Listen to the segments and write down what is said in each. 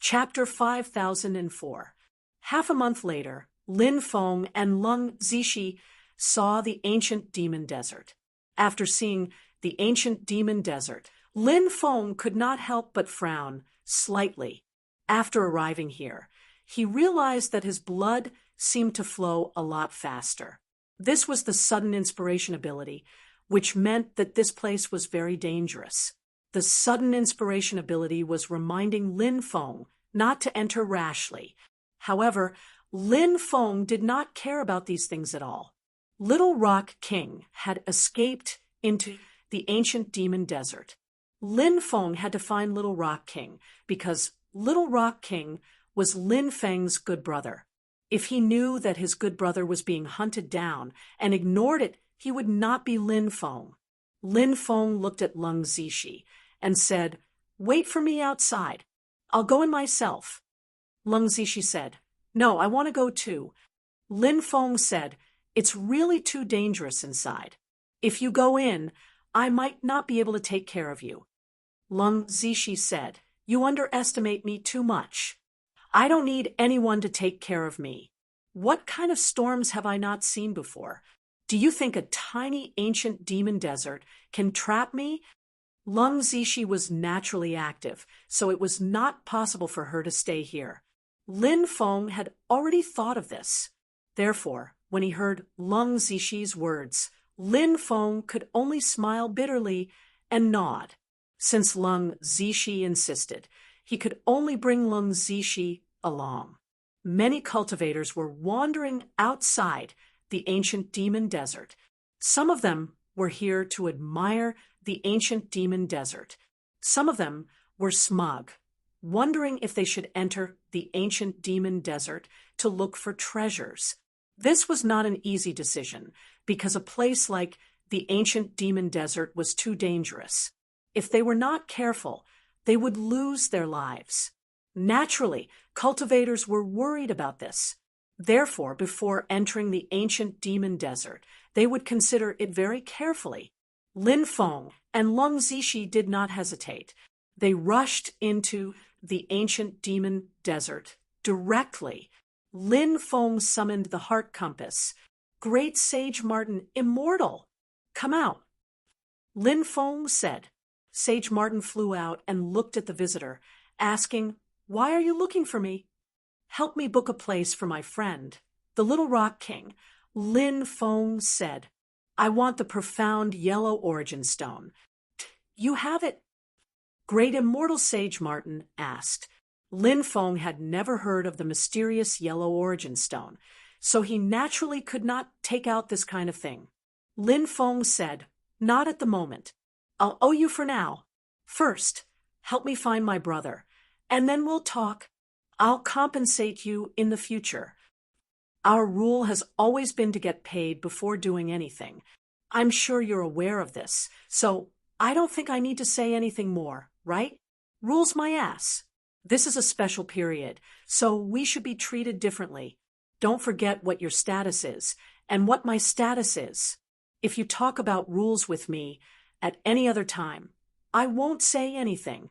Chapter 5004. Half a month later, Lin Feng and Lung Zishi saw the ancient demon desert. After seeing the ancient demon desert, Lin Feng could not help but frown slightly. After arriving here, he realized that his blood seemed to flow a lot faster. This was the sudden inspiration ability, which meant that this place was very dangerous. The sudden inspiration ability was reminding Lin Feng not to enter rashly. However, Lin Feng did not care about these things at all. Little Rock King had escaped into the ancient demon desert. Lin Feng had to find Little Rock King because Little Rock King was Lin Feng's good brother. If he knew that his good brother was being hunted down and ignored it, he would not be Lin Feng. Lin Feng looked at Lung Zishi and said, "Wait for me outside. I'll go in myself." Lung Zishi said, "No, I want to go too." Lin Feng said, "It's really too dangerous inside. If you go in, I might not be able to take care of you." Lung Zishi said, "You underestimate me too much. I don't need anyone to take care of me. What kind of storms have I not seen before? Do you think a tiny ancient demon desert can trap me?" Lung Zishi was naturally active, so it was not possible for her to stay here. Lin Feng had already thought of this. Therefore, when he heard Lung Zishi's words, Lin Feng could only smile bitterly and nod. Since Lung Zishi insisted, he could only bring Lung Zishi along. Many cultivators were wandering outside the ancient demon desert. Some of them were here to admire the ancient demon desert. Some of them were smug, wondering if they should enter the ancient demon desert to look for treasures. This was not an easy decision because a place like the ancient demon desert was too dangerous. If they were not careful, they would lose their lives. Naturally, cultivators were worried about this. Therefore, before entering the ancient demon desert, they would consider it very carefully. Lin Feng and Lung Zishi did not hesitate. They rushed into the ancient demon desert directly. Lin Feng summoned the heart compass. "Great Sage Martin, immortal, come out." Lin Feng said. Sage Martin flew out and looked at the visitor, asking, "Why are you looking for me?" "Help me book a place for my friend, the Little Rock King." Lin Feng said, "I want the profound yellow origin stone." "You have it?" Great Immortal Sage Martin asked. Lin Feng had never heard of the mysterious yellow origin stone, so he naturally could not take out this kind of thing. Lin Feng said, "Not at the moment. I'll owe you for now. First, help me find my brother, and then we'll talk. I'll compensate you in the future. Our rule has always been to get paid before doing anything. I'm sure you're aware of this, so I don't think I need to say anything more, right? Rules my ass. This is a special period, so we should be treated differently. Don't forget what your status is and what my status is. If you talk about rules with me at any other time, I won't say anything.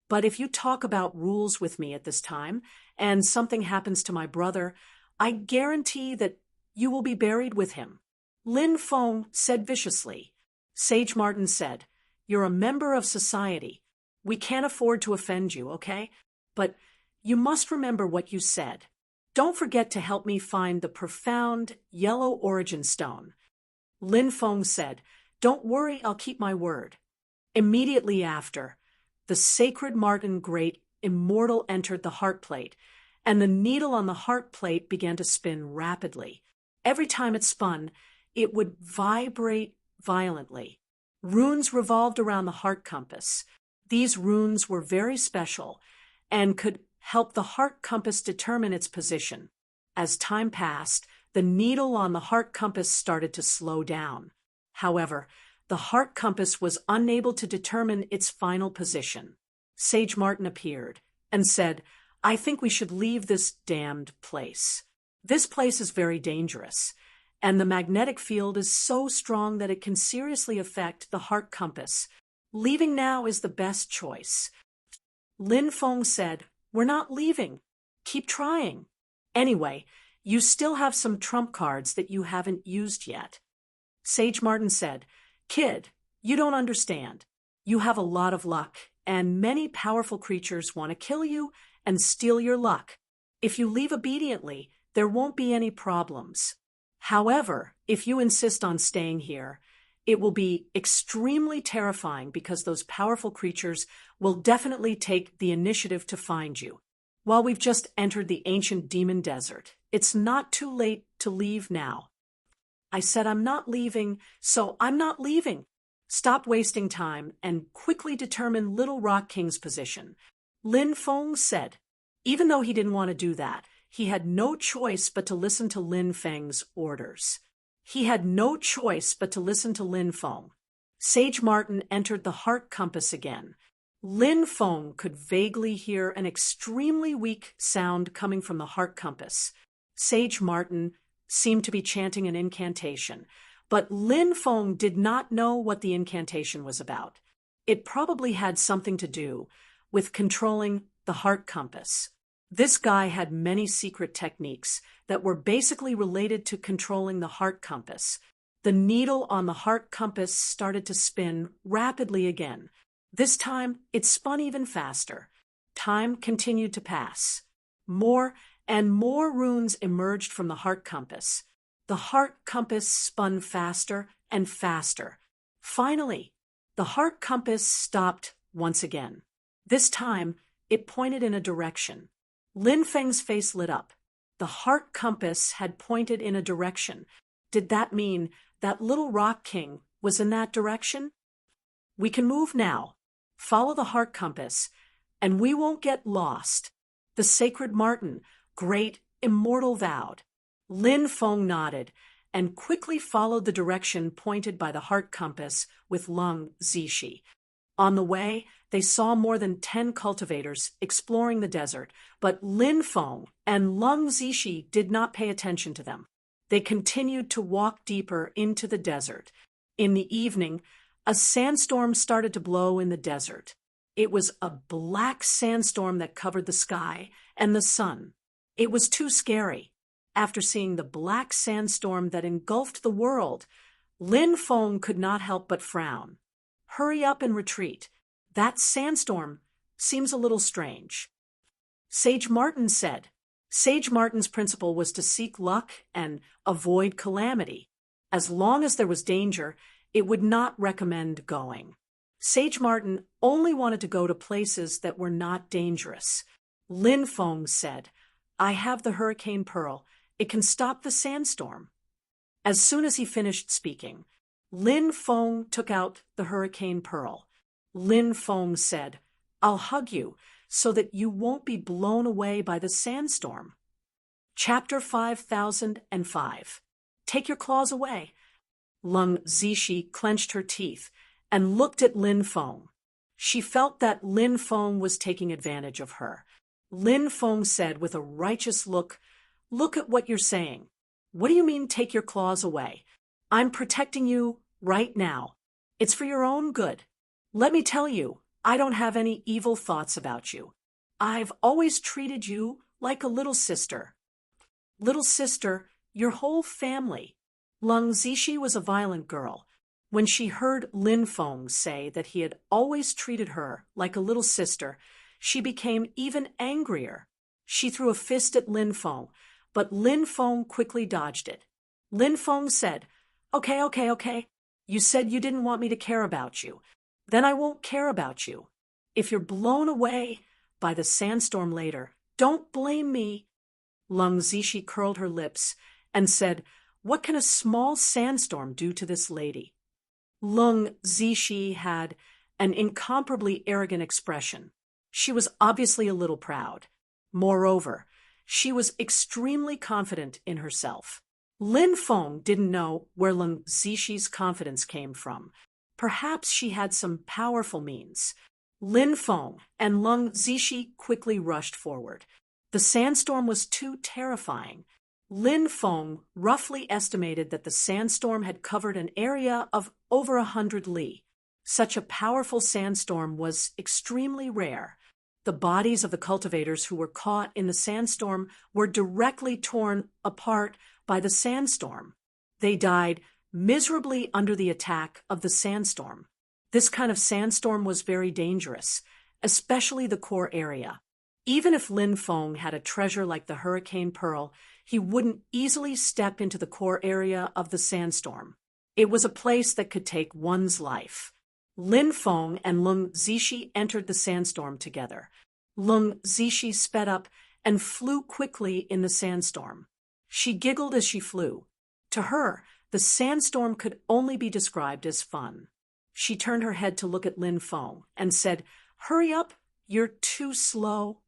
But if you talk about rules with me at this time and something happens to my brother, I guarantee that you will be buried with him." Lin Feng said viciously. Sage Martin said, "You're a member of society. We can't afford to offend you, okay? But you must remember what you said. Don't forget to help me find the profound yellow origin stone." Lin Feng said, "Don't worry, I'll keep my word." Immediately after, the sacred Martin Great Immortal entered the heart plate, and the needle on the heart plate began to spin rapidly. Every time it spun, it would vibrate violently. Runes revolved around the heart compass. These runes were very special and could help the heart compass determine its position. As time passed, the needle on the heart compass started to slow down. However, the heart compass was unable to determine its final position. Sage Martin appeared and said, "I think we should leave this damned place. This place is very dangerous, and the magnetic field is so strong that it can seriously affect the heart compass. Leaving now is the best choice." Lin Feng said, We're not leaving. Keep trying. Anyway, you still have some trump cards that you haven't used yet. Sage Martin said, Kid, you don't understand. You have a lot of luck, and many powerful creatures want to kill you and steal your luck. If you leave obediently, there won't be any problems. However, if you insist on staying here, it will be extremely terrifying because those powerful creatures will definitely take the initiative to find you. While we've just entered the ancient demon desert, it's not too late to leave now. I said I'm not leaving, so I'm not leaving. Stop wasting time and quickly determine Little Rock King's position. Lin Feng said. Even though he didn't want to do that, he had no choice but to listen to Lin Feng's orders. He had no choice but to listen to Lin Feng. Sage Martin entered the heart compass again. Lin Feng could vaguely hear an extremely weak sound coming from the heart compass. Sage Martin seemed to be chanting an incantation, but Lin Feng did not know what the incantation was about. It probably had something to do with controlling the heart compass. This guy had many secret techniques that were basically related to controlling the heart compass. The needle on the heart compass started to spin rapidly again. This time, it spun even faster. Time continued to pass. More and more runes emerged from the heart compass. The heart compass spun faster and faster. Finally, the heart compass stopped once again. This time, it pointed in a direction. Lin Feng's face lit up. The heart compass had pointed in a direction. Did that mean that Little Rock King was in that direction? We can move now. Follow the heart compass, and we won't get lost. The sacred Martin, great, immortal vowed. Lin Feng nodded and quickly followed the direction pointed by the heart compass with Lung Zishi. On the way, they saw more than 10 cultivators exploring the desert, but Lin Feng and Lung Zishi did not pay attention to them. They continued to walk deeper into the desert. In the evening, a sandstorm started to blow in the desert. It was a black sandstorm that covered the sky and the sun. It was too scary. After seeing the black sandstorm that engulfed the world, Lin Feng could not help but frown. Hurry up and retreat. That sandstorm seems a little strange. Sage Martin said. Sage Martin's principle was to seek luck and avoid calamity. As long as there was danger, it would not recommend going. Sage Martin only wanted to go to places that were not dangerous. Lin Feng said, I have the hurricane pearl. It can stop the sandstorm. As soon as he finished speaking, Lin Feng took out the hurricane pearl. Lin Feng said, I'll hug you so that you won't be blown away by the sandstorm. Chapter 5005. Take your claws away. Lung Zishi clenched her teeth and looked at Lin Feng. She felt that Lin Feng was taking advantage of her. Lin Feng said with a righteous look, Look at what you're saying. What do you mean take your claws away? I'm protecting you right now. It's for your own good. Let me tell you, I don't have any evil thoughts about you. I've always treated you like a little sister. Little sister, your whole family. Lung Zishi was a violent girl. When she heard Lin Feng say that he had always treated her like a little sister, she became even angrier. She threw a fist at Lin Feng, but Lin Feng quickly dodged it. Lin Feng said, Okay. You said you didn't want me to care about you. Then I won't care about you. If you're blown away by the sandstorm later, don't blame me. Lung Zishi curled her lips and said, What can a small sandstorm do to this lady? Lung Zishi had an incomparably arrogant expression. She was obviously a little proud. Moreover, she was extremely confident in herself. Lin Feng didn't know where Lung Zishi's confidence came from. Perhaps she had some powerful means. Lin Feng and Lung Zishi quickly rushed forward. The sandstorm was too terrifying. Lin Feng roughly estimated that the sandstorm had covered an area of over 100 li. Such a powerful sandstorm was extremely rare. The bodies of the cultivators who were caught in the sandstorm were directly torn apart by the sandstorm. They died miserably under the attack of the sandstorm. This kind of sandstorm was very dangerous, especially the core area. Even if Lin Feng had a treasure like the Hurricane Pearl, he wouldn't easily step into the core area of the sandstorm. It was a place that could take one's life. Lin Feng and Lung Zixi entered the sandstorm together. Lung Zixi sped up and flew quickly in the sandstorm. She giggled as she flew. To her, the sandstorm could only be described as fun. She turned her head to look at Lin Feng and said, "Hurry up, you're too slow."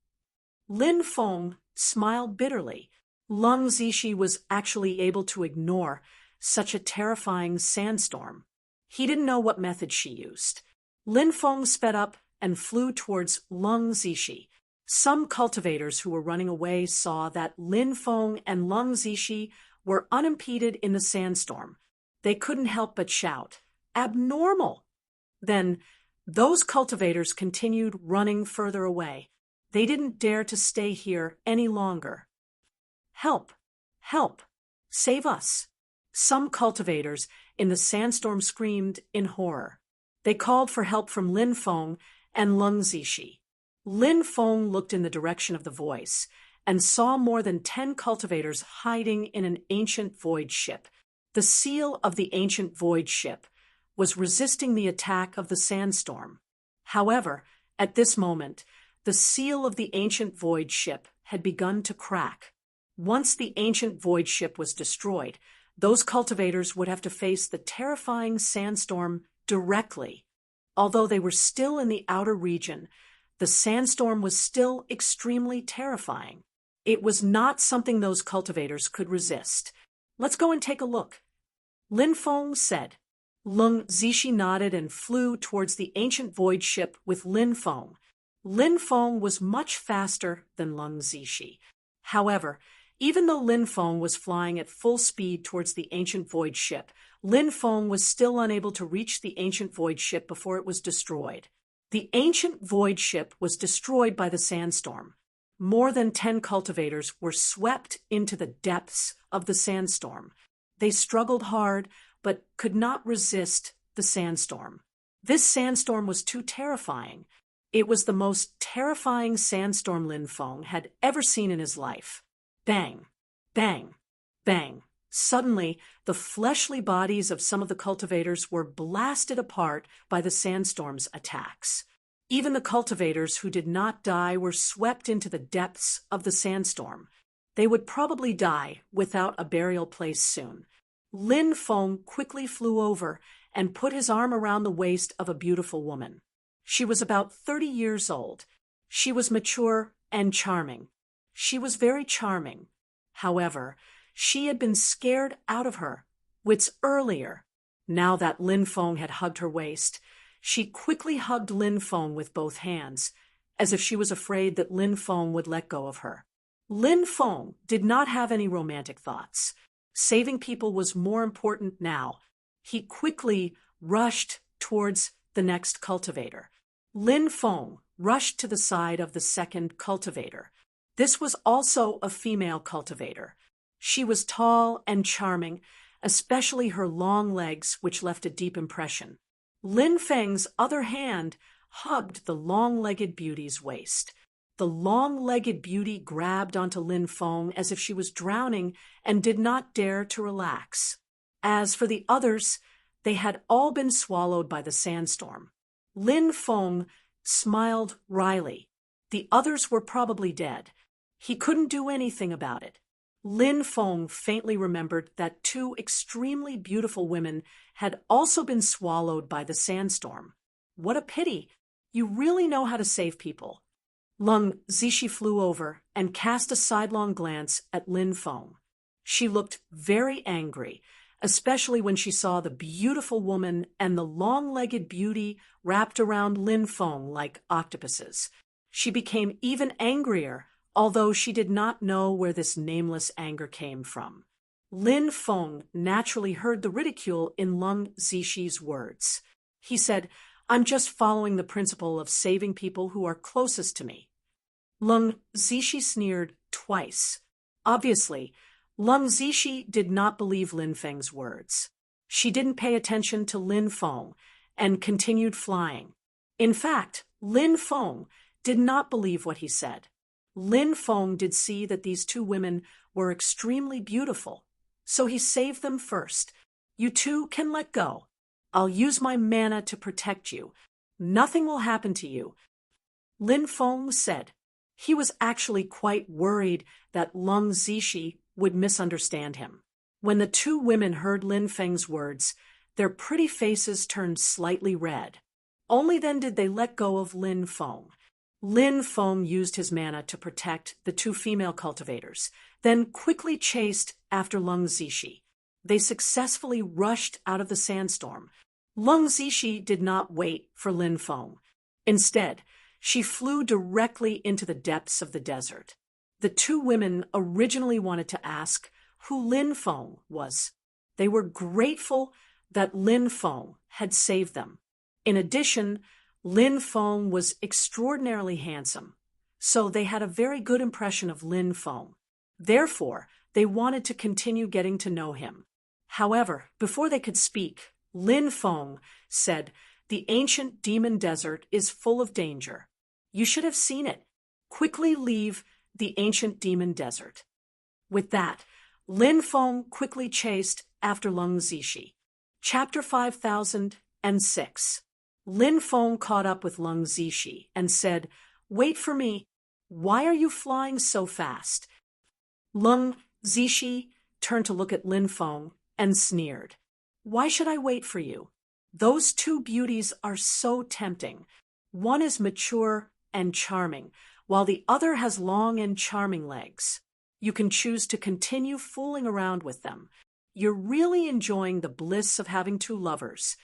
Lin Feng smiled bitterly. Lung Zixi was actually able to ignore such a terrifying sandstorm. He didn't know what method she used. Lin Feng sped up and flew towards Lung Zixi. Some cultivators who were running away saw that Lin Feng and Lung Zixi were unimpeded in the sandstorm. They couldn't help but shout, "Abnormal!" Then, those cultivators continued running further away. They didn't dare to stay here any longer. "Help! Help! Save us!" Some cultivators in the sandstorm screamed in horror. They called for help from Lin Feng and Lung Zixi. Lin Feng looked in the direction of the voice and saw more than 10 cultivators hiding in an ancient void ship. The seal of the ancient void ship was resisting the attack of the sandstorm. However, at this moment, the seal of the ancient void ship had begun to crack. Once the ancient void ship was destroyed, those cultivators would have to face the terrifying sandstorm directly. Although they were still in the outer region, the sandstorm was still extremely terrifying. It was not something those cultivators could resist. "Let's go and take a look," Lin Feng said. Lung Zixi nodded and flew towards the ancient void ship with Lin Feng. Lin Feng was much faster than Lung Zixi. However, even though Lin Feng was flying at full speed towards the ancient void ship, Lin Feng was still unable to reach the ancient void ship before it was destroyed. The ancient void ship was destroyed by the sandstorm. More than 10 cultivators were swept into the depths of the sandstorm. They struggled hard, but could not resist the sandstorm. This sandstorm was too terrifying. It was the most terrifying sandstorm Lin Feng had ever seen in his life. Bang, bang, bang. Suddenly, the fleshly bodies of some of the cultivators were blasted apart by the sandstorm's attacks. Even the cultivators who did not die were swept into the depths of the sandstorm. They would probably die without a burial place soon. Lin Feng quickly flew over and put his arm around the waist of a beautiful woman. She was about 30 years old. She was mature and charming. She was very charming. However, she had been scared out of her wits earlier. Now that Lin Feng had hugged her waist, she quickly hugged Lin Feng with both hands, as if she was afraid that Lin Feng would let go of her. Lin Feng did not have any romantic thoughts. Saving people was more important now. He quickly rushed towards the next cultivator. Lin Feng rushed to the side of the second cultivator. This was also a female cultivator. She was tall and charming, especially her long legs, which left a deep impression. Lin Feng's other hand hugged the long-legged beauty's waist. The long-legged beauty grabbed onto Lin Feng as if she was drowning and did not dare to relax. As for the others, they had all been swallowed by the sandstorm. Lin Feng smiled wryly. The others were probably dead. He couldn't do anything about it. Lin Feng faintly remembered that 2 extremely beautiful women had also been swallowed by the sandstorm. What a pity! You really know how to save people. Lung Zixi flew over and cast a sidelong glance at Lin Feng. She looked very angry, especially when she saw the beautiful woman and the long-legged beauty wrapped around Lin Feng like octopuses. She became even angrier, although she did not know where this nameless anger came from. Lin Feng naturally heard the ridicule in Lung Zixi's words. He said, I'm just following the principle of saving people who are closest to me. Lung Zishi sneered twice. Obviously, Lung Zishi did not believe Lin Feng's words. She didn't pay attention to Lin Feng and continued flying. In fact, Lin Feng did not believe what he said. Lin Feng did see that these two women were extremely beautiful, so he saved them first. You two can let go. I'll use my mana to protect you. Nothing will happen to you. Lin Feng said. He was actually quite worried that Lung Zishi would misunderstand him. When the two women heard Lin Feng's words, their pretty faces turned slightly red. Only then did they let go of Lin Feng. Lin Feng used his mana to protect the two female cultivators, then quickly chased after Lung Zishi. They successfully rushed out of the sandstorm. Lung Zishi did not wait for Lin Feng. Instead, she flew directly into the depths of the desert. The two women originally wanted to ask who Lin Feng was. They were grateful that Lin Feng had saved them. In addition, Lin Feng was extraordinarily handsome, so they had a very good impression of Lin Feng. Therefore, they wanted to continue getting to know him. However, before they could speak, Lin Feng said, "The ancient demon desert is full of danger. You should have seen it. Quickly leave the ancient demon desert." With that, Lin Feng quickly chased after Lung Zishi. Chapter 5006. Lin Feng caught up with Lung Zishi and said, "Wait for me. Why are you flying so fast?" Lung Zishi turned to look at Lin Feng and sneered. "Why should I wait for you? Those two beauties are so tempting. One is mature and charming, while the other has long and charming legs. You can choose to continue fooling around with them. You're really enjoying the bliss of having two lovers."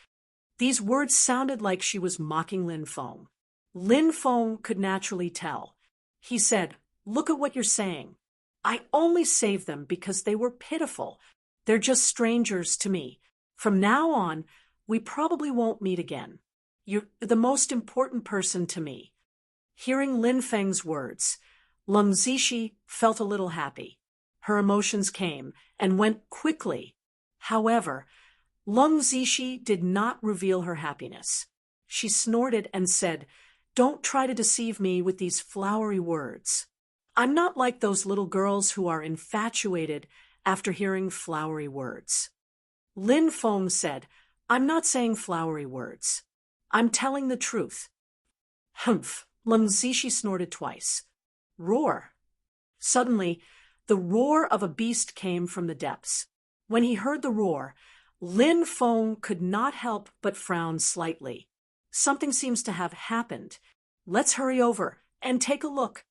These words sounded like she was mocking Lin Feng. Lin Feng could naturally tell. He said, "Look at what you're saying. I only saved them because they were pitiful. They're just strangers to me. From now on, we probably won't meet again. You're the most important person to me." Hearing Lin Feng's words, Lung Zishi felt a little happy. Her emotions came and went quickly. However, Lung Zishi did not reveal her happiness. She snorted and said, "Don't try to deceive me with these flowery words. I'm not like those little girls who are infatuated after hearing flowery words." Lin Feng said, "I'm not saying flowery words. I'm telling the truth." "Humph," Lung Zishi snorted twice. "Roar." Suddenly, the roar of a beast came from the depths. When he heard the roar, Lin Feng could not help but frown slightly. Something seems to have happened. Let's hurry over and take a look.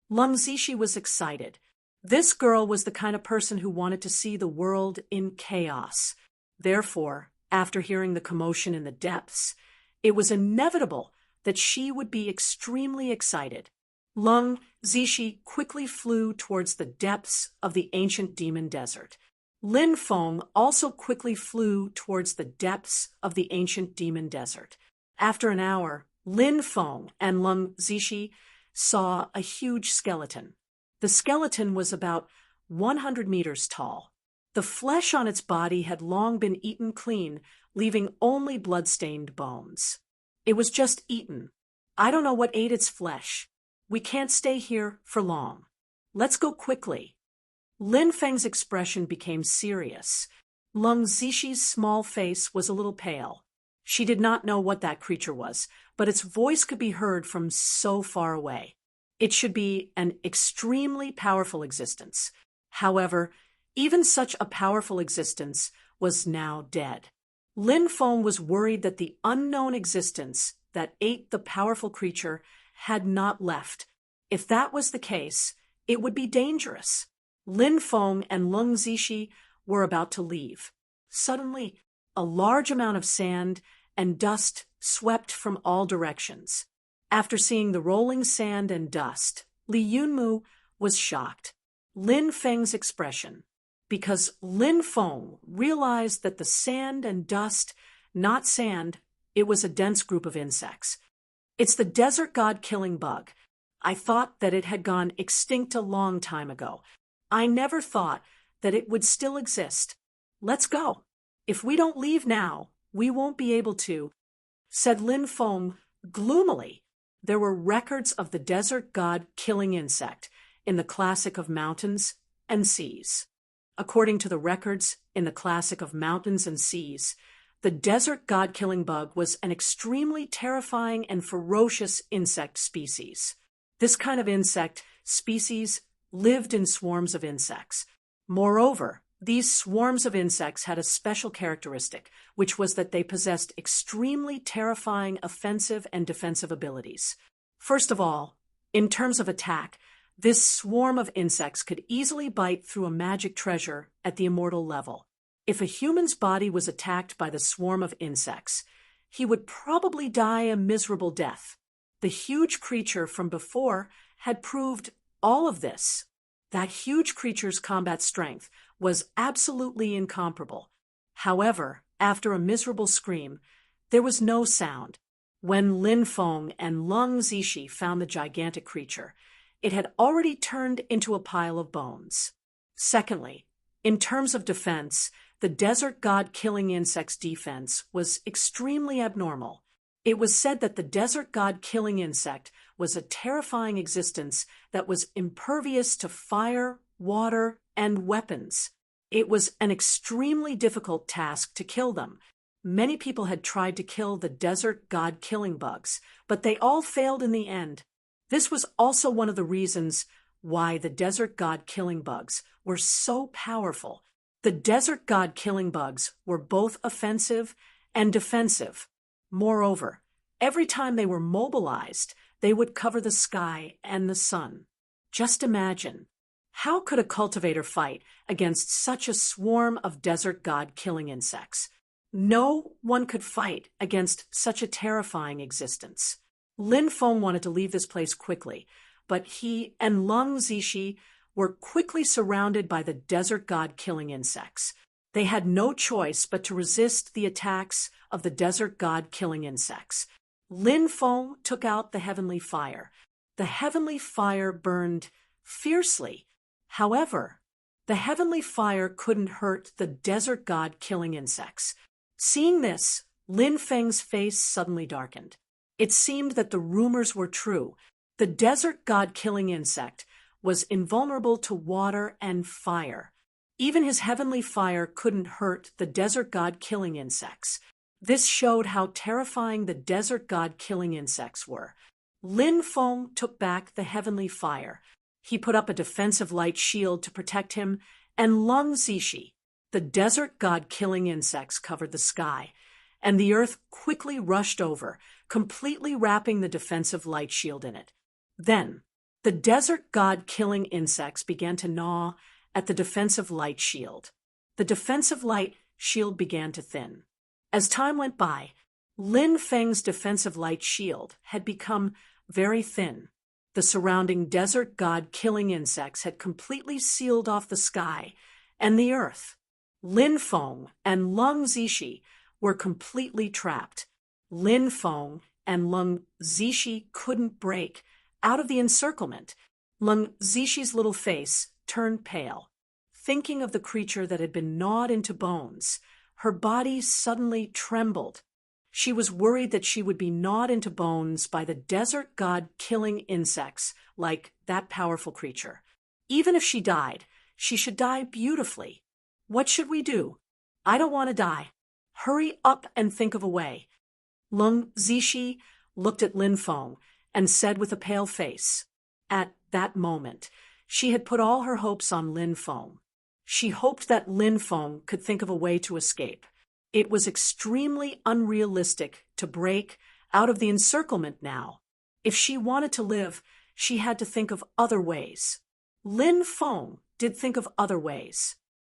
Lung Zishi was excited. This girl was the kind of person who wanted to see the world in chaos. Therefore, after hearing the commotion in the depths, it was inevitable that she would be extremely excited. Lung Zishi quickly flew towards the depths of the ancient demon desert. Lin Feng also quickly flew towards the depths of the ancient demon desert. After an hour, Lin Feng and Lung Zishi saw a huge skeleton. The skeleton was about 100 meters tall. The flesh on its body had long been eaten clean, leaving only blood-stained bones. It was just eaten. I don't know what ate its flesh. We can't stay here for long. Let's go quickly. Lin Feng's expression became serious. Lung Zishi's small face was a little pale. She did not know what that creature was, but its voice could be heard from so far away. It should be an extremely powerful existence. However, even such a powerful existence was now dead. Lin Feng was worried that the unknown existence that ate the powerful creature had not left. If that was the case, it would be dangerous. Lin Feng and Lung Zishi were about to leave. Suddenly, a large amount of sand and dust swept from all directions. After seeing the rolling sand and dust, Li Yunmu was shocked. Lin Feng's expression, because Lin Feng realized that the sand and dust, not sand, It was a dense group of insects. It's the desert god-killing bug. I thought that it had gone extinct a long time ago. I never thought that it would still exist. Let's go. If we don't leave now, we won't be able to, said Lin Feng gloomily. There were records of the desert god-killing insect in the Classic of Mountains and Seas. According to the records in the Classic of Mountains and Seas, the desert god-killing bug was an extremely terrifying and ferocious insect species. This kind of insect species lived in swarms of insects. Moreover, these swarms of insects had a special characteristic, which was that they possessed extremely terrifying offensive and defensive abilities. First of all, in terms of attack, this swarm of insects could easily bite through a magic treasure at the immortal level. If a human's body was attacked by the swarm of insects, he would probably die a miserable death. The huge creature from before had proved all of this. That huge creature's combat strength was absolutely incomparable. However, after a miserable scream, there was no sound. When Lin Feng and Lung Zixi found the gigantic creature, it had already turned into a pile of bones. Secondly, in terms of defense, the desert god-killing insect's defense was extremely abnormal. It was said that the desert god-killing insect was a terrifying existence that was impervious to fire, water, and weapons. It was an extremely difficult task to kill them. Many people had tried to kill the desert god-killing bugs, but they all failed in the end. This was also one of the reasons why the desert god-killing bugs were so powerful. The desert god-killing bugs were both offensive and defensive. Moreover, every time they were mobilized, they would cover the sky and the sun. Just imagine, how could a cultivator fight against such a swarm of desert god-killing insects? No one could fight against such a terrifying existence. Lin Feng wanted to leave this place quickly, but he and Lung Zixi were quickly surrounded by the desert god-killing insects. They had no choice but to resist the attacks of the desert god-killing insects. Lin Feng took out the heavenly fire. The heavenly fire burned fiercely. However, the heavenly fire couldn't hurt the desert god-killing insects. Seeing this, Lin Feng's face suddenly darkened. It seemed that the rumors were true. The desert god-killing insect was invulnerable to water and fire. Even his heavenly fire couldn't hurt the desert god-killing insects. This showed how terrifying the desert god-killing insects were. Lin Feng took back the heavenly fire. He put up a defensive light shield to protect him, and Lung Zixi, the desert god-killing insects, covered the sky, and the earth quickly rushed over, completely wrapping the defensive light shield in it. Then, the desert god-killing insects began to gnaw at the defensive light shield. The defensive light shield began to thin. As time went by, Lin Feng's defensive light shield had become very thin. The surrounding desert god-killing insects had completely sealed off the sky and the earth. Lin Feng and Lung Zixi were completely trapped. Lin Feng and Lung Zixi couldn't break out of the encirclement. Lung Zixi little face turned pale. Thinking of the creature that had been gnawed into bones, her body suddenly trembled. She was worried that she would be gnawed into bones by the desert god-killing insects like that powerful creature. Even if she died, she should die beautifully. What should we do? I don't want to die. Hurry up and think of a way. Lung Zixi looked at Lin Feng and said with a pale face. At that moment, she had put all her hopes on Lin Feng. She hoped that Lin Feng could think of a way to escape. It was extremely unrealistic to break out of the encirclement now. If she wanted to live, she had to think of other ways. Lin Feng did think of other ways.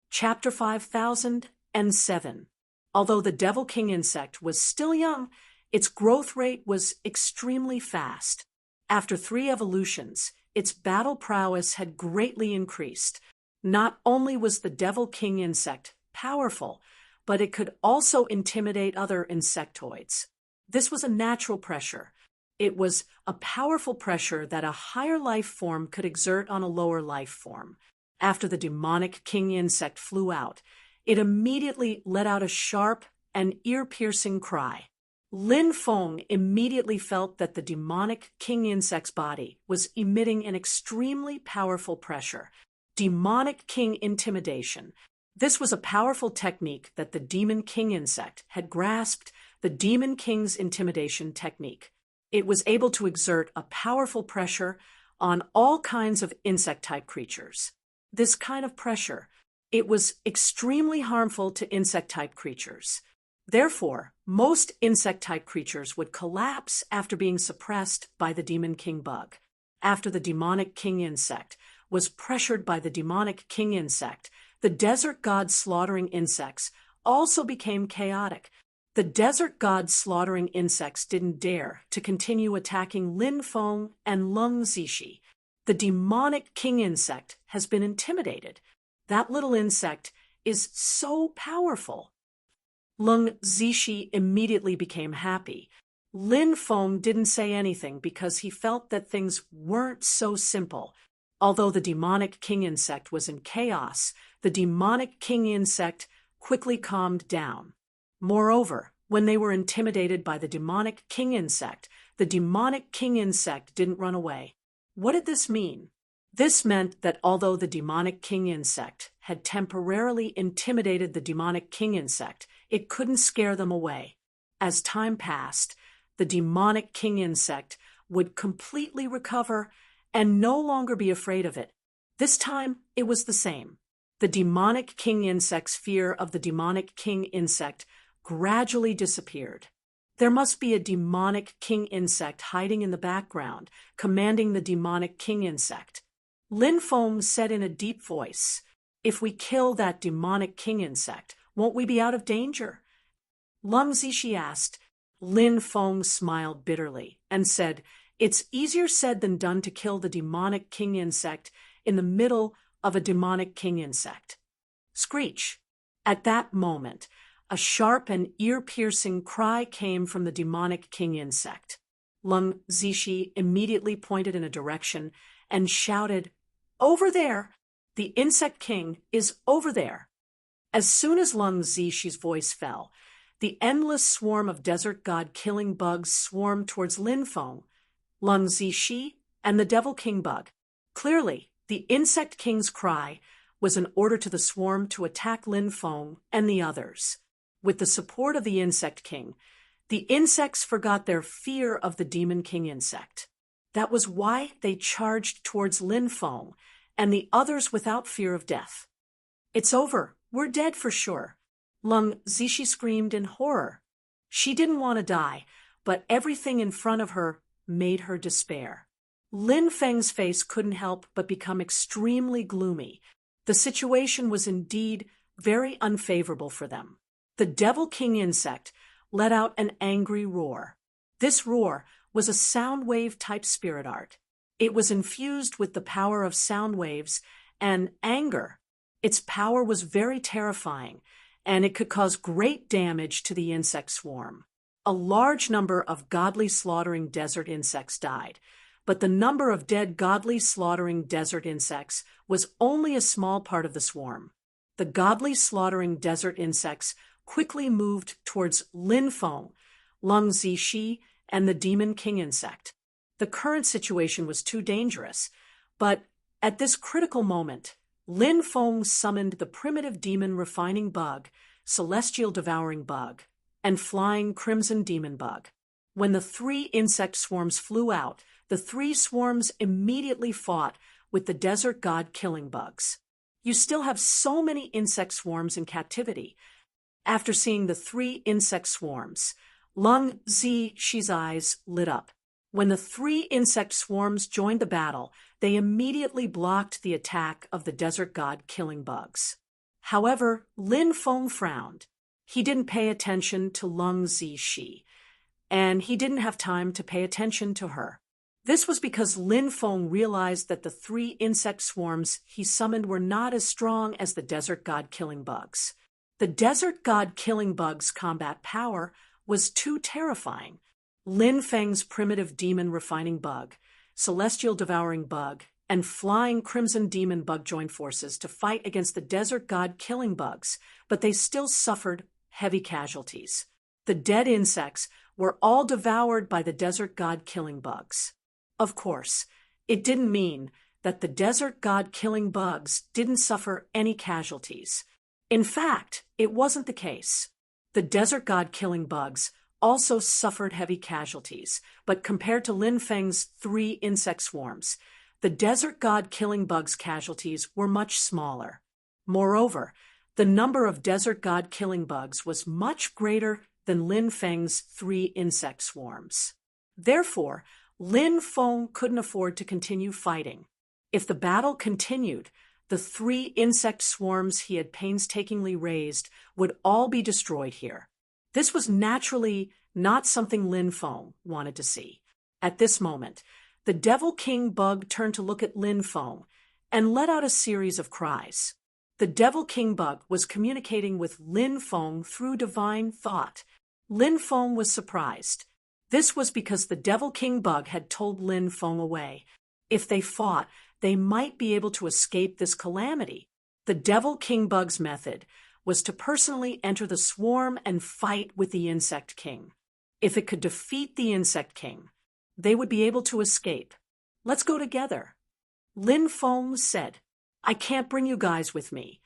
Chapter 5007. Although the Devil King insect was still young, its growth rate was extremely fast. After 3 evolutions, its battle prowess had greatly increased. Not only was the Devil King insect powerful, but it could also intimidate other insectoids. This was a natural pressure. It was a powerful pressure that a higher life form could exert on a lower life form. After the demonic king insect flew out, it immediately let out a sharp and ear-piercing cry. Lin Feng immediately felt that the demonic king insect's body was emitting an extremely powerful pressure. Demonic king intimidation. This was a powerful technique that the demon king insect had grasped, the demon king's intimidation technique. It was able to exert a powerful pressure on all kinds of insect-type creatures. This kind of pressure, it was extremely harmful to insect-type creatures. Therefore, most insect-type creatures would collapse after being suppressed by the demon king bug. After the demonic king insect was pressured by the demonic king insect, the desert god slaughtering insects also became chaotic. The desert god slaughtering insects didn't dare to continue attacking Lin Feng and Lung Zishi. The demonic king insect has been intimidated. That little insect is so powerful. Lung Zishi immediately became happy. Lin Feng didn't say anything because he felt that things weren't so simple. Although the demonic king insect was in chaos, the demonic king insect quickly calmed down. Moreover, when they were intimidated by the demonic king insect didn't run away. What did this mean? This meant that although the demonic king insect had temporarily intimidated the demonic king insect, it couldn't scare them away. As time passed, the demonic king insect would completely recover and no longer be afraid of it. This time, it was the same. The demonic king insect's fear of the demonic king insect gradually disappeared. There must be a demonic king insect hiding in the background, commanding the demonic king insect. Lin Feng said in a deep voice, "If we kill that demonic king insect, won't we be out of danger?" Lung Zishi asked. Lin Feng smiled bitterly and said, "It's easier said than done to kill the demonic king insect in the middle of a demonic king insect." Screech! At that moment, a sharp and ear-piercing cry came from the demonic king insect. Lung Zishi immediately pointed in a direction and shouted, "Over there! The insect king is over there!" As soon as Lung Zishi's voice fell, the endless swarm of desert god killing bugs swarmed towards Lin Feng, Lung Zishi, and the devil king bug. Clearly, the insect king's cry was an order to the swarm to attack Lin Feng and the others. With the support of the insect king, the insects forgot their fear of the demon king insect. That was why they charged towards Lin Feng and the others without fear of death. "It's over. We're dead for sure." Lung Zishi screamed in horror. She didn't want to die, but everything in front of her made her despair. Lin Feng's face couldn't help but become extremely gloomy. The situation was indeed very unfavorable for them. The devil king insect let out an angry roar. This roar was a sound wave type spirit art. It was infused with the power of sound waves and anger. Its power was very terrifying, and it could cause great damage to the insect swarm. A large number of godly slaughtering desert insects died, but the number of dead godly slaughtering desert insects was only a small part of the swarm. The godly slaughtering desert insects quickly moved towards Lin Feng, Lung Zishi, and the demon king insect. The current situation was too dangerous, but at this critical moment, Lin Feng summoned the primitive demon refining bug, celestial devouring bug, and flying crimson demon bug. When the three insect swarms flew out, the three swarms immediately fought with the desert god killing bugs. You still have so many insect swarms in captivity. After seeing the three insect swarms, Lung Zishi's eyes lit up. When the three insect swarms joined the battle, they immediately blocked the attack of the desert god killing bugs. However, Lin Feng frowned. He didn't pay attention to Lung Zishi, and he didn't have time to pay attention to her. This was because Lin Feng realized that the three insect swarms he summoned were not as strong as the desert god killing bugs. The desert god killing bugs' combat power was too terrifying. Lin Feng's primitive demon refining bug, celestial devouring bug, and flying crimson demon bug joined forces to fight against the desert god killing bugs, but they still suffered heavy casualties. The dead insects were all devoured by the desert god killing bugs. Of course, it didn't mean that the desert god killing bugs didn't suffer any casualties. In fact, it wasn't the case. The desert god killing bugs also suffered heavy casualties, but compared to Lin Feng's 3 insect swarms, the desert god killing bugs' casualties were much smaller. Moreover, the number of desert god killing bugs was much greater than Lin Feng's 3 insect swarms. Therefore, Lin Feng couldn't afford to continue fighting. If the battle continued, the 3 insect swarms he had painstakingly raised would all be destroyed here. This was naturally not something Lin Feng wanted to see. At this moment, the Devil King bug turned to look at Lin Feng and let out a series of cries. The Devil King bug was communicating with Lin Feng through divine thought. Lin Feng was surprised. This was because the Devil King bug had told Lin Feng away. If they fought, they might be able to escape this calamity. The Devil King bug's method was to personally enter the swarm and fight with the Insect King. If it could defeat the Insect King, they would be able to escape. Let's go together. Lin Feng said, I can't bring you guys with me.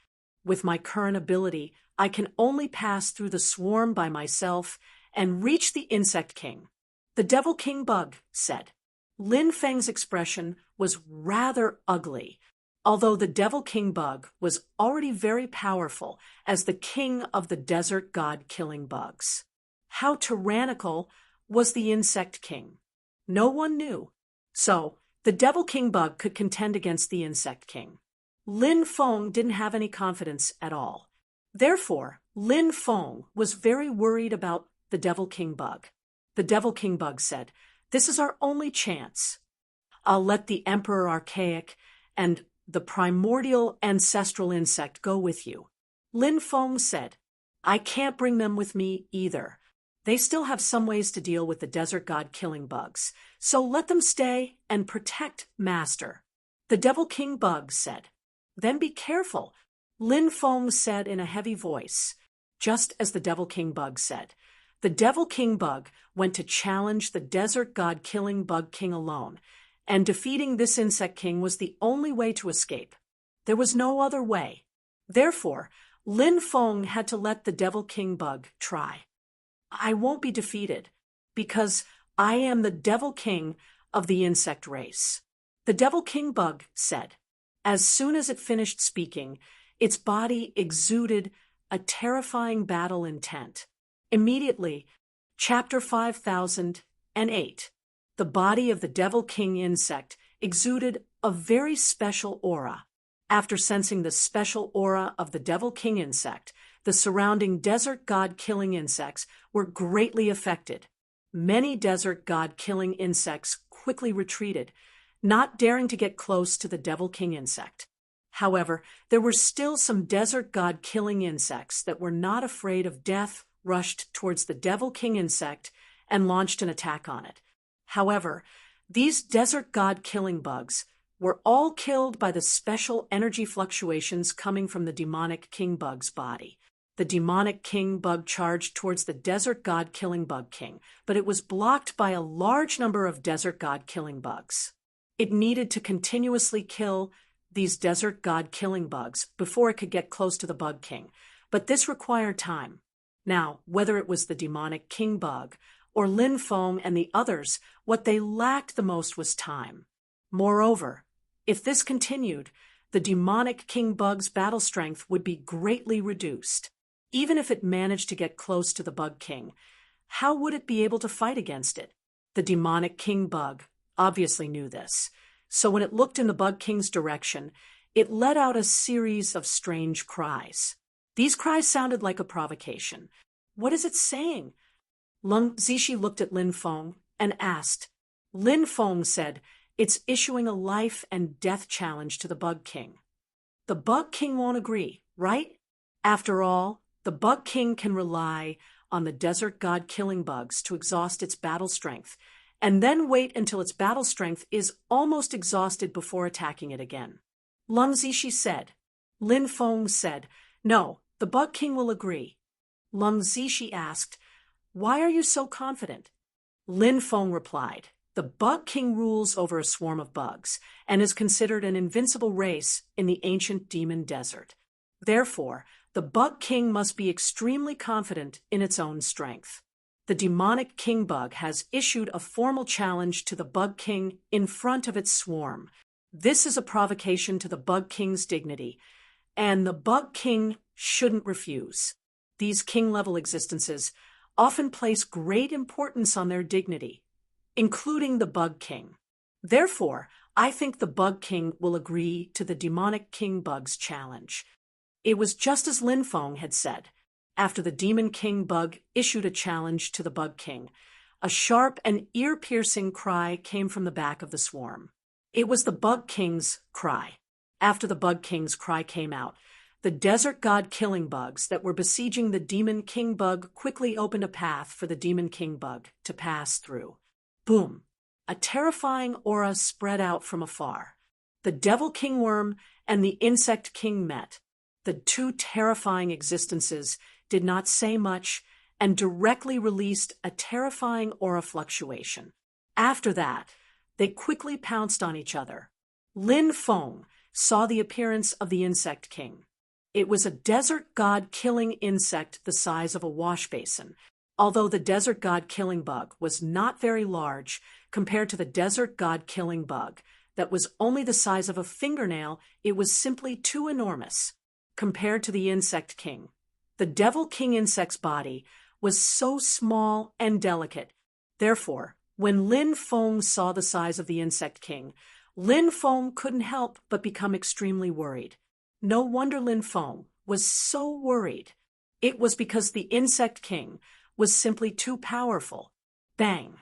With my current ability, I can only pass through the swarm by myself and reach the Insect King. The Devil King bug said. Lin Feng's expression was rather ugly, although the Devil King bug was already very powerful as the king of the desert god killing bugs. How tyrannical was the Insect King? No one knew. So, the Devil King bug could contend against the Insect King. Lin Feng didn't have any confidence at all. Therefore, Lin Feng was very worried about the Devil King bug. The Devil King bug said, This is our only chance. I'll let the Emperor Archaic and the primordial ancestral insect go with you. Lin Feng said, I can't bring them with me either. They still have some ways to deal with the desert god killing bugs, so let them stay and protect Master. The Devil King bug said. Then be careful, Lin Feng said in a heavy voice, just as the Devil King bug said. The Devil King bug went to challenge the desert god killing bug king alone, and defeating this insect king was the only way to escape. There was no other way. Therefore, Lin Feng had to let the Devil King bug try. I won't be defeated, because I am the Devil King of the insect race. The Devil King bug said. As soon as it finished speaking, its body exuded a terrifying battle intent. Immediately, Chapter 5008, the body of the Devil King insect exuded a very special aura. After sensing the special aura of the Devil King insect, the surrounding desert god-killing insects were greatly affected. Many desert god-killing insects quickly retreated, not daring to get close to the Devil King insect. However, there were still some desert god-killing insects that were not afraid of death, rushed towards the Devil King insect, and launched an attack on it. However, these desert god-killing bugs were all killed by the special energy fluctuations coming from the demonic king bug's body. The demonic king bug charged towards the desert god-killing bug king, but it was blocked by a large number of desert god-killing bugs. It needed to continuously kill these desert god-killing bugs before it could get close to the bug king, but this required time. Now, whether it was the demonic king bug or Lin Feng and the others, what they lacked the most was time. Moreover, if this continued, the demonic king bug's battle strength would be greatly reduced. Even if it managed to get close to the bug king, how would it be able to fight against it? The demonic king bug obviously knew this, so when it looked in the bug king's direction, it let out a series of strange cries. These cries sounded like a provocation. What is it saying? Lung Zishi looked at Lin Feng and asked. Lin Feng said, It's issuing a life and death challenge to the bug king. The bug king won't agree, right? After all, the bug king can rely on the desert god killing bugs to exhaust its battle strength, and then wait until its battle strength is almost exhausted before attacking it again. Lung Zishi said. Lin Feng said, "No, the Bug King will agree." Lung Zishi asked, "Why are you so confident?" Lin Feng replied, "The Bug King rules over a swarm of bugs and is considered an invincible race in the ancient demon desert. Therefore, the Bug King must be extremely confident in its own strength. The demonic king bug has issued a formal challenge to the Bug King in front of its swarm. This is a provocation to the Bug King's dignity, and the Bug King shouldn't refuse. These king-level existences often place great importance on their dignity, including the Bug King. Therefore, I think the Bug King will agree to the demonic king bug's challenge." It was just as Lin Feng had said. After the demon king bug issued a challenge to the Bug King, a sharp and ear-piercing cry came from the back of the swarm. It was the Bug King's cry. After the Bug King's cry came out, the desert god killing bugs that were besieging the demon king bug quickly opened a path for the demon king bug to pass through. Boom! A terrifying aura spread out from afar. The devil king worm and the insect king met. The two terrifying existences did not say much and directly released a terrifying aura fluctuation. After that, they quickly pounced on each other. Lin Feng saw the appearance of the insect king. It was a desert god killing insect the size of a wash basin, although the desert god killing bug was not very large compared to the desert god killing bug that was only the size of a fingernail. It was simply too enormous compared to the insect king. The devil king insect's body was so small and delicate. Therefore, when Lin Feng saw the size of the insect king, Lin Feng couldn't help but become extremely worried. No wonder Lin Feng was so worried. It was because the insect king was simply too powerful. Bang!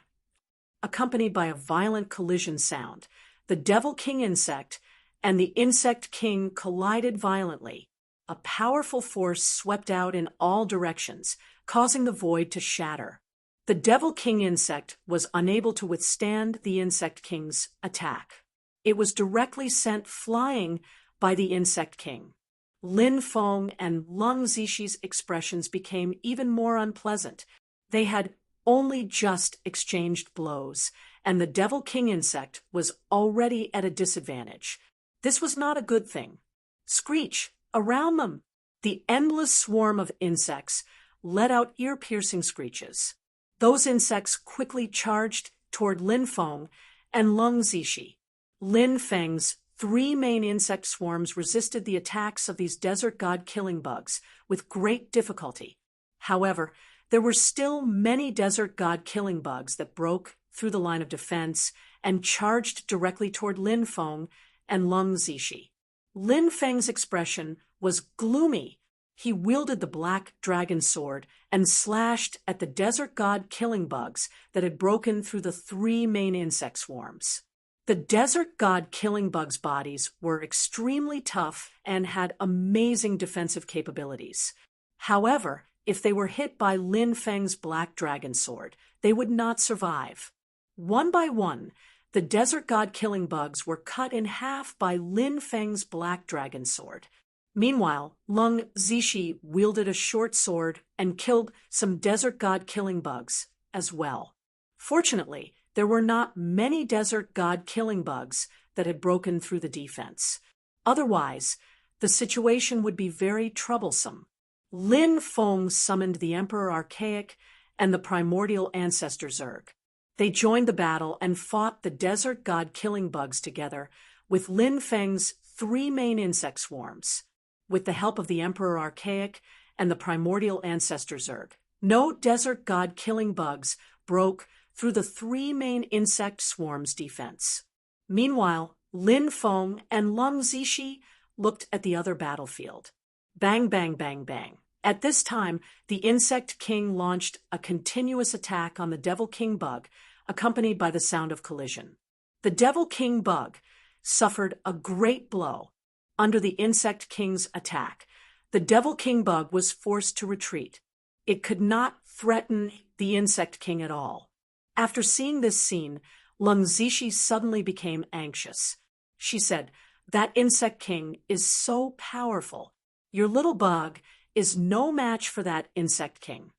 Accompanied by a violent collision sound, the devil king insect and the insect king collided violently. A powerful force swept out in all directions, causing the void to shatter. The devil king insect was unable to withstand the insect king's attack. It was directly sent flying by the insect king. Lin Feng and Lung Zishi's expressions became even more unpleasant. They had only just exchanged blows, and the devil king insect was already at a disadvantage. This was not a good thing. Screech! Around them, the endless swarm of insects let out ear-piercing screeches. Those insects quickly charged toward Lin Feng and Lung Zishi. Lin Feng's 3 main insect swarms resisted the attacks of these desert god killing bugs with great difficulty. However, there were still many desert god killing bugs that broke through the line of defense and charged directly toward Lin Feng and Lung Zishi. Lin Feng's expression was gloomy. He wielded the black dragon sword and slashed at the desert god killing bugs that had broken through the 3 main insect swarms. The desert god killing bugs' bodies were extremely tough and had amazing defensive capabilities. However, if they were hit by Lin Feng's black dragon sword, they would not survive. One by one, the desert god killing bugs were cut in half by Lin Feng's black dragon sword. Meanwhile, Lung Zishi wielded a short sword and killed some desert god killing bugs as well. Fortunately, there were not many desert god killing bugs that had broken through the defense. Otherwise, the situation would be very troublesome. Lin Feng summoned the Emperor Archaic and the primordial ancestor Zerg. They joined the battle and fought the desert god killing bugs together with Lin Feng's 3 main insect swarms. With the help of the Emperor Archaic and the primordial ancestor Zerg, no desert god killing bugs broke through the 3 main insect swarms' defense. Meanwhile, Lin Feng and Lung Zishi looked at the other battlefield. Bang, bang, bang, bang. At this time, the Insect King launched a continuous attack on the Devil King bug, accompanied by the sound of collision. The Devil King bug suffered a great blow. Under the Insect King's attack, the Devil King bug was forced to retreat. It could not threaten the insect king at all. After seeing this scene, Lung Zishi suddenly became anxious. She said, "That insect king is so powerful. Your little bug is no match for that insect king.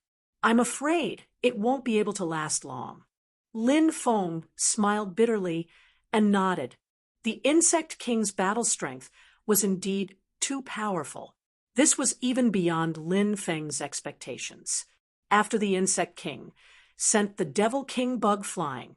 I'm afraid it won't be able to last long." Lin Feng smiled bitterly and nodded. The insect king's battle strength was indeed too powerful. This was even beyond Lin Feng's expectations. After the insect king sent the devil king bug flying,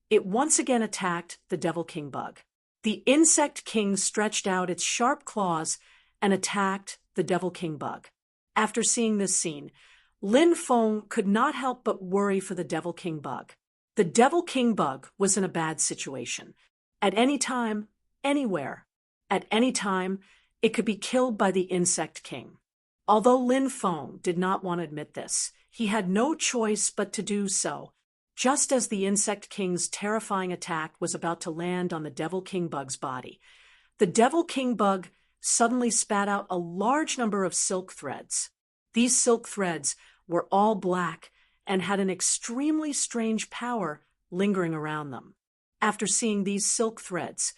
it once again attacked the devil king bug. The insect king stretched out its sharp claws and attacked the devil king bug. After seeing this scene, Lin Feng could not help but worry for the devil king bug. The devil king bug was in a bad situation. At any time, anywhere, at any time, it could be killed by the insect king. Although Lin Feng did not want to admit this, he had no choice but to do so. Just as the insect king's terrifying attack was about to land on the devil king bug's body, the devil king bug suddenly spat out a large number of silk threads. These silk threads were all black and had an extremely strange power lingering around them. After seeing these silk threads,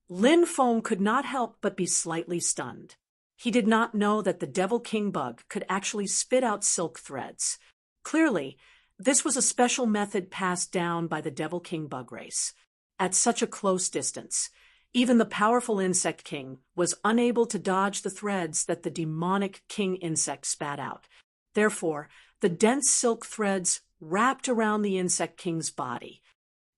Lin Feng could not help but be slightly stunned. He did not know that the devil king bug could actually spit out silk threads. Clearly, this was a special method passed down by the devil king bug race. At such a close distance, even the powerful insect king was unable to dodge the threads that the demonic king insect spat out. Therefore, the dense silk threads wrapped around the insect king's body.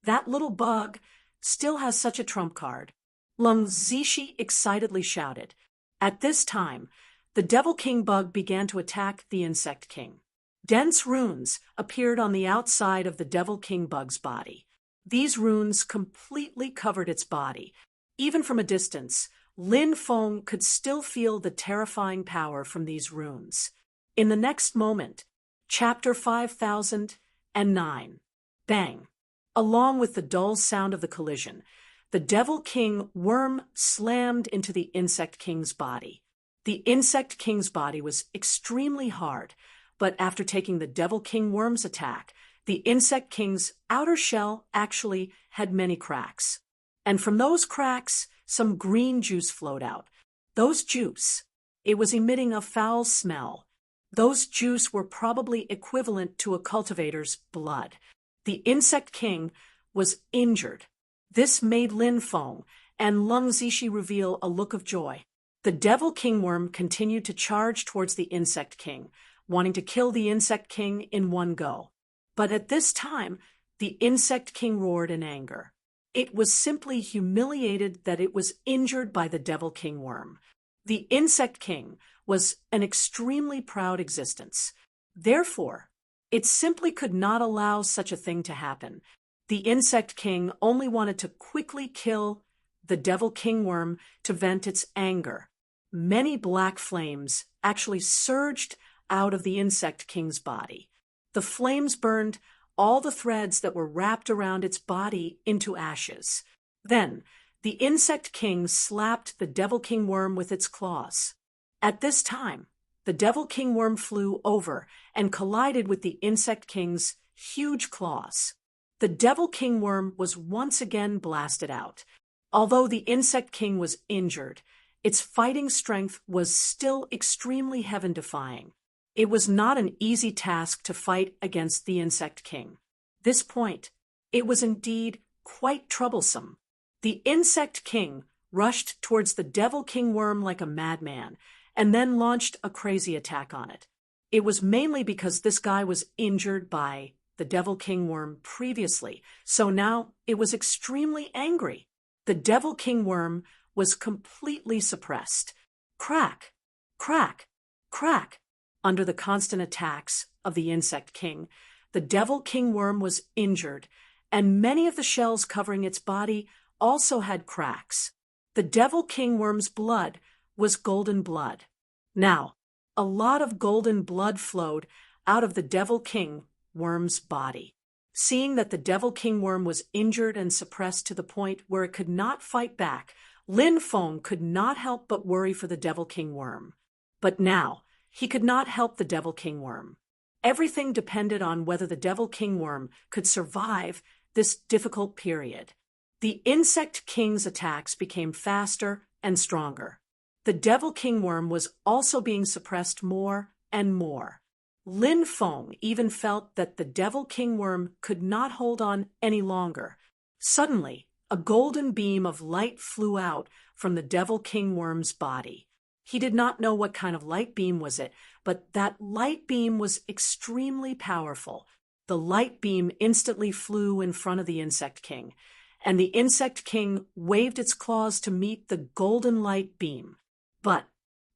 "That little bug still has such a trump card," Lung Zishi excitedly shouted. At this time, the devil king bug began to attack the insect king. Dense runes appeared on the outside of the devil king bug's body. These runes completely covered its body. Even from a distance, Lin Feng could still feel the terrifying power from these runes. In the next moment, Chapter 5009. Bang! Along with the dull sound of the collision, the devil king worm slammed into the insect king's body. The insect king's body was extremely hard, but after taking the devil king worm's attack, the insect king's outer shell actually had many cracks. And from those cracks, some green juice flowed out. Those juice, it was emitting a foul smell. Those juice were probably equivalent to a cultivator's blood. The insect king was injured. This made Lin Feng and Lung Zishi reveal a look of joy. The devil king worm continued to charge towards the insect king, wanting to kill the insect king in one go. But at this time, the insect king roared in anger. It was simply humiliated that it was injured by the devil king worm. The insect king was an extremely proud existence. Therefore, it simply could not allow such a thing to happen. The insect king only wanted to quickly kill the devil king worm to vent its anger. Many black flames actually surged out of the insect king's body. The flames burned all the threads that were wrapped around its body into ashes. Then, the insect king slapped the devil king worm with its claws. At this time, the devil king worm flew over and collided with the insect king's huge claws. The devil king worm was once again blasted out. Although the insect king was injured, its fighting strength was still extremely heaven-defying. It was not an easy task to fight against the insect king. This point, it was indeed quite troublesome. The insect king rushed towards the devil king worm like a madman, and then launched a crazy attack on it. It was mainly because this guy was injured by the devil king worm previously, so now it was extremely angry. The devil king worm was completely suppressed. Crack, crack, crack. Under the constant attacks of the insect king, the devil king worm was injured, and many of the shells covering its body also had cracks. The devil king worm's blood was golden blood. Now, a lot of golden blood flowed out of the devil king worm's body. Seeing that the devil king worm was injured and suppressed to the point where it could not fight back, Lin Feng could not help but worry for the devil king worm. But now, he could not help the devil king worm. everything depended on whether the Devil King worm could survive this difficult period. The Insect King's attacks became faster and stronger. The Devil King worm was also being suppressed more and more. Lin Feng even felt that the Devil King worm could not hold on any longer. Suddenly, a golden beam of light flew out from the Devil King worm's body. He did not know what kind of light beam was it, but that light beam was extremely powerful. The light beam instantly flew in front of the Insect King, and the Insect King waved its claws to meet the golden light beam. But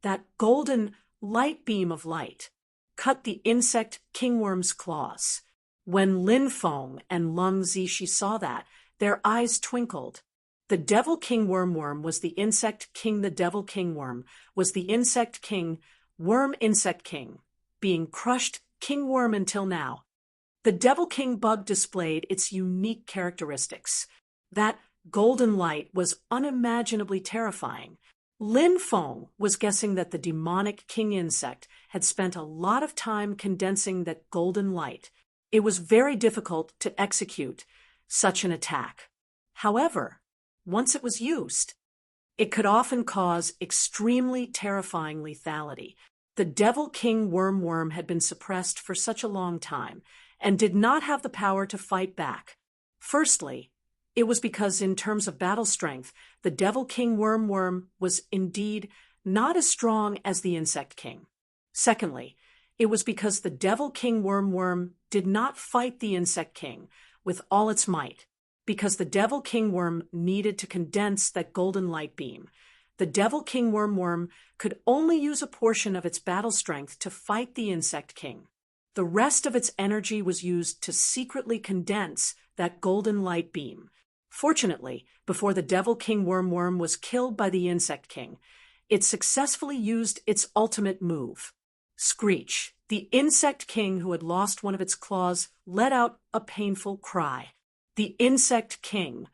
that golden light beam of light cut the Insect Kingworm's claws. When Lin Feng and Lung Zishi saw that, their eyes twinkled. The Devil King worm was the Insect King. The Devil King worm was the Insect King, Worm Insect King, being crushed King Worm until now. The Devil King bug displayed its unique characteristics. That golden light was unimaginably terrifying. Lin Feng was guessing that the demonic king insect had spent a lot of time condensing that golden light. It was very difficult to execute such an attack. However, once it was used, it could often cause extremely terrifying lethality. The Devil King worm had been suppressed for such a long time and did not have the power to fight back. Firstly, it was because in terms of battle strength, the Devil King worm was indeed not as strong as the Insect King. Secondly, it was because the Devil King worm did not fight the Insect King with all its might, because the Devil King worm needed to condense that golden light beam. The Devil King worm could only use a portion of its battle strength to fight the Insect King. The rest of its energy was used to secretly condense that golden light beam. Fortunately, before the Devil King worm was killed by the Insect King, it successfully used its ultimate move. Screech, the Insect King who had lost one of its claws, let out a painful cry. The Insect King,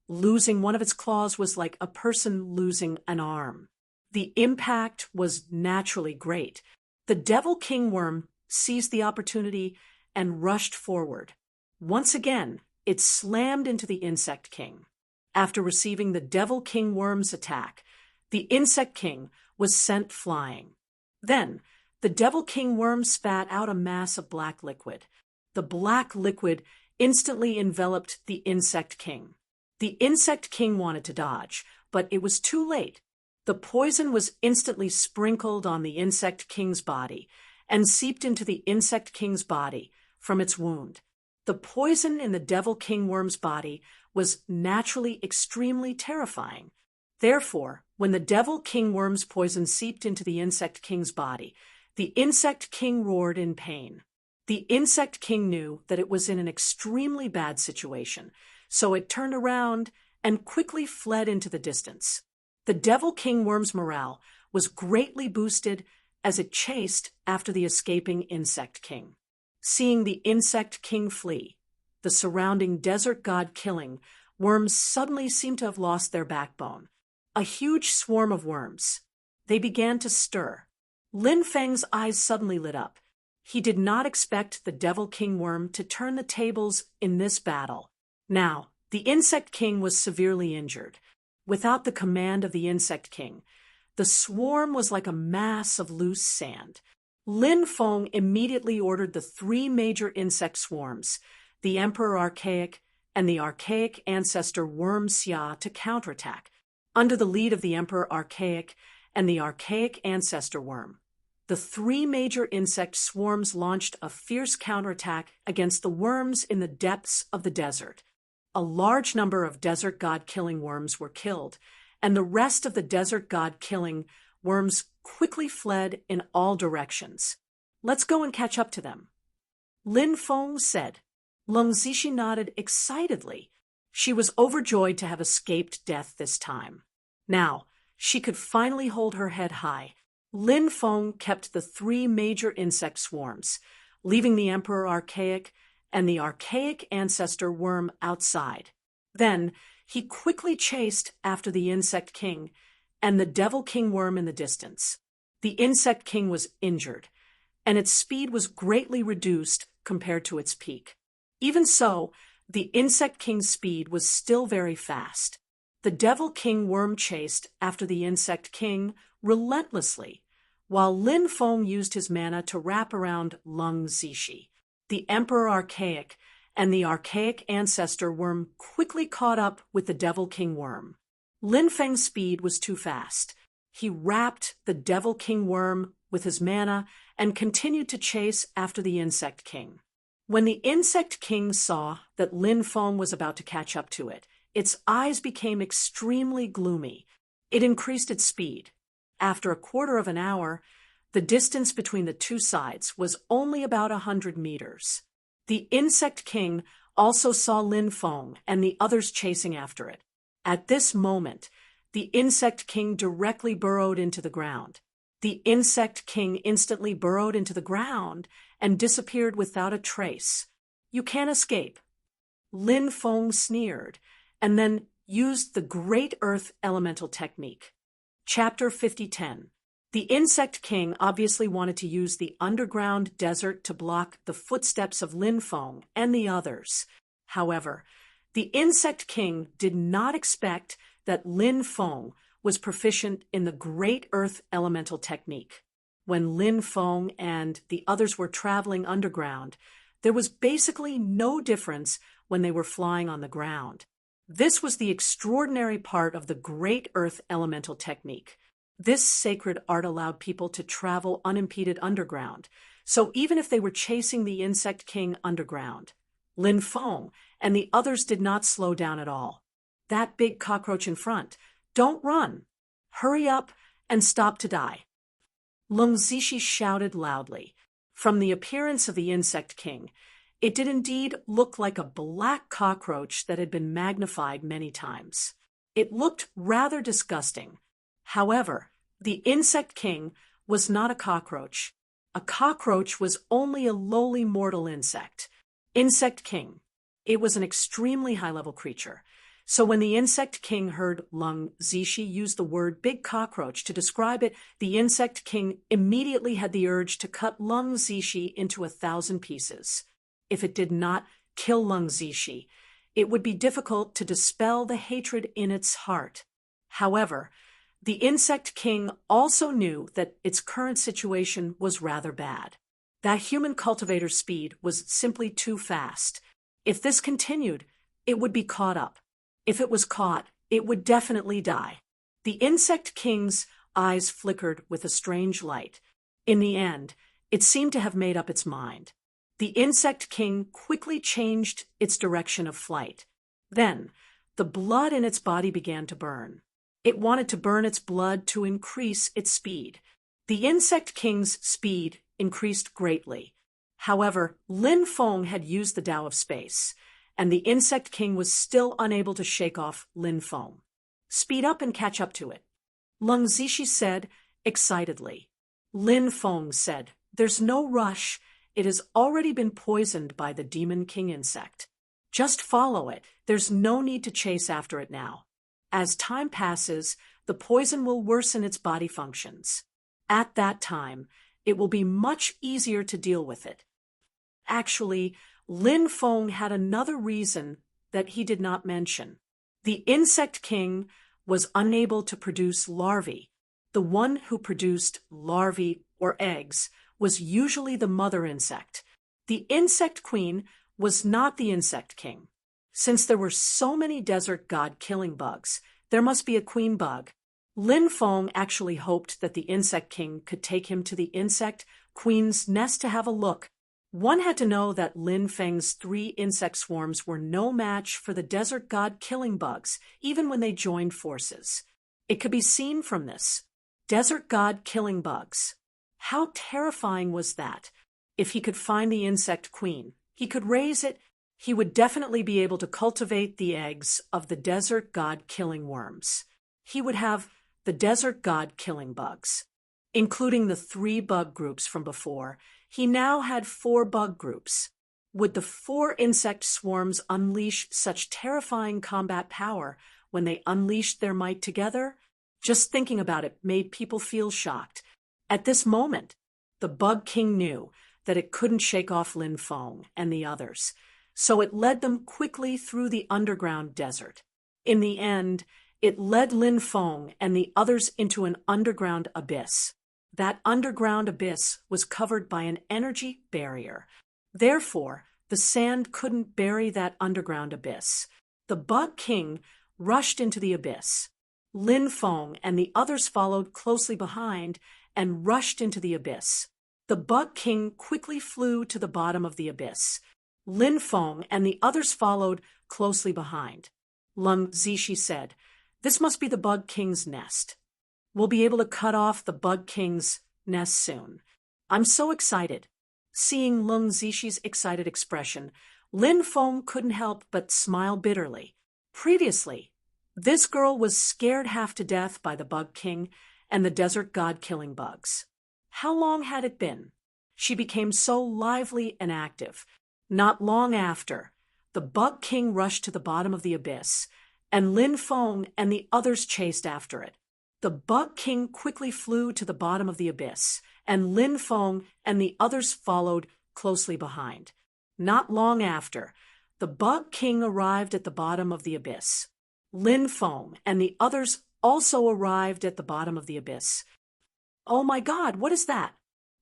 losing one of its claws was like a person losing an arm. The impact was naturally great. The Devil King worm seized the opportunity and rushed forward. Once again, it slammed into the Insect King. After receiving the Devil King worm's attack, the Insect King was sent flying. Then, the Devil King worm spat out a mass of black liquid. The black liquid instantly enveloped the Insect King. The Insect King wanted to dodge, but it was too late. The poison was instantly sprinkled on the Insect King's body and seeped into the Insect King's body from its wound. The poison in the Devil King worm's body was naturally extremely terrifying. Therefore, when the Devil King worm's poison seeped into the Insect King's body, the Insect King roared in pain. The Insect King knew that it was in an extremely bad situation, so it turned around and quickly fled into the distance. The Devil King worm's morale was greatly boosted as it chased after the escaping Insect King. Seeing the Insect King flee, the surrounding desert god killing worms suddenly seemed to have lost their backbone. A huge swarm of worms. They began to stir. Lin Feng's eyes suddenly lit up. He did not expect the Devil King worm to turn the tables in this battle. Now, the Insect King was severely injured. Without the command of the Insect King, the swarm was like a mass of loose sand. Lin Feng immediately ordered the three major insect swarms, the Emperor Archaic and the Archaic Ancestor Worm Xia, to counterattack. Under the lead of the Emperor Archaic and the Archaic Ancestor Worm, the three major insect swarms launched a fierce counterattack against the worms in the depths of the desert. A large number of desert god-killing worms were killed, and the rest of the desert god-killing worms quickly fled in all directions. Let's go and catch up to them, Lin Feng said. Lung Zishi nodded excitedly. She was overjoyed to have escaped death this time. Now, she could finally hold her head high. Lin Feng kept the three major insect swarms, leaving the Emperor Archaic and the Archaic Ancestor Worm outside. Then, he quickly chased after the Insect King and the Devil King worm in the distance. The Insect King was injured, and its speed was greatly reduced compared to its peak. Even so, the Insect King's speed was still very fast. The Devil King worm chased after the Insect King relentlessly, while Lin Feng used his mana to wrap around Lung Zishi. The Emperor Archaic and the Archaic Ancestor Worm quickly caught up with the Devil King Worm. Lin Feng's speed was too fast. He wrapped the Devil King Worm with his mana and continued to chase after the Insect King. When the Insect King saw that Lin Feng was about to catch up to it, its eyes became extremely gloomy. It increased its speed. After a quarter of an hour, the distance between the two sides was only about 100 meters. The Insect King also saw Lin Feng and the others chasing after it. At this moment, the Insect King directly burrowed into the ground. The Insect King instantly burrowed into the ground and disappeared without a trace. "You can't escape." Lin Feng sneered, and then used the Great Earth Elemental Technique. Chapter 5010. The Insect King obviously wanted to use the underground desert to block the footsteps of Lin Feng and the others. However, the Insect King did not expect that Lin Feng was proficient in the Great Earth Elemental Technique. When Lin Feng and the others were traveling underground, there was basically no difference when they were flying on the ground. This was the extraordinary part of the Great Earth Elemental Technique. This sacred art allowed people to travel unimpeded underground, so even if they were chasing the Insect King underground, Lin Feng and the others did not slow down at all. "That big cockroach in front. Don't run. Hurry up and stop to die." Lung Zishi shouted loudly. From the appearance of the Insect King, it did indeed look like a black cockroach that had been magnified many times. It looked rather disgusting. However, the Insect King was not a cockroach. A cockroach was only a lowly mortal insect. Insect King. It was an extremely high-level creature. So when the Insect King heard Lung Zishi use the word big cockroach to describe it, the Insect King immediately had the urge to cut Lung Zishi into 1,000 pieces. If it did not kill Lung Zishi, it would be difficult to dispel the hatred in its heart. However, the Insect King also knew that its current situation was rather bad. That human cultivator's speed was simply too fast. If this continued, it would be caught up. If it was caught, it would definitely die. The Insect King's eyes flickered with a strange light. In the end, it seemed to have made up its mind. The Insect King quickly changed its direction of flight. Then, the blood in its body began to burn. It wanted to burn its blood to increase its speed. The Insect King's speed increased greatly. However, Lin Feng had used the Tao of Space, and the Insect King was still unable to shake off Lin Feng. "Speed up and catch up to it," Lung Zishi said excitedly. Lin Feng said, "There's no rush. It has already been poisoned by the Demon King insect. Just follow it. There's no need to chase after it now. As time passes, the poison will worsen its body functions. At that time, it will be much easier to deal with it." Actually, Lin Feng had another reason that he did not mention. The Insect King was unable to produce larvae. The one who produced larvae or eggs was usually the mother insect. The insect queen was not the Insect King. Since there were so many desert god killing bugs, there must be a queen bug. Lin Feng actually hoped that the Insect King could take him to the insect queen's nest to have a look. One had to know that Lin Feng's 3 insect swarms were no match for the desert god killing bugs, even when they joined forces. It could be seen from this. Desert god killing bugs. How terrifying was that? If he could find the insect queen, he could raise it, he would definitely be able to cultivate the eggs of the desert god killing worms. He would have the desert god killing bugs. Including the 3 bug groups from before, he now had 4 bug groups. Would the 4 insect swarms unleash such terrifying combat power when they unleashed their might together? Just thinking about it made people feel shocked. At this moment, The Bug King knew that it couldn't shake off Lin Feng and the others, so it led them quickly through the underground desert. In the end, it led Lin Feng and the others into an underground abyss. That underground abyss was covered by an energy barrier. Therefore, the sand couldn't bury that underground abyss. The Bug King rushed into the abyss. Lin Feng and the others followed closely behind and rushed into the abyss. The Bug King quickly flew to the bottom of the abyss. Lin Feng and the others followed closely behind. Lung Zishi said, "This must be the Bug King's nest. We'll be able to cut off the Bug King's nest soon. I'm so excited." Seeing Lung Zishi's excited expression, Lin Feng couldn't help but smile bitterly. Previously, this girl was scared half to death by the Bug King and the desert god killing bugs. How long had it been? She became so lively and active. Not long after, the Bug King rushed to the bottom of the abyss, and Lin Feng and the others chased after it. The Bug King quickly flew to the bottom of the abyss, and Lin Feng and the others followed closely behind. Not long after, the Bug King arrived at the bottom of the abyss. Lin Feng and the others also arrived at the bottom of the abyss. "Oh my God, what is that?"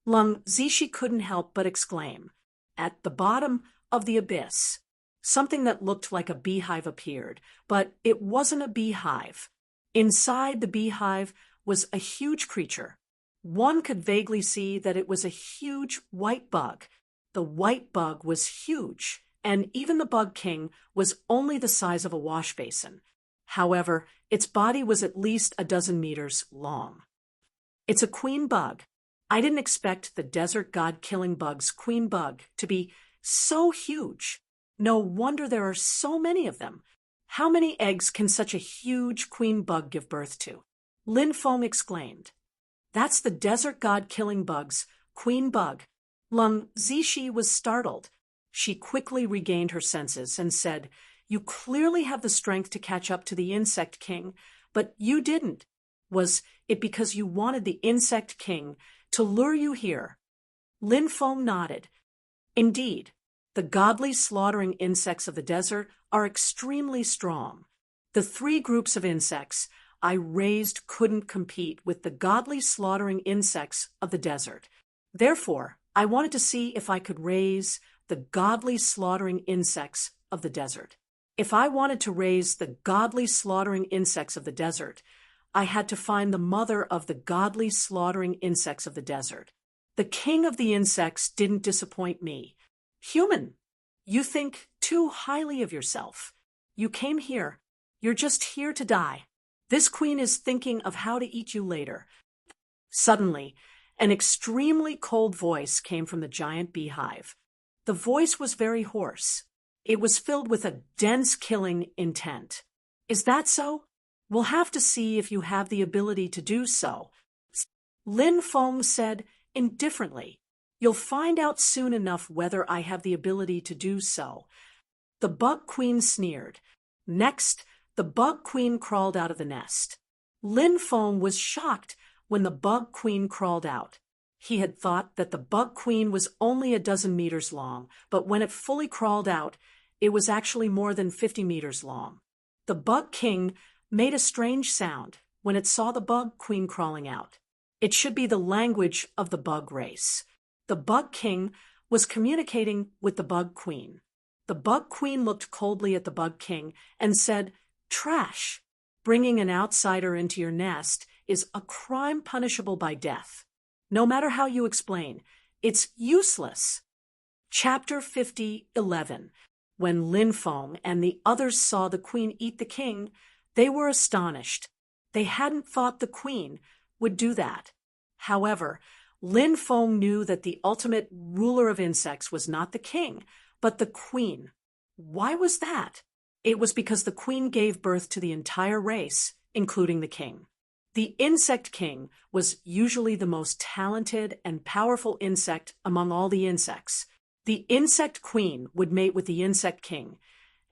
Lung Zishi couldn't help but exclaim. At the bottom of the abyss, something that looked like a beehive appeared, but it wasn't a beehive. Inside the beehive was a huge creature. One could vaguely see that it was a huge white bug. The white bug was huge, and even the Bug King was only the size of a wash basin. However, its body was at least a dozen meters long. "It's a queen bug. I didn't expect the desert god killing bug's queen bug to be so huge. No wonder there are so many of them. How many eggs can such a huge queen bug give birth to?" Lin Feng exclaimed. "That's the desert god killing bug's queen bug." Lung Zishi was startled. She quickly regained her senses and said, "You clearly have the strength to catch up to the insect king, but you didn't. Was it because you wanted the insect king to lure you here?" Lin Feng nodded. "Indeed, the godly slaughtering insects of the desert are extremely strong. The 3 groups of insects I raised couldn't compete with the godly slaughtering insects of the desert. Therefore, I wanted to see if I could raise the godly slaughtering insects of the desert. If I wanted to raise the godly slaughtering insects of the desert, I had to find the mother of the godly slaughtering insects of the desert. The king of the insects didn't disappoint me. Human, you think too highly of yourself. You came here. You're just here to die. This queen is thinking of how to eat you later." Suddenly, an extremely cold voice came from the giant beehive. The voice was very hoarse. It was filled with a dense killing intent. "Is that so? We'll have to see if you have the ability to do so," Lin Feng said indifferently. "You'll find out soon enough whether I have the ability to do so." The Bug Queen sneered. Next, the Bug Queen crawled out of the nest. Lin Feng was shocked when the Bug Queen crawled out. He had thought that the Bug Queen was only a dozen meters long, but when it fully crawled out, it was actually more than 50 meters long. The Bug King made a strange sound when it saw the Bug Queen crawling out. It should be the language of the bug race. The Bug King was communicating with the Bug Queen. The Bug Queen looked coldly at the Bug King and said, "Trash. Bringing an outsider into your nest is a crime punishable by death. No matter how you explain, it's useless." Chapter 50:11. When Lin Feng and the others saw the queen eat the king, they were astonished. They hadn't thought the queen would do that. However, Lin Feng knew that the ultimate ruler of insects was not the king, but the queen. Why was that? It was because the queen gave birth to the entire race, including the king. The insect king was usually the most talented and powerful insect among all the insects. The insect queen would mate with the insect king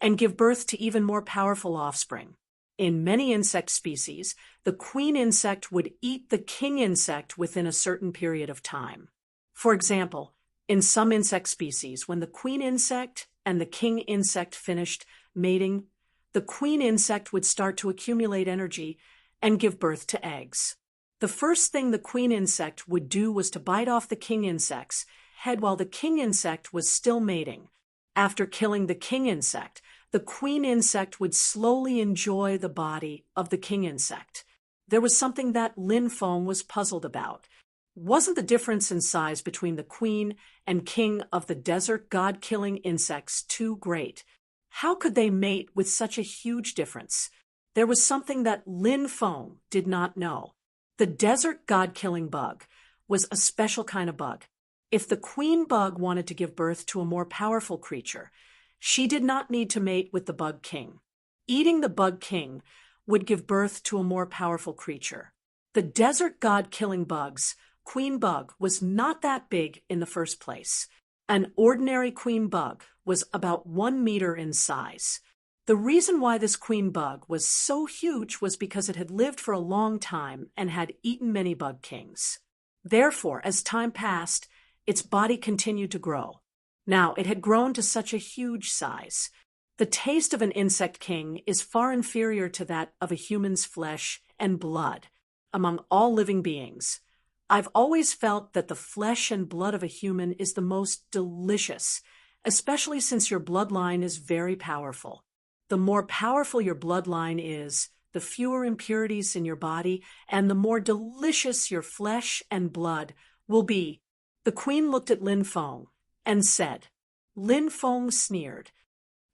and give birth to even more powerful offspring. In many insect species, the queen insect would eat the king insect within a certain period of time. For example, in some insect species, when the queen insect and the king insect finished mating, the queen insect would start to accumulate energy and give birth to eggs. The first thing the queen insect would do was to bite off the king insect's head while the king insect was still mating. After killing the king insect, the queen insect would slowly enjoy the body of the king insect. There was something that Lin Feng was puzzled about. Wasn't the difference in size between the queen and king of the desert god-killing insects too great? How could they mate with such a huge difference? There was something that Lin Feng did not know. The desert god-killing bug was a special kind of bug. If the queen bug wanted to give birth to a more powerful creature, she did not need to mate with the bug king. Eating the bug king would give birth to a more powerful creature. The desert god-killing bug's queen bug was not that big in the first place. An ordinary queen bug was about 1 meter in size. The reason why this queen bug was so huge was because it had lived for a long time and had eaten many bug kings. Therefore, as time passed, its body continued to grow. Now, it had grown to such a huge size. The taste of an insect king is far inferior to that of a human's flesh and blood. Among all living beings, I've always felt that the flesh and blood of a human is the most delicious, especially since your bloodline is very powerful. The more powerful your bloodline is, the fewer impurities in your body, and the more delicious your flesh and blood will be. The queen looked at Lin Feng and said. Lin Feng sneered.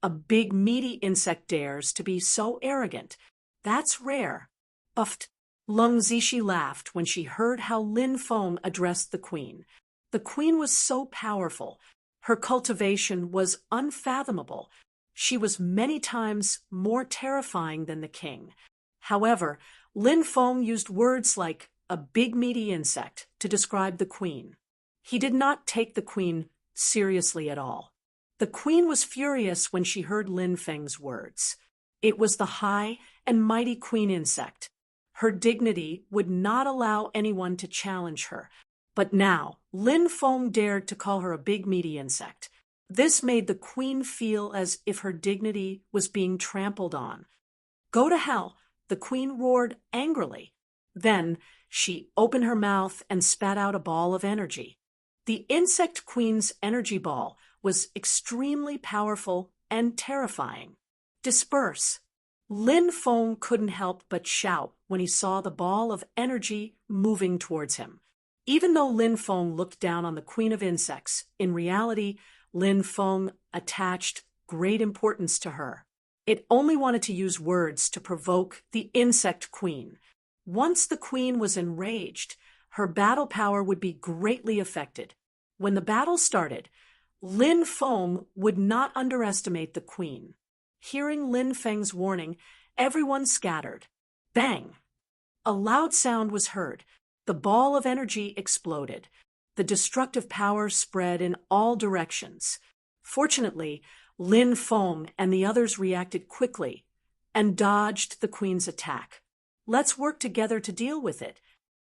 A big, meaty insect dares to be so arrogant. That's rare. Buffed. Lung Zishi laughed when she heard how Lin Feng addressed the queen. The queen was so powerful. Her cultivation was unfathomable. She was many times more terrifying than the king. However, Lin Feng used words like a big meaty insect to describe the queen. He did not take the queen seriously at all. The queen was furious when she heard Lin Feng's words. It was the high and mighty queen insect. Her dignity would not allow anyone to challenge her. But now, Lin Feng dared to call her a big meaty insect. This made the queen feel as if her dignity was being trampled on. Go to hell, the queen roared angrily. Then she opened her mouth and spat out a ball of energy. The insect queen's energy ball was extremely powerful and terrifying. Disperse. Lin Feng couldn't help but shout when he saw the ball of energy moving towards him. Even though Lin Feng looked down on the queen of insects, in reality, Lin Feng attached great importance to her. It only wanted to use words to provoke the insect queen. Once the queen was enraged, her battle power would be greatly affected. When the battle started, Lin Feng would not underestimate the queen. Hearing Lin Feng's warning, everyone scattered. Bang! A loud sound was heard. The ball of energy exploded. The destructive power spread in all directions. Fortunately, Lin Feng and the others reacted quickly and dodged the queen's attack. Let's work together to deal with it,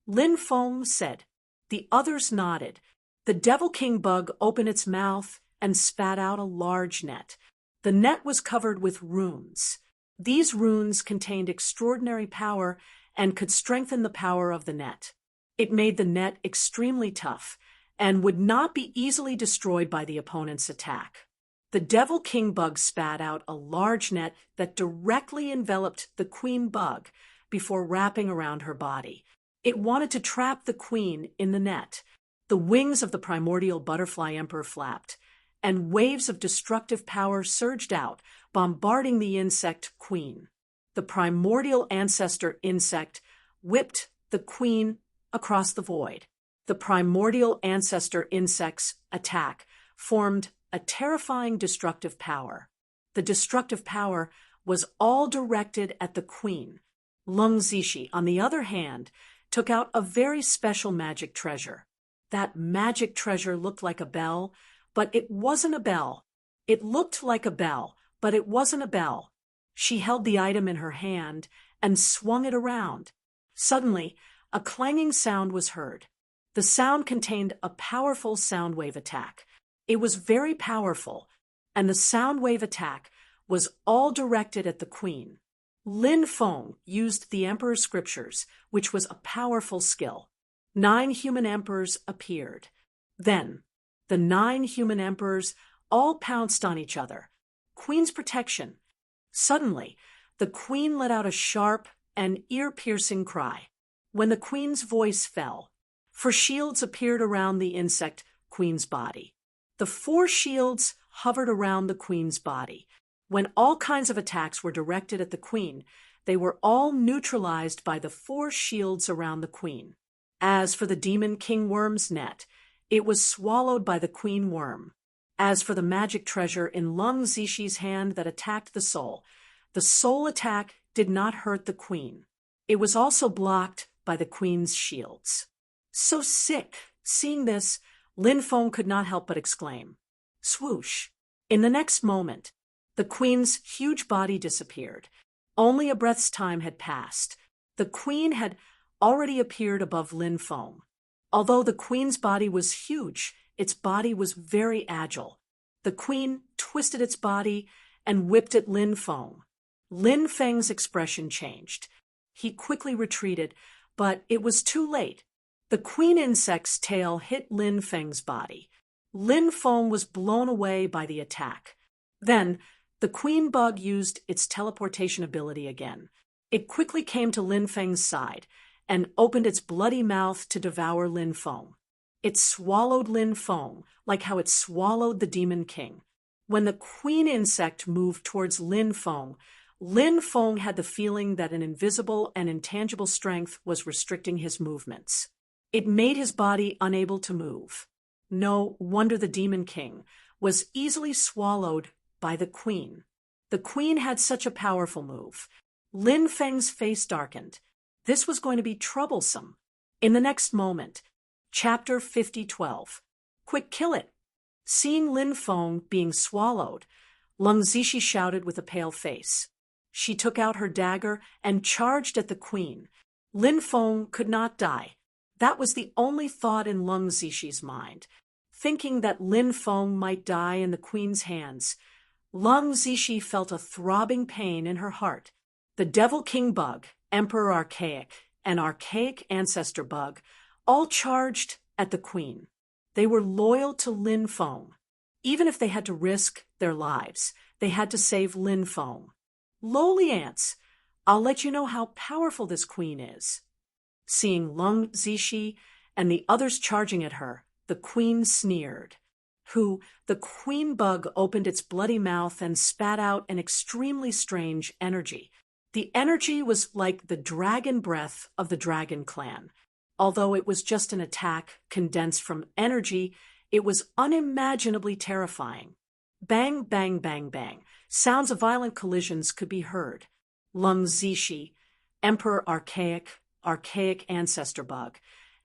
Lin Feng said. The others nodded. The Devil King bug opened its mouth and spat out a large net. The net was covered with runes. These runes contained extraordinary power and could strengthen the power of the net. It made the net extremely tough and would not be easily destroyed by the opponent's attack. The Devil King bug spat out a large net that directly enveloped the queen bug before wrapping around her body. It wanted to trap the queen in the net. The wings of the primordial butterfly emperor flapped, and waves of destructive power surged out, bombarding the insect queen. The primordial ancestor insect whipped the queen across the void. The primordial ancestor insect's attack formed a terrifying destructive power. The destructive power was all directed at the queen. Lung Zishi, on the other hand, took out a very special magic treasure. That magic treasure looked like a bell, but it wasn't a bell. It looked like a bell, but it wasn't a bell. She held the item in her hand and swung it around. Suddenly, a clanging sound was heard. The sound contained a powerful sound wave attack. It was very powerful, and the sound wave attack was all directed at the queen. Lin Feng used the emperor's scriptures, which was a powerful skill. 9 human emperors appeared. Then, the 9 human emperors all pounced on each other. Queen's protection. Suddenly, the queen let out a sharp and ear-piercing cry. When the queen's voice fell, 4 shields appeared around the insect queen's body. The 4 shields hovered around the queen's body. When all kinds of attacks were directed at the queen, they were all neutralized by the 4 shields around the queen. As for the demon king worm's net, it was swallowed by the queen worm. As for the magic treasure in Lung Zixi hand that attacked the soul attack did not hurt the queen. It was also blocked by the queen's shields. So sick! Seeing this, Lin Feng could not help but exclaim. Swoosh! In the next moment, the queen's huge body disappeared. Only a breath's time had passed. The queen had already appeared above Lin Feng. Although the queen's body was huge, its body was very agile. The queen twisted its body and whipped at Lin Feng. Lin Feng's expression changed. He quickly retreated, but it was too late. The queen insect's tail hit Lin Feng's body. Lin Feng was blown away by the attack. Then, the queen bug used its teleportation ability again. It quickly came to Lin Feng's side and opened its bloody mouth to devour Lin Feng. It swallowed Lin Feng, like how it swallowed the Demon King. When the queen insect moved towards Lin Feng had the feeling that an invisible and intangible strength was restricting his movements. It made his body unable to move. No wonder the Demon King was easily swallowed by the queen. The queen had such a powerful move. Lin Feng's face darkened. This was going to be troublesome. In the next moment, Chapter 50:12. Quick, kill it! Seeing Lin Feng being swallowed, Lung Zixi shouted with a pale face. She took out her dagger and charged at the queen. Lin Feng could not die. That was the only thought in Lung Zixi's mind. Thinking that Lin Feng might die in the queen's hands, Lung Zixi felt a throbbing pain in her heart. The Devil King Bug, Emperor Archaic, and Archaic Ancestor Bug all charged at the queen. They were loyal to Lin Feng. Even if they had to risk their lives, they had to save Lin Feng. Lowly ants, I'll let you know how powerful this queen is. Seeing Lung Zixi and the others charging at her, the queen sneered. The queen bug opened its bloody mouth and spat out an extremely strange energy. The energy was like the dragon breath of the dragon clan. Although it was just an attack condensed from energy, it was unimaginably terrifying. Bang, bang, bang, bang. Sounds of violent collisions could be heard. Lung Zixi, Emperor Archaic, Archaic Ancestor Bug,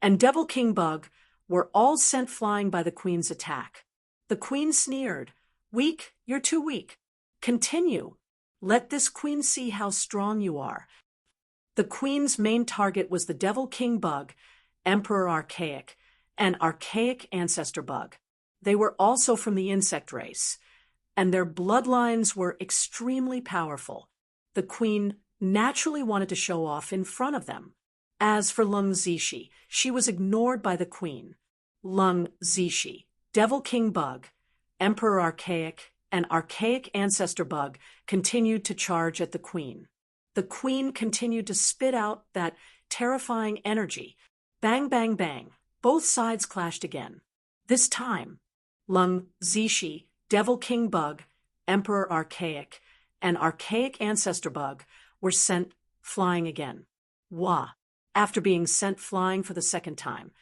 and Devil King Bug were all sent flying by the queen's attack. The queen sneered. Weak? You're too weak. Continue. Let this queen see how strong you are. The queen's main target was the Devil King Bug, Emperor Archaic, and Archaic Ancestor Bug. They were also from the insect race, and their bloodlines were extremely powerful. The queen naturally wanted to show off in front of them. As for Lung Zixi, she was ignored by the queen. Lung Zixi, Devil King Bug, Emperor Archaic, and Archaic Ancestor Bug continued to charge at the queen. The queen continued to spit out that terrifying energy. Bang, bang, bang. Both sides clashed again. This time, Lung Zixi, Devil King Bug, Emperor Archaic, and Archaic Ancestor Bug were sent flying again. Wah! After being sent flying for the second time,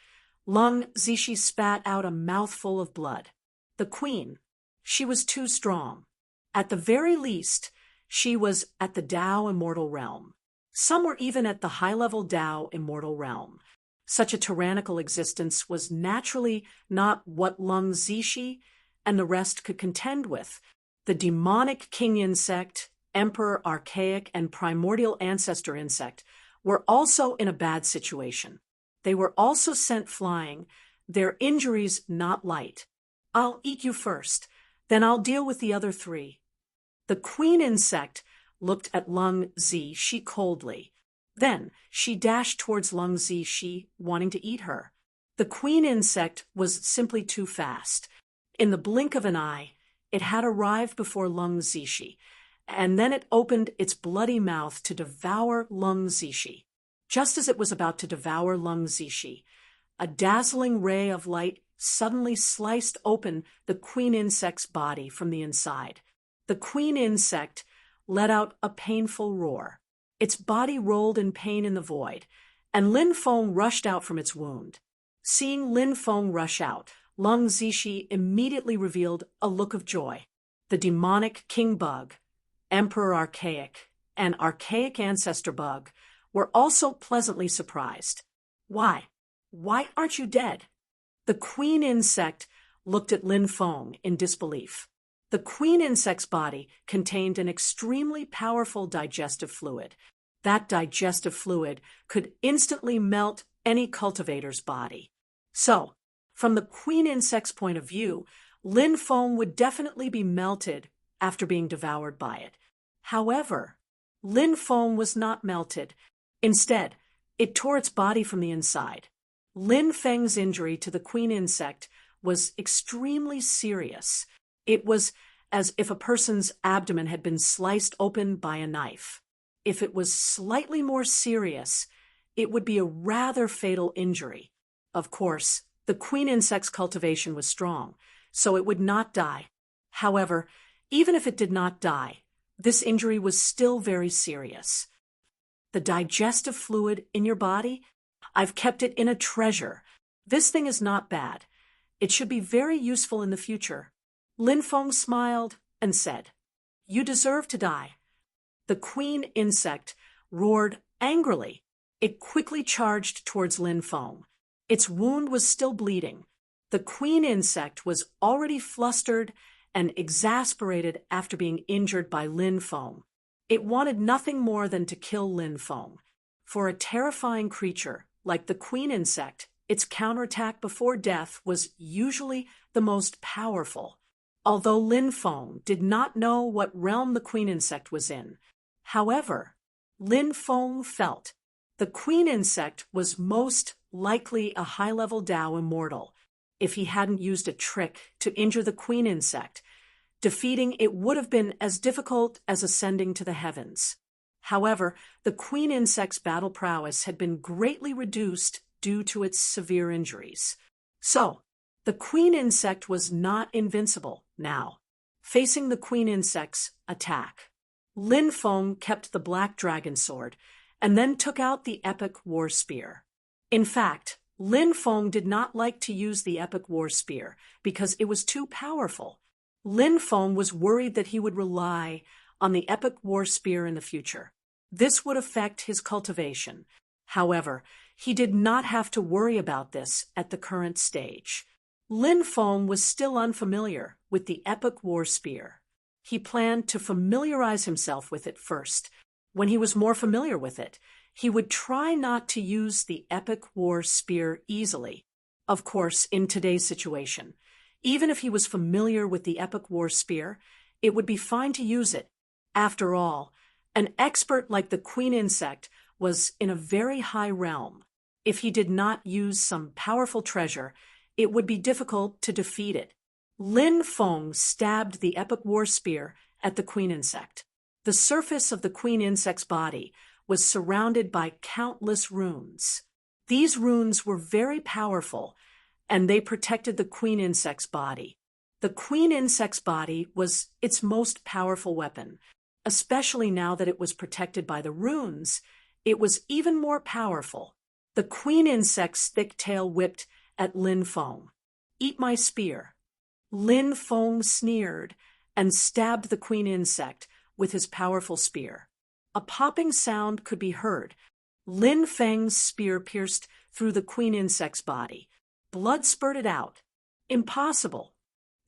Lung Zixi spat out a mouthful of blood. The queen, she was too strong. At the very least, she was at the Tao Immortal Realm. Some were even at the high-level Tao Immortal Realm. Such a tyrannical existence was naturally not what Lung Zixi and the rest could contend with. The demonic king insect, Emperor Archaic, and primordial ancestor insect were also in a bad situation. They were also sent flying, their injuries not light. "I'll eat you first, then I'll deal with the other three." The queen insect looked at Lung Zishi coldly. Then she dashed towards Lung Zishi, wanting to eat her. The queen insect was simply too fast. In the blink of an eye, it had arrived before Lung Zishi, and then it opened its bloody mouth to devour Lung Zishi. Just as it was about to devour Lung Zishi, a dazzling ray of light suddenly sliced open the queen insect's body from the inside. The queen insect let out a painful roar. Its body rolled in pain in the void, and Lin Feng rushed out from its wound. Seeing Lin Feng rush out, Lung Zishi immediately revealed a look of joy. The demonic king bug, Emperor Archaic, and Archaic Ancestor Bug were also pleasantly surprised. Why aren't you dead?" The queen insect looked at Lin Feng in disbelief. The queen insect's body contained an extremely powerful digestive fluid. That digestive fluid could instantly melt any cultivator's body. So, from the queen insect's point of view, Lin Feng would definitely be melted after being devoured by it. However, Lin Feng was not melted. Instead, it tore its body from the inside. Lin Feng's injury to the queen insect was extremely serious. It was as if a person's abdomen had been sliced open by a knife. If it was slightly more serious, it would be a rather fatal injury. Of course, the queen insect's cultivation was strong, so it would not die. However, even if it did not die, this injury was still very serious. "The digestive fluid in your body? I've kept it in a treasure. This thing is not bad. It should be very useful in the future." Lin Feng smiled and said, "You deserve to die." The queen insect roared angrily. It quickly charged towards Lin Feng. Its wound was still bleeding. The queen insect was already flustered and exasperated after being injured by Lin Feng. It wanted nothing more than to kill Lin Feng. For a terrifying creature like the queen insect, its counterattack before death was usually the most powerful. Although Lin Feng did not know what realm the queen insect was in, however, Lin Feng felt the queen insect was most likely a high-level Dao immortal. If he hadn't used a trick to injure the queen insect, defeating it would have been as difficult as ascending to the heavens. However, the queen insect's battle prowess had been greatly reduced due to its severe injuries. So, the queen insect was not invincible now. Facing the queen insect's attack, Lin Feng kept the black dragon sword and then took out the epic war spear. In fact, Lin Feng did not like to use the epic war spear because it was too powerful. Lin Feng was worried that he would rely on the epic war spear in the future. This would affect his cultivation. However, he did not have to worry about this at the current stage. Lin Feng was still unfamiliar with the epic war spear. He planned to familiarize himself with it first. When he was more familiar with it, he would try not to use the epic war spear easily. Of course, in today's situation, even if he was familiar with the epic war spear, it would be fine to use it. After all, an expert like the queen insect was in a very high realm. If he did not use some powerful treasure, it would be difficult to defeat it. Lin Feng stabbed the epic war spear at the queen insect. The surface of the queen insect's body was surrounded by countless runes. These runes were very powerful, and they protected the queen insect's body. The queen insect's body was its most powerful weapon. Especially now that it was protected by the runes, it was even more powerful. The queen insect's thick tail whipped at Lin Feng. "Eat my spear." Lin Feng sneered and stabbed the queen insect with his powerful spear. A popping sound could be heard. Lin Feng's spear pierced through the queen insect's body. Blood spurted out. Impossible.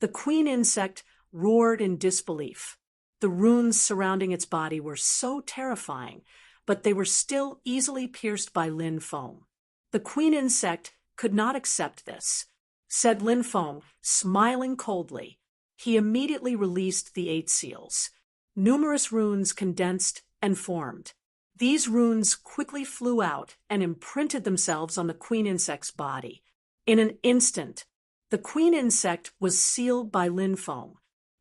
The queen insect roared in disbelief. The runes surrounding its body were so terrifying, but they were still easily pierced by Lin Feng. The queen insect could not accept this, said Lin Feng, smiling coldly. He immediately released the 8 seals. Numerous runes condensed and formed. These runes quickly flew out and imprinted themselves on the queen insect's body. In an instant, the queen insect was sealed by Lin Feng.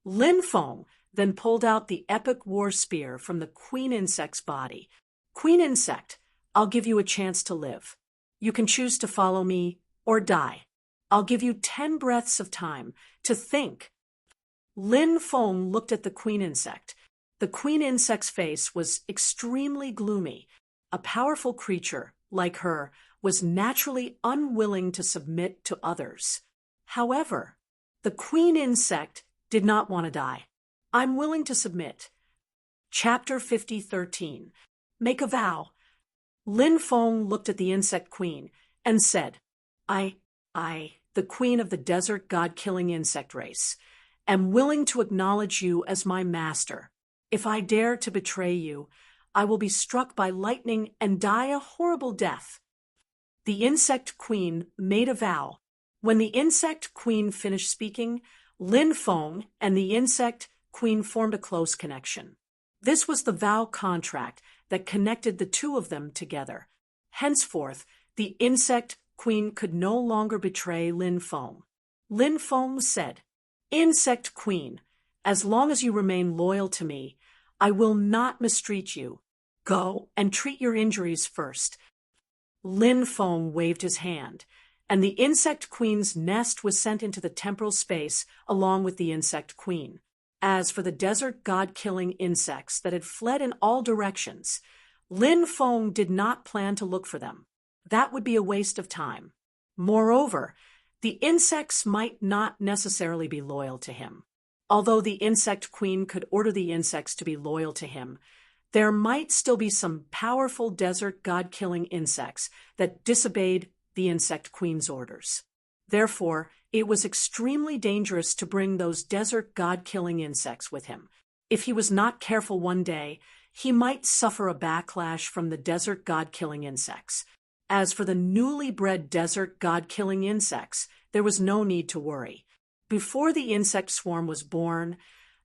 Lin Feng then pulled out the epic war spear from the queen insect's body. Queen insect, I'll give you a chance to live. You can choose to follow me or die. I'll give you 10 breaths of time to think. Lin Feng looked at the queen insect. The queen insect's face was extremely gloomy. A powerful creature, like her, was naturally unwilling to submit to others. However, the queen insect did not want to die. I'm willing to submit. Chapter 50:13. Make a vow. Lin Feng looked at the insect queen and said, I, the queen of the desert god-killing insect race, am willing to acknowledge you as my master. If I dare to betray you, I will be struck by lightning and die a horrible death. The insect queen made a vow. When the insect queen finished speaking, Lin Feng and the insect queen formed a close connection. This was the vow contract that connected the two of them together. Henceforth, the insect queen could no longer betray Lin Feng. Lin Feng said, Insect queen, as long as you remain loyal to me, I will not mistreat you. Go and treat your injuries first. Lin Feng waved his hand, and the insect queen's nest was sent into the temporal space along with the insect queen. As for the desert god-killing insects that had fled in all directions, Lin Feng did not plan to look for them. That would be a waste of time. Moreover, the insects might not necessarily be loyal to him. Although the insect queen could order the insects to be loyal to him, there might still be some powerful desert god-killing insects that disobeyed the insect queen's orders. Therefore, it was extremely dangerous to bring those desert god-killing insects with him. If he was not careful one day, he might suffer a backlash from the desert god-killing insects. As for the newly bred desert god-killing insects, there was no need to worry. Before the insect swarm was born,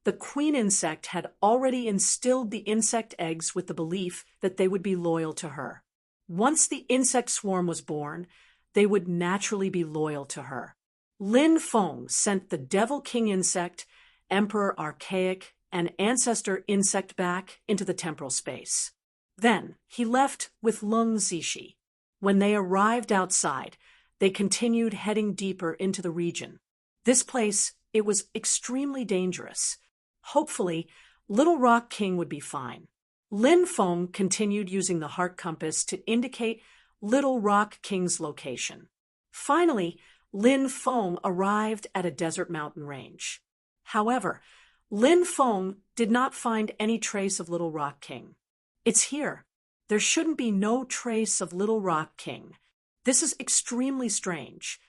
the queen insect had already instilled the insect eggs with the belief that they would be loyal to her. Once the insect swarm was born, they would naturally be loyal to her. Lin Feng sent the Devil King insect, Emperor Archaic, and Ancestor insect back into the temporal space. Then he left with Lung Zishi. When they arrived outside, they continued heading deeper into the region. This place, it was extremely dangerous. Hopefully, Little Rock King would be fine. Lin Feng continued using the heart compass to indicate Little Rock King's location. Finally, Lin Feng arrived at a desert mountain range. However, Lin Feng did not find any trace of Little Rock King. It's here. There shouldn't be no trace of Little Rock King. This is extremely strange.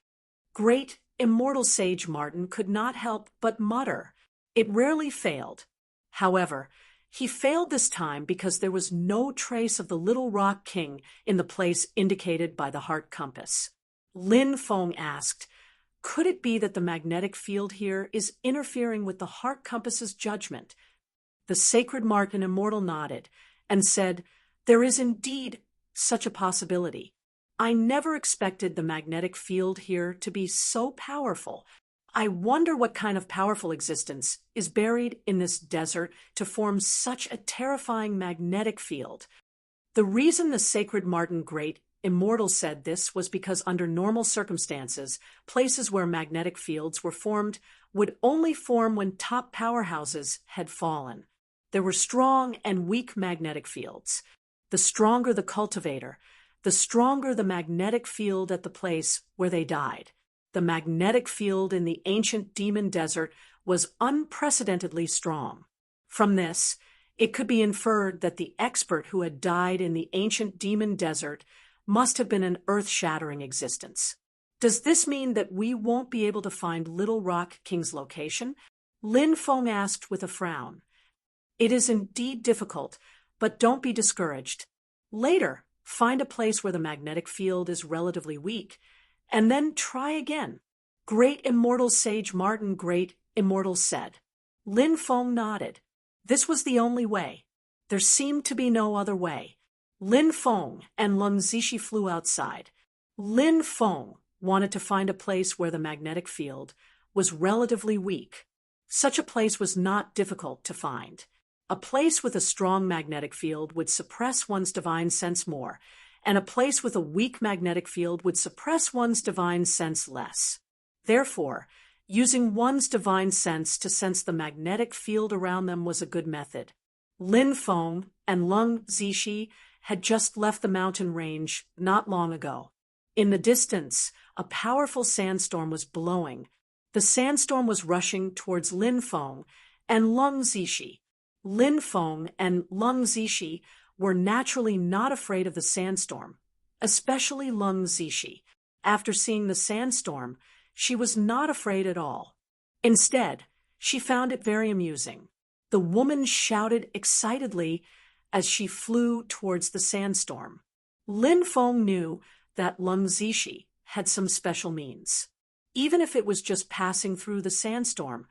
Great immortal sage Martin could not help but mutter. It rarely failed. However, he failed this time because there was no trace of the Little Rock King in the place indicated by the heart compass. Lin Feng asked, could it be that the magnetic field here is interfering with the heart compass's judgment? The sacred Martin immortal nodded and said, there is indeed such a possibility. I never expected the magnetic field here to be so powerful. I wonder what kind of powerful existence is buried in this desert to form such a terrifying magnetic field. The reason the sacred Martin Great Immortal said this was because under normal circumstances, places where magnetic fields were formed would only form when top powerhouses had fallen. There were strong and weak magnetic fields. The stronger the cultivator, the stronger the magnetic field at the place where they died. The magnetic field in the ancient demon desert was unprecedentedly strong. From this, it could be inferred that the expert who had died in the ancient demon desert must have been an earth-shattering existence. Does this mean that we won't be able to find Little Rock King's location? Lin Feng asked with a frown. It is indeed difficult, but don't be discouraged. Later, find a place where the magnetic field is relatively weak, and then try again. Great Immortal Sage Martin, Great Immortal said. Lin Feng nodded. This was the only way. There seemed to be no other way. Lin Feng and Lung Zishi flew outside. Lin Feng wanted to find a place where the magnetic field was relatively weak. Such a place was not difficult to find. A place with a strong magnetic field would suppress one's divine sense more, and a place with a weak magnetic field would suppress one's divine sense less. Therefore, using one's divine sense to sense the magnetic field around them was a good method. Lin Feng and Lung Zishi had just left the mountain range not long ago. In the distance, a powerful sandstorm was blowing. The sandstorm was rushing towards Lin Feng and Lung Zishi. Lin Feng and Lung Zishi were naturally not afraid of the sandstorm, especially Lung Zishi. After seeing the sandstorm, she was not afraid at all. Instead, she found it very amusing. The woman shouted excitedly as she flew towards the sandstorm. Lin Feng knew that Lung Zishi had some special means. Even if it was just passing through the sandstorm,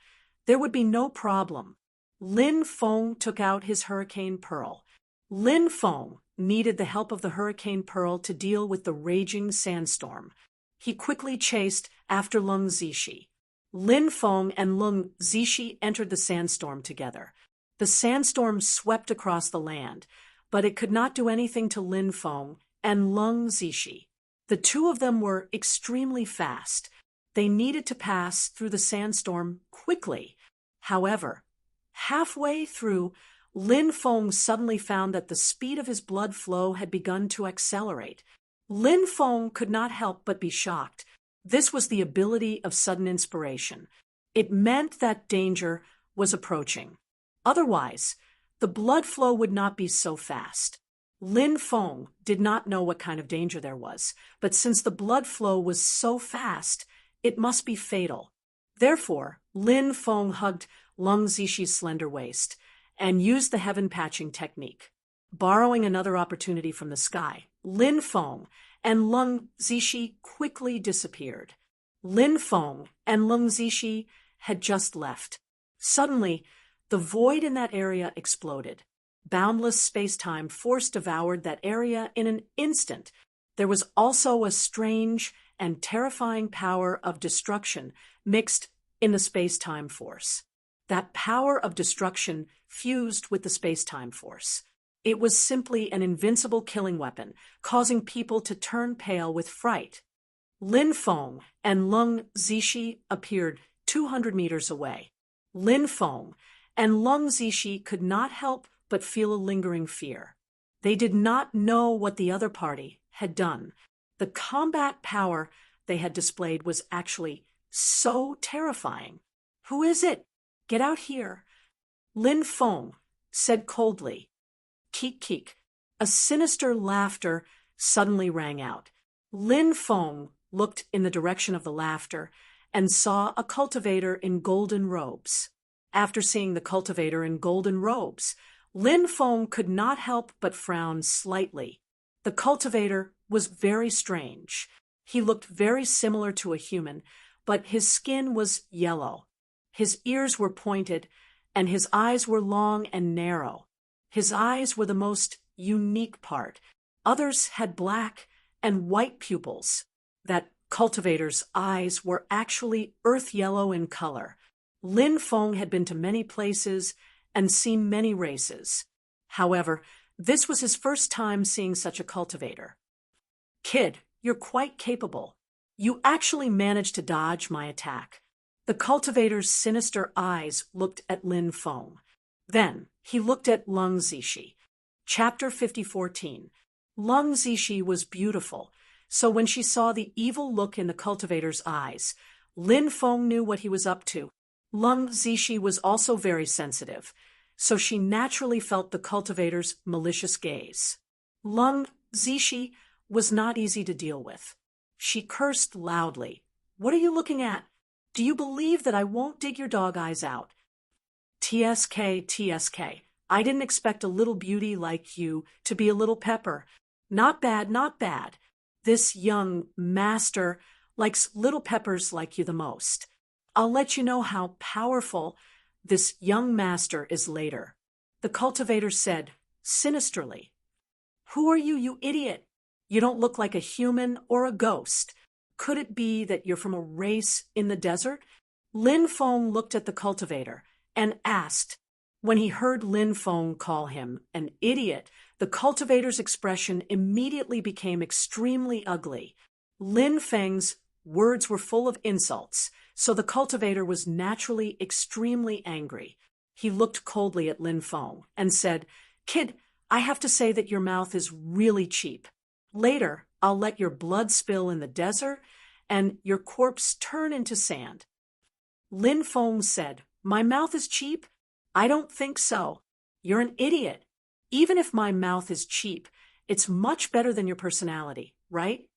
there would be no problem. Lin Feng took out his hurricane pearl. Lin Feng needed the help of the hurricane pearl to deal with the raging sandstorm. He quickly chased after Lung Zishi. Lin Feng and Lung Zishi entered the sandstorm together. The sandstorm swept across the land, but it could not do anything to Lin Feng and Lung Zishi. The two of them were extremely fast. They needed to pass through the sandstorm quickly. However, halfway through, Lin Feng suddenly found that the speed of his blood flow had begun to accelerate. Lin Feng could not help but be shocked. This was the ability of sudden inspiration. It meant that danger was approaching. Otherwise, the blood flow would not be so fast. Lin Feng did not know what kind of danger there was, but since the blood flow was so fast, it must be fatal. Therefore, Lin Feng hugged Lung Zishi's slender waist and used the heaven patching technique. Borrowing another opportunity from the sky, Lin Feng and Lung Zishi quickly disappeared. Lin Feng and Lung Zishi had just left. Suddenly, the void in that area exploded. Boundless space-time force devoured that area in an instant. There was also a strange and terrifying power of destruction mixed in the space-time force. That power of destruction fused with the space-time force. It was simply an invincible killing weapon, causing people to turn pale with fright. Lin Feng and Lung Zishi appeared 200 meters away. Lin Feng and Lung Zishi could not help but feel a lingering fear. They did not know what the other party had done. The combat power they had displayed was actually so terrifying. "Who is it? Get out here," Lin Feng said coldly. Keek keek. A sinister laughter suddenly rang out. Lin Feng looked in the direction of the laughter and saw a cultivator in golden robes. After seeing the cultivator in golden robes, Lin Feng could not help but frown slightly. The cultivator was very strange. He looked very similar to a human, but his skin was yellow. His ears were pointed, and his eyes were long and narrow. His eyes were the most unique part. Others had black and white pupils. That cultivator's eyes were actually earth yellow in color. Lin Feng had been to many places and seen many races. However, this was his first time seeing such a cultivator. "Kid, you're quite capable. You actually managed to dodge my attack." The cultivator's sinister eyes looked at Lin Feng. Then he looked at Lung Zishi. Chapter 50:14. Lung Zishi was beautiful, so when she saw the evil look in the cultivator's eyes, Lin Feng knew what he was up to. Lung Zishi was also very sensitive, so she naturally felt the cultivator's malicious gaze. Lung Zishi was not easy to deal with. She cursed loudly. "What are you looking at? Do you believe that I won't dig your dog eyes out? TSK, TSK. I didn't expect a little beauty like you to be a little pepper. Not bad, not bad. This young master likes little peppers like you the most. I'll let you know how powerful this young master is later. The cultivator said, sinisterly. Who are you, you idiot? You don't look like a human or a ghost. Could it be that you're from a race in the desert? Lin Feng looked at the cultivator and asked. When he heard Lin Feng call him an idiot, the cultivator's expression immediately became extremely ugly. Lin Feng's words were full of insults, so the cultivator was naturally extremely angry. He looked coldly at Lin Feng and said, Kid, I have to say that your mouth is really cheap. Later, I'll let your blood spill in the desert and your corpse turn into sand. Lin Feng said, My mouth is cheap? I don't think so. You're an idiot. Even if my mouth is cheap, it's much better than your personality, right?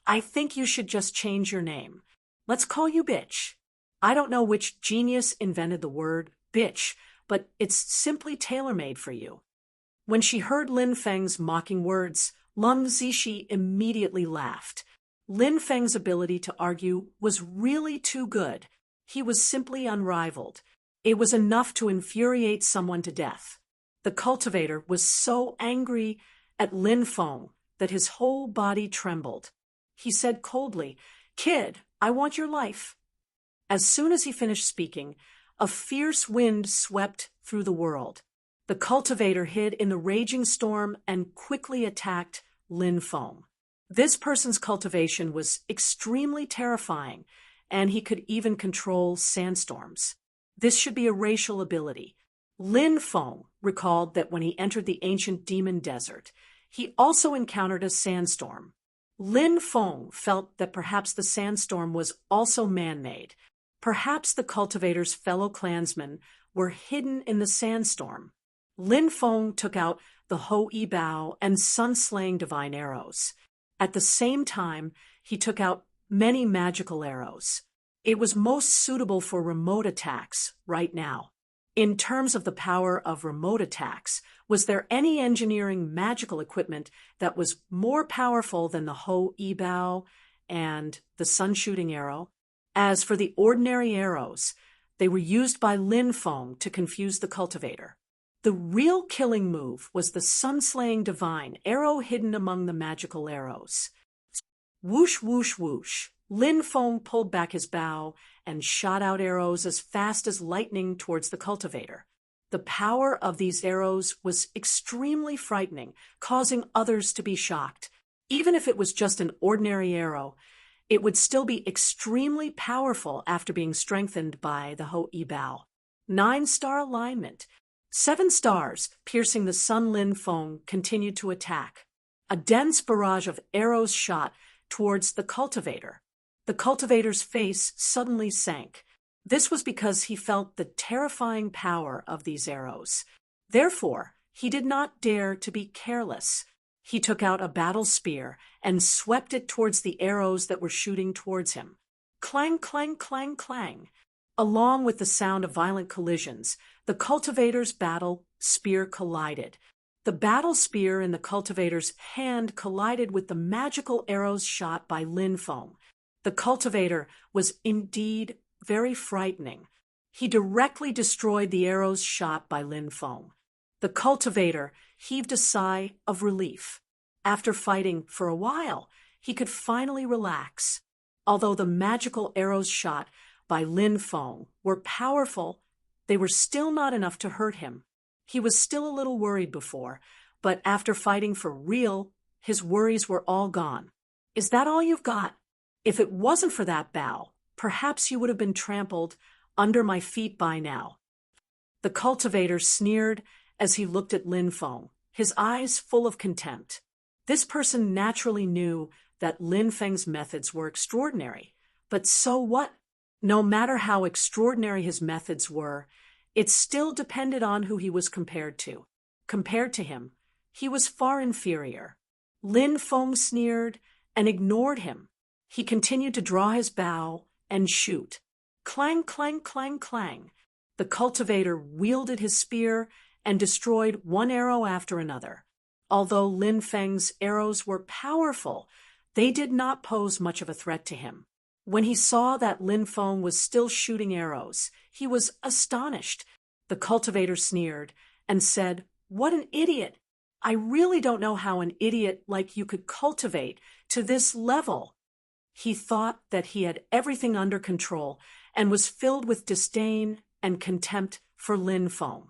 I think you should just change your name. Let's call you Bitch. I don't know which genius invented the word bitch, but it's simply tailor-made for you. When she heard Lin Feng's mocking words, Lung Zishi immediately laughed. Lin Feng's ability to argue was really too good. He was simply unrivaled. It was enough to infuriate someone to death. The cultivator was so angry at Lin Feng that his whole body trembled. He said coldly, Kid, I want your life. As soon as he finished speaking, a fierce wind swept through the world. The cultivator hid in the raging storm and quickly attacked Lin Feng. This person's cultivation was extremely terrifying, and he could even control sandstorms. This should be a racial ability. Lin Feng recalled that when he entered the ancient demon desert, he also encountered a sandstorm. Lin Feng felt that perhaps the sandstorm was also man-made. Perhaps the cultivator's fellow clansmen were hidden in the sandstorm. Lin Feng took out the Hou-Yi Bao and sun-slaying divine arrows. At the same time, he took out many magical arrows. It was most suitable for remote attacks right now. In terms of the power of remote attacks, was there any engineering magical equipment that was more powerful than the Hou-Yi Bao and the sun-shooting arrow? As for the ordinary arrows, they were used by Lin Feng to confuse the cultivator. The real killing move was the sun-slaying divine arrow hidden among the magical arrows. Whoosh, whoosh, whoosh. Lin Feng pulled back his bow and shot out arrows as fast as lightning towards the cultivator. The power of these arrows was extremely frightening, causing others to be shocked. Even if it was just an ordinary arrow, it would still be extremely powerful after being strengthened by the Hou-Yi Bao. 9-star alignment. 7 stars, piercing the sun. Lin Feng continued to attack. A dense barrage of arrows shot towards the cultivator. The cultivator's face suddenly sank. This was because he felt the terrifying power of these arrows. Therefore, he did not dare to be careless. He took out a battle spear and swept it towards the arrows that were shooting towards him. Clang, clang, clang, clang. Along with the sound of violent collisions, the cultivator's battle spear collided. The battle spear in the cultivator's hand collided with the magical arrows shot by Lin Feng. The cultivator was indeed very frightening. He directly destroyed the arrows shot by Lin Feng. The cultivator heaved a sigh of relief. After fighting for a while, he could finally relax. Although the magical arrows shot by Lin Feng were powerful, they were still not enough to hurt him. He was still a little worried before, but after fighting for real, his worries were all gone. Is that all you've got? If it wasn't for that bow, perhaps you would have been trampled under my feet by now. The cultivator sneered as he looked at Lin Feng, his eyes full of contempt. This person naturally knew that Lin Feng's methods were extraordinary. But so what? No matter how extraordinary his methods were, it still depended on who he was compared to. Compared to him, he was far inferior. Lin Feng sneered and ignored him. He continued to draw his bow and shoot. Clang, clang, clang, clang. The cultivator wielded his spear and destroyed one arrow after another. Although Lin Feng's arrows were powerful, they did not pose much of a threat to him. When he saw that Lin Feng was still shooting arrows, he was astonished. The cultivator sneered and said, "What an idiot! I really don't know how an idiot like you could cultivate to this level." He thought that he had everything under control and was filled with disdain and contempt for Lin Feng.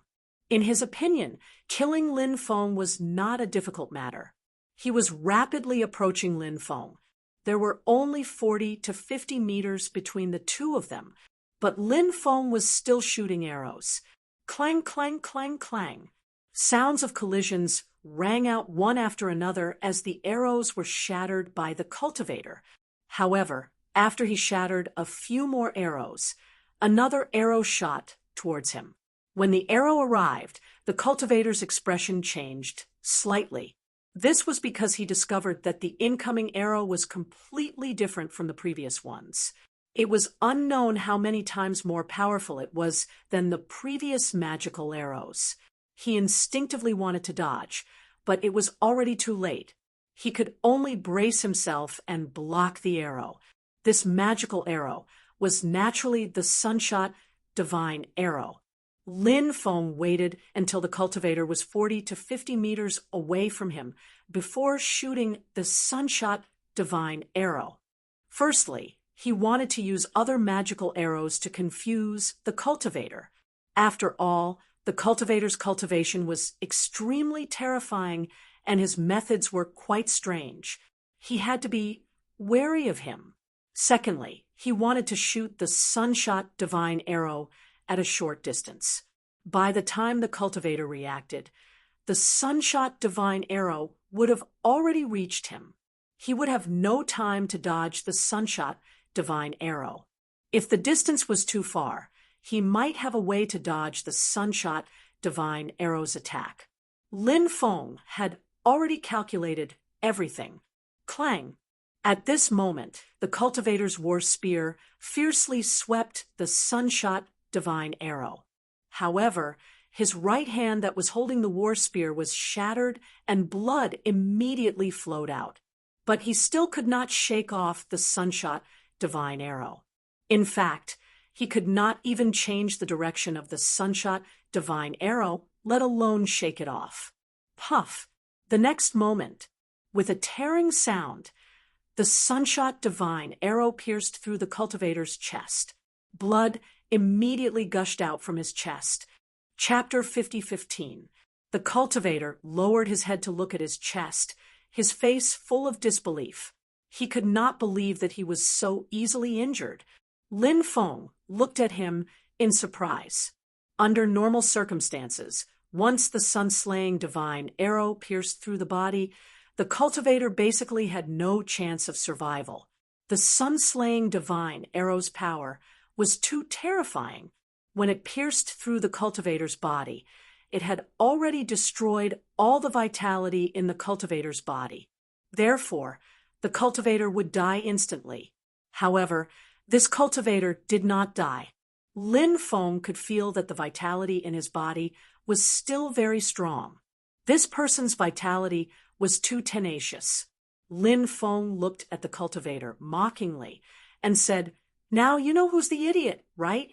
In his opinion, killing Lin Feng was not a difficult matter. He was rapidly approaching Lin Feng. There were only 40 to 50 meters between the two of them, but Lin Feng was still shooting arrows. Clang, clang, clang, clang. Sounds of collisions rang out one after another as the arrows were shattered by the cultivator. However, after he shattered a few more arrows, another arrow shot towards him. When the arrow arrived, the cultivator's expression changed slightly. This was because he discovered that the incoming arrow was completely different from the previous ones. It was unknown how many times more powerful it was than the previous magical arrows. He instinctively wanted to dodge, but it was already too late. He could only brace himself and block the arrow. This magical arrow was naturally the Sunshot Divine Arrow. Lin Feng waited until the cultivator was 40 to 50 meters away from him before shooting the Sunshot Divine Arrow. Firstly, he wanted to use other magical arrows to confuse the cultivator. After all, the cultivator's cultivation was extremely terrifying and his methods were quite strange. He had to be wary of him. Secondly, he wanted to shoot the Sunshot Divine Arrow at a short distance. By the time the cultivator reacted, the Sunshot Divine Arrow would have already reached him. He would have no time to dodge the Sunshot Divine Arrow. If the distance was too far, he might have a way to dodge the Sunshot Divine Arrow's attack. Lin Feng had already calculated everything. Clang! At this moment, the cultivator's war spear fiercely swept the Sunshot Divine Arrow. However, his right hand that was holding the war spear was shattered and blood immediately flowed out. But he still could not shake off the Sunshot Divine Arrow. In fact, he could not even change the direction of the Sunshot Divine Arrow, let alone shake it off. Puff! The next moment, with a tearing sound, the Sunshot Divine Arrow pierced through the cultivator's chest. Blood immediately gushed out from his chest. Chapter 50:15. The cultivator lowered his head to look at his chest, his face full of disbelief. He could not believe that he was so easily injured. Lin Feng looked at him in surprise. Under normal circumstances, once the sun-slaying divine arrow pierced through the body, the cultivator basically had no chance of survival. The sun-slaying divine arrow's power was too terrifying. When it pierced through the cultivator's body, it had already destroyed all the vitality in the cultivator's body. Therefore, the cultivator would die instantly. However, this cultivator did not die. Lin Feng could feel that the vitality in his body was still very strong. This person's vitality was too tenacious. Lin Feng looked at the cultivator mockingly and said, "Now you know who's the idiot, right?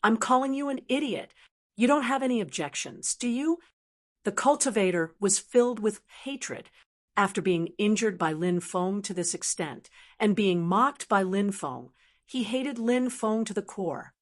I'm calling you an idiot. You don't have any objections, do you?" The cultivator was filled with hatred after being injured by Lin Feng to this extent and being mocked by Lin Feng. He hated Lin Feng to the core.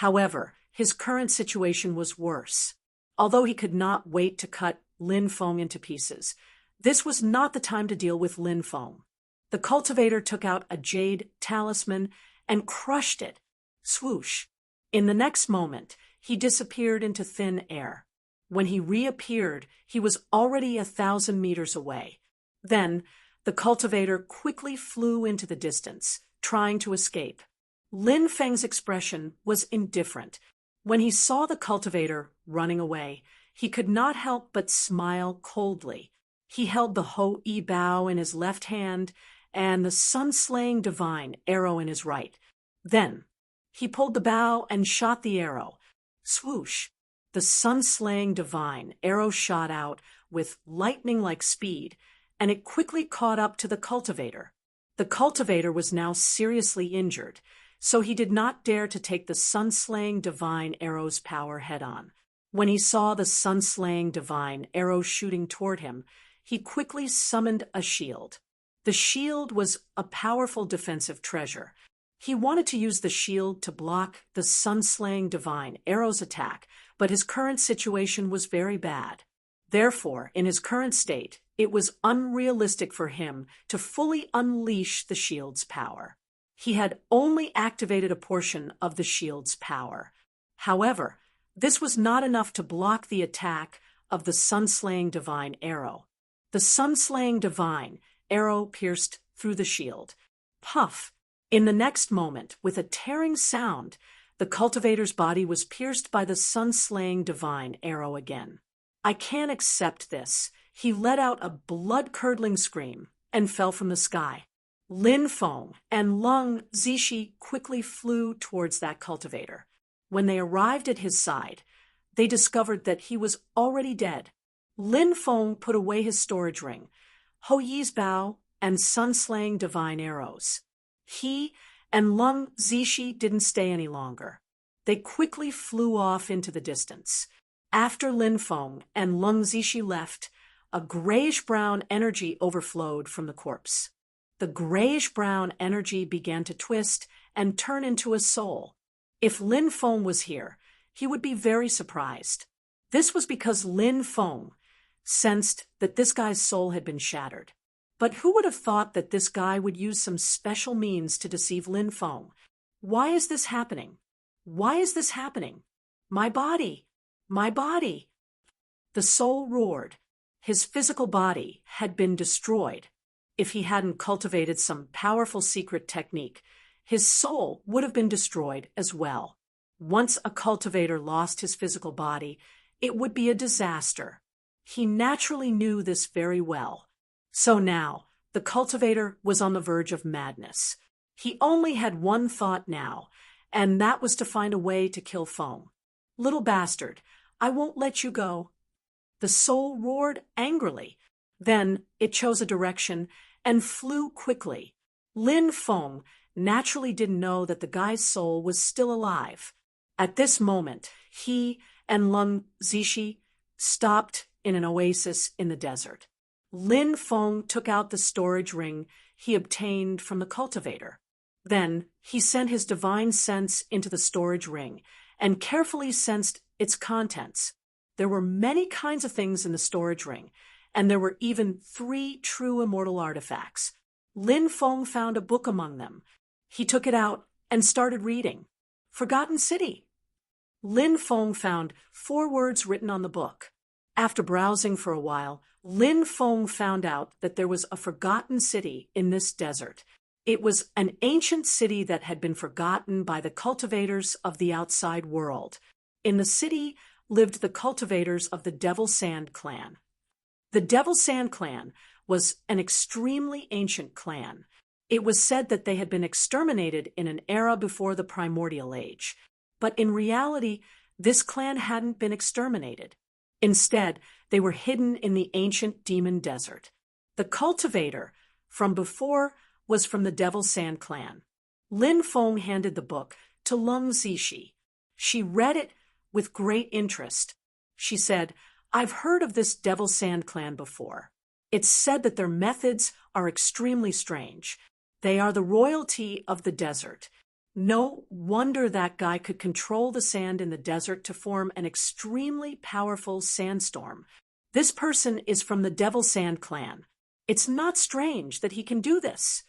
However, his current situation was worse. Although he could not wait to cut Lin Feng into pieces, this was not the time to deal with Lin Feng. The cultivator took out a jade talisman and crushed it. Swoosh! In the next moment, he disappeared into thin air. When he reappeared, he was already 1,000 meters away. Then, the cultivator quickly flew into the distance, trying to escape. Lin Feng's expression was indifferent. When he saw the cultivator running away, he could not help but smile coldly. He held the Ho-E bow in his left hand and the sun-slaying divine arrow in his right. Then, he pulled the bow and shot the arrow. Swoosh! The sun-slaying divine arrow shot out with lightning-like speed, and it quickly caught up to the cultivator. The cultivator was now seriously injured, so he did not dare to take the sun-slaying divine arrow's power head-on. When he saw the sun-slaying divine arrow shooting toward him, he quickly summoned a shield. The shield was a powerful defensive treasure. He wanted to use the shield to block the sun-slaying divine arrow's attack, but his current situation was very bad. Therefore, in his current state, it was unrealistic for him to fully unleash the shield's power. He had only activated a portion of the shield's power. However, this was not enough to block the attack of the sun-slaying divine arrow. The sun-slaying divine arrow pierced through the shield. Puff! In the next moment, with a tearing sound, the cultivator's body was pierced by the sun-slaying divine arrow again. "I can't accept this." He let out a blood-curdling scream and fell from the sky. Lin Feng and Lung Zishi quickly flew towards that cultivator. When they arrived at his side, they discovered that he was already dead. Lin Feng put away his storage ring, Ho Yi's bow, and sun-slaying divine arrows. He and Lung Zishi didn't stay any longer. They quickly flew off into the distance. After Lin Feng and Lung Zishi left, a grayish-brown energy overflowed from the corpse. The grayish-brown energy began to twist and turn into a soul. If Lin Feng was here, he would be very surprised. This was because Lin Feng sensed that this guy's soul had been shattered. But who would have thought that this guy would use some special means to deceive Lin Feng? Why is this happening? Why is this happening? My body! My body! The soul roared. His physical body had been destroyed. If he hadn't cultivated some powerful secret technique, his soul would have been destroyed as well. Once a cultivator lost his physical body, it would be a disaster. He naturally knew this very well. So now, the cultivator was on the verge of madness. He only had one thought now, and that was to find a way to kill Feng. "Little bastard, I won't let you go." The soul roared angrily. Then it chose a direction and flew quickly. Lin Feng naturally didn't know that the guy's soul was still alive. At this moment, he and Lung Zishi stopped in an oasis in the desert. Lin Feng took out the storage ring he obtained from the cultivator. Then he sent his divine sense into the storage ring and carefully sensed its contents. There were many kinds of things in the storage ring, and there were even 3 true immortal artifacts. Lin Feng found a book among them. He took it out and started reading. Forgotten City. Lin Feng found 4 words written on the book. After browsing for a while, Lin Feng found out that there was a forgotten city in this desert. It was an ancient city that had been forgotten by the cultivators of the outside world. In the city lived the cultivators of the Devil Sand clan. The Devil Sand clan was an extremely ancient clan. It was said that they had been exterminated in an era before the primordial age. But in reality, this clan hadn't been exterminated. Instead, they were hidden in the ancient demon desert. The cultivator from before was from the Devil Sand clan. Lin Feng handed the book to Lung Zishi. She read it with great interest. She said, "I've heard of this Devil Sand clan before. It's said that their methods are extremely strange. They are the royalty of the desert. No wonder that guy could control the sand in the desert to form an extremely powerful sandstorm. This person is from the Devil Sand clan. It's not strange that he can do this."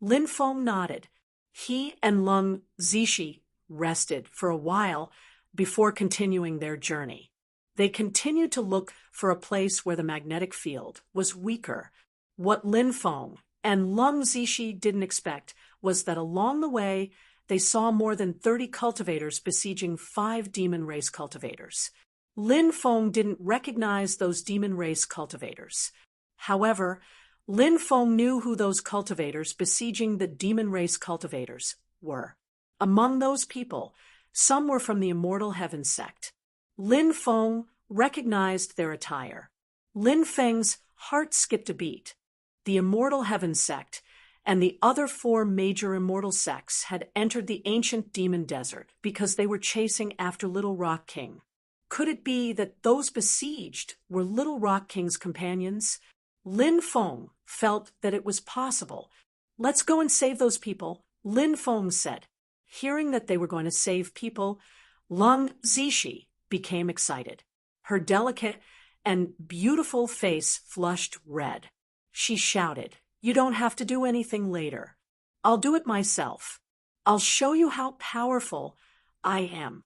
Lin Feng nodded. He and Lung Zishi rested for a while before continuing their journey. They continued to look for a place where the magnetic field was weaker. What Lin Feng and Lung Zishi didn't expect was that along the way, they saw more than 30 cultivators besieging 5 demon race cultivators. Lin Feng didn't recognize those demon race cultivators. However, Lin Feng knew who those cultivators besieging the demon race cultivators were. Among those people, some were from the Immortal Heaven sect. Lin Feng recognized their attire. Lin Feng's heart skipped a beat. The Immortal Heaven sect and the other 4 major immortal sects had entered the ancient demon desert because they were chasing after Little Rock King. Could it be that those besieged were Little Rock King's companions? Lin Feng felt that it was possible. "Let's go and save those people," Lin Feng said. Hearing that they were going to save people, Lung Zishi became excited. Her delicate and beautiful face flushed red. She shouted, "You don't have to do anything later. I'll do it myself. I'll show you how powerful I am."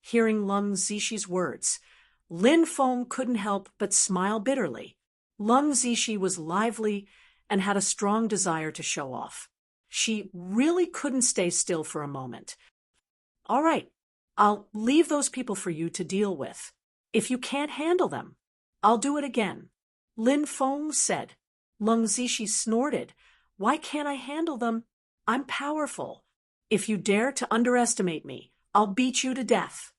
Hearing Lung Zishi's words, Lin Feng couldn't help but smile bitterly. Lung Zishi was lively and had a strong desire to show off. She really couldn't stay still for a moment. "All right, I'll leave those people for you to deal with. If you can't handle them, I'll do it again," Lin Feng said. Lung Zishi snorted. "Why can't I handle them? I'm powerful. If you dare to underestimate me, I'll beat you to death."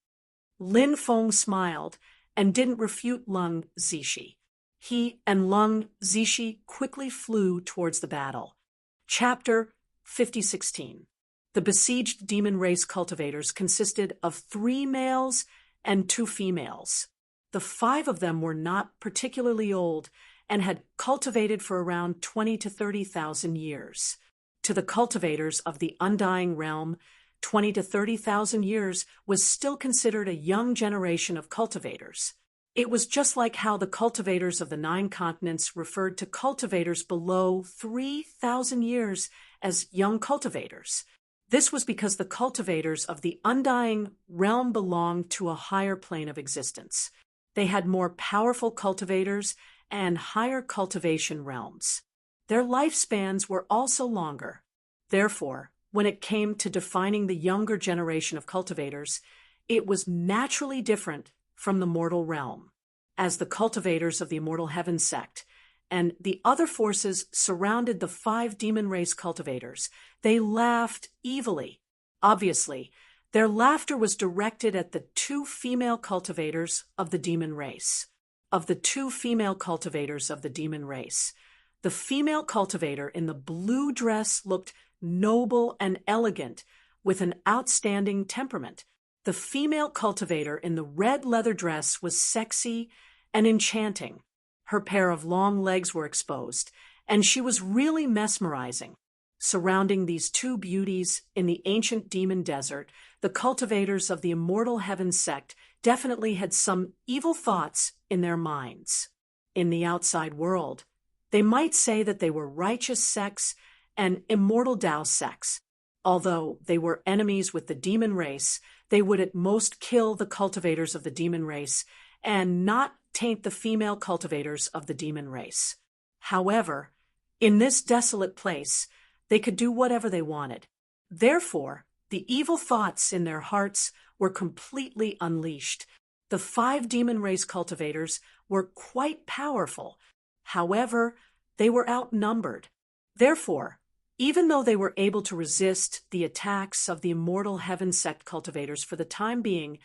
Lin Feng smiled and didn't refute Lung Zishi. He and Lung Zishi quickly flew towards the battle. Chapter 5016. The besieged demon race cultivators consisted of 3 males and 2 females. The 5 of them were not particularly old and had cultivated for around 20 to 30,000 years. To the cultivators of the Undying Realm, 20 to 30,000 years was still considered a young generation of cultivators. It was just like how the cultivators of the 9 continents referred to cultivators below 3,000 years as young cultivators. This was because the cultivators of the Undying Realm belonged to a higher plane of existence. They had more powerful cultivators and higher cultivation realms. Their lifespans were also longer. Therefore, when it came to defining the younger generation of cultivators, it was naturally different from the mortal realm. As the cultivators of the Immortal Heaven sect and the other forces surrounded the 5 demon race cultivators, they laughed evilly. Obviously, their laughter was directed at the 2 female cultivators of the demon race. Of the 2 female cultivators of the demon race, the female cultivator in the blue dress looked noble and elegant, with an outstanding temperament. The female cultivator in the red leather dress was sexy and enchanting. Her pair of long legs were exposed, and she was really mesmerizing. Surrounding these 2 beauties in the ancient demon desert, the cultivators of the Immortal Heaven sect definitely had some evil thoughts in their minds. In the outside world, they might say that they were righteous sects and immortal Tao sects. Although they were enemies with the demon race, they would at most kill the cultivators of the demon race and not taint the female cultivators of the demon race. However, in this desolate place, they could do whatever they wanted. Therefore, the evil thoughts in their hearts were completely unleashed. The 5 demon race cultivators were quite powerful. However, they were outnumbered. Therefore, even though they were able to resist the attacks of the Immortal Heaven sect cultivators for the time being,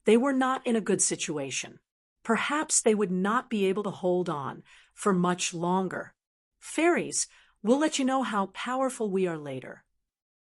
they were not in a good situation. Perhaps they would not be able to hold on for much longer. "Fairies, we'll let you know how powerful we are later."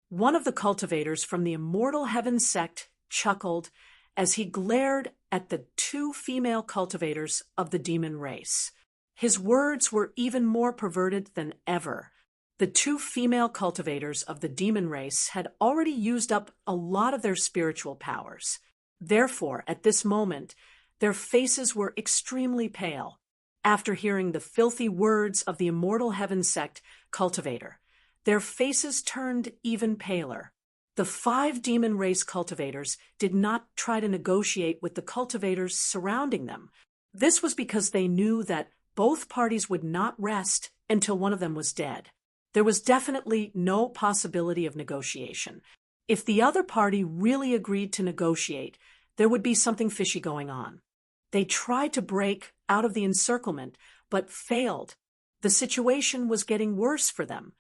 One of the cultivators from the Immortal Heaven sect chuckled as he glared at the 2 female cultivators of the demon race. His words were even more perverted than ever. The 2 female cultivators of the demon race had already used up a lot of their spiritual powers. Therefore, at this moment, their faces were extremely pale. After hearing the filthy words of the Immortal Heaven sect cultivator, their faces turned even paler. The 5 demon race cultivators did not try to negotiate with the cultivators surrounding them. This was because they knew that both parties would not rest until one of them was dead. There was definitely no possibility of negotiation. If the other party really agreed to negotiate, there would be something fishy going on. They tried to break out of the encirclement, but failed. The situation was getting worse for them.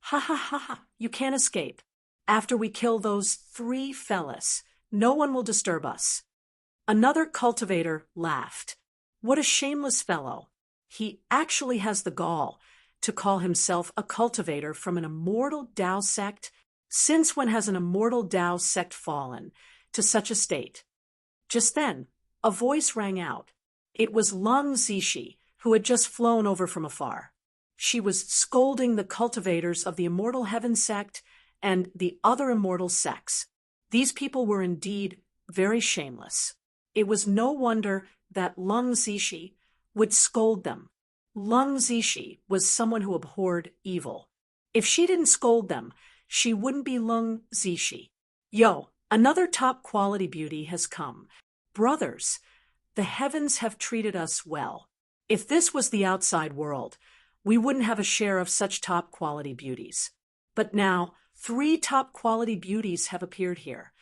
"Ha ha ha ha, you can't escape. After we kill those 3 fellas, no one will disturb us." Another cultivator laughed. "What a shameless fellow. He actually has the gall to call himself a cultivator from an immortal Tao sect. Since when has an immortal Tao sect fallen to such a state? Just then, a voice rang out. It was Lung Zishi, who had just flown over from afar. She was scolding the cultivators of the immortal heaven sect and the other immortal sects. These people were indeed very shameless. It was no wonder that Lung Zishi would scold them. Lung Zishi was someone who abhorred evil. If she didn't scold them, she wouldn't be Lung Zishi. Yo, another top quality beauty has come. Brothers, the heavens have treated us well. If this was the outside world, we wouldn't have a share of such top quality beauties. But now, 3 top quality beauties have appeared here.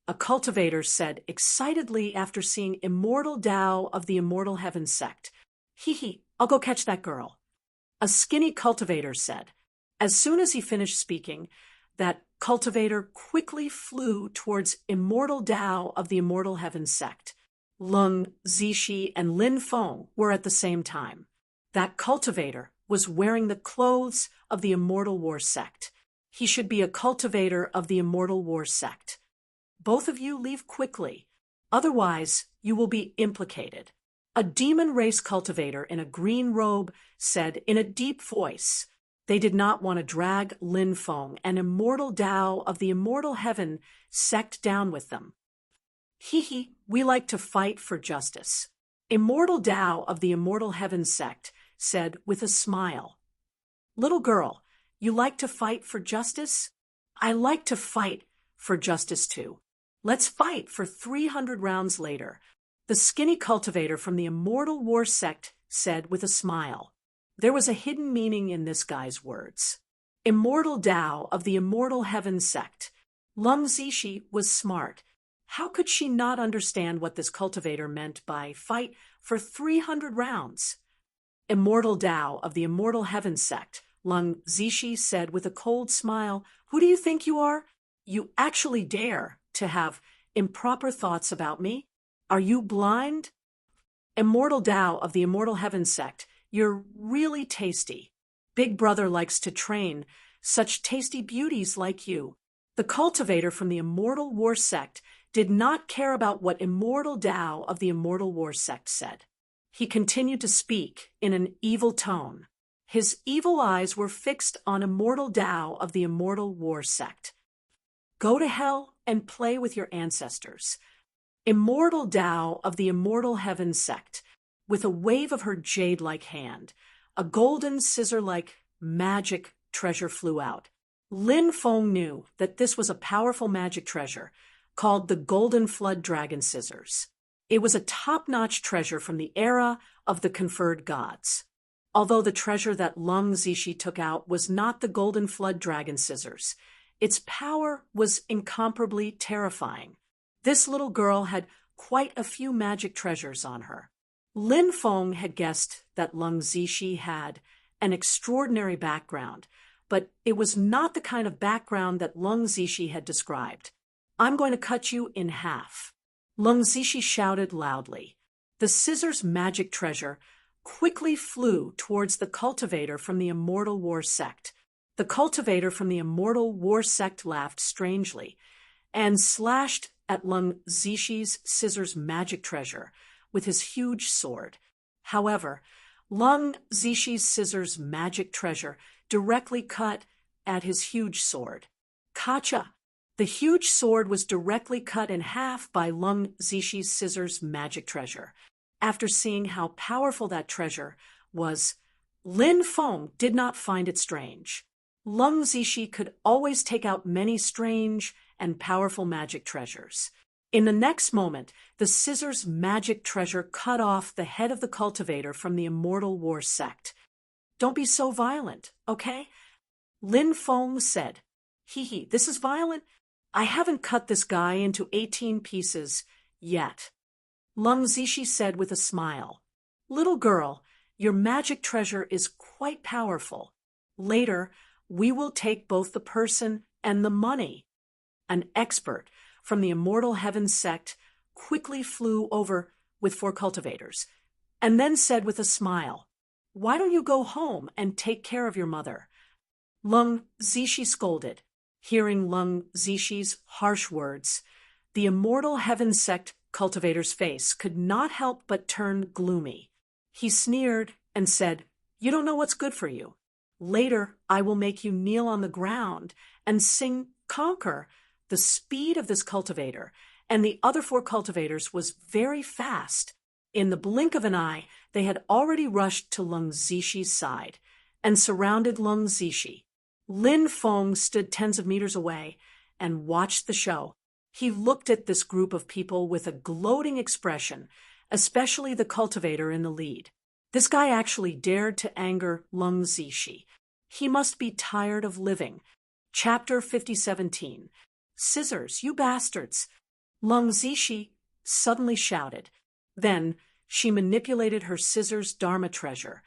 A cultivator said excitedly after seeing immortal Tao of the immortal heaven sect. Hee, I'll go catch that girl. A skinny cultivator said. As soon as he finished speaking, that cultivator quickly flew towards immortal Tao of the immortal heaven sect. Lung Zishi and Lin Feng were at the same time. That cultivator was wearing the clothes of the immortal war sect. He should be a cultivator of the immortal war sect. Both of you leave quickly, otherwise you will be implicated. A demon race cultivator in a green robe said in a deep voice. They did not want to drag Lin Feng, an immortal Tao of the immortal heaven sect, down with them. Hee, we like to fight for justice. Immortal Tao of the immortal heaven sect said with a smile. Little girl, you like to fight for justice? I like to fight for justice too. Let's fight for 300 rounds later. The skinny cultivator from the immortal war sect said with a smile. There was a hidden meaning in this guy's words. Immortal Tao of the immortal heaven sect. Lung Zishi was smart. How could she not understand what this cultivator meant by fight for 300 rounds? Immortal Tao of the immortal heaven sect, Lung Zishi said with a cold smile. Who do you think you are? You actually dare to have improper thoughts about me? Are you blind? Immortal Tao of the immortal heaven sect, you're really tasty. Big Brother likes to train such tasty beauties like you. The cultivator from the immortal war sect did not care about what immortal Tao of the immortal war sect said. He continued to speak in an evil tone. His evil eyes were fixed on immortal Tao of the immortal war sect. Go to hell and play with your ancestors. Immortal Tao of the immortal heaven sect, with a wave of her jade-like hand, a golden scissor-like magic treasure flew out. Lin Feng knew that this was a powerful magic treasure called the Golden Flood Dragon Scissors. It was a top-notch treasure from the era of the conferred gods. Although the treasure that Lung Zishi took out was not the Golden Flood Dragon Scissors, its power was incomparably terrifying. This little girl had quite a few magic treasures on her. Lin Feng had guessed that Lung Zishi had an extraordinary background, but it was not the kind of background that Lung Zishi had described. I'm going to cut you in half. Lung Zishi shouted loudly. The scissors' magic treasure quickly flew towards the cultivator from the immortal war sect. The cultivator from the immortal war sect laughed strangely and slashed at Lung Zishi's scissors' magic treasure with his huge sword. However, Lung Zishi's scissors' magic treasure directly cut at his huge sword. Kacha! The huge sword was directly cut in half by Lung Zishi's scissors' magic treasure. After seeing how powerful that treasure was, Lin Feng did not find it strange. Lung Zishi could always take out many strange and powerful magic treasures. In the next moment, the scissors' magic treasure cut off the head of the cultivator from the immortal war sect. Don't be so violent, okay? Lin Feng said. Hee, this is violent? I haven't cut this guy into 18 pieces yet. Lung Zishi said with a smile. Little girl, your magic treasure is quite powerful. Later, we will take both the person and the money. An expert from the immortal heaven sect quickly flew over with 4 cultivators, and then said with a smile, Why don't you go home and take care of your mother? Lung Zishi scolded. Hearing Lung Zishi's harsh words, the immortal heaven sect cultivator's face could not help but turn gloomy. He sneered and said, "You don't know what's good for you. Later, I will make you kneel on the ground and sing conquer." The speed of this cultivator and the other four cultivators was very fast. In the blink of an eye, they had already rushed to Lung Zishi's side and surrounded Lung Zishi. Lin Feng stood tens of meters away and watched the show. He looked at this group of people with a gloating expression, especially the cultivator in the lead. This guy actually dared to anger Lung Zishi. He must be tired of living. Chapter 50:17. Scissors, you bastards! Lung Zishi suddenly shouted. Then she manipulated her scissors Dharma treasure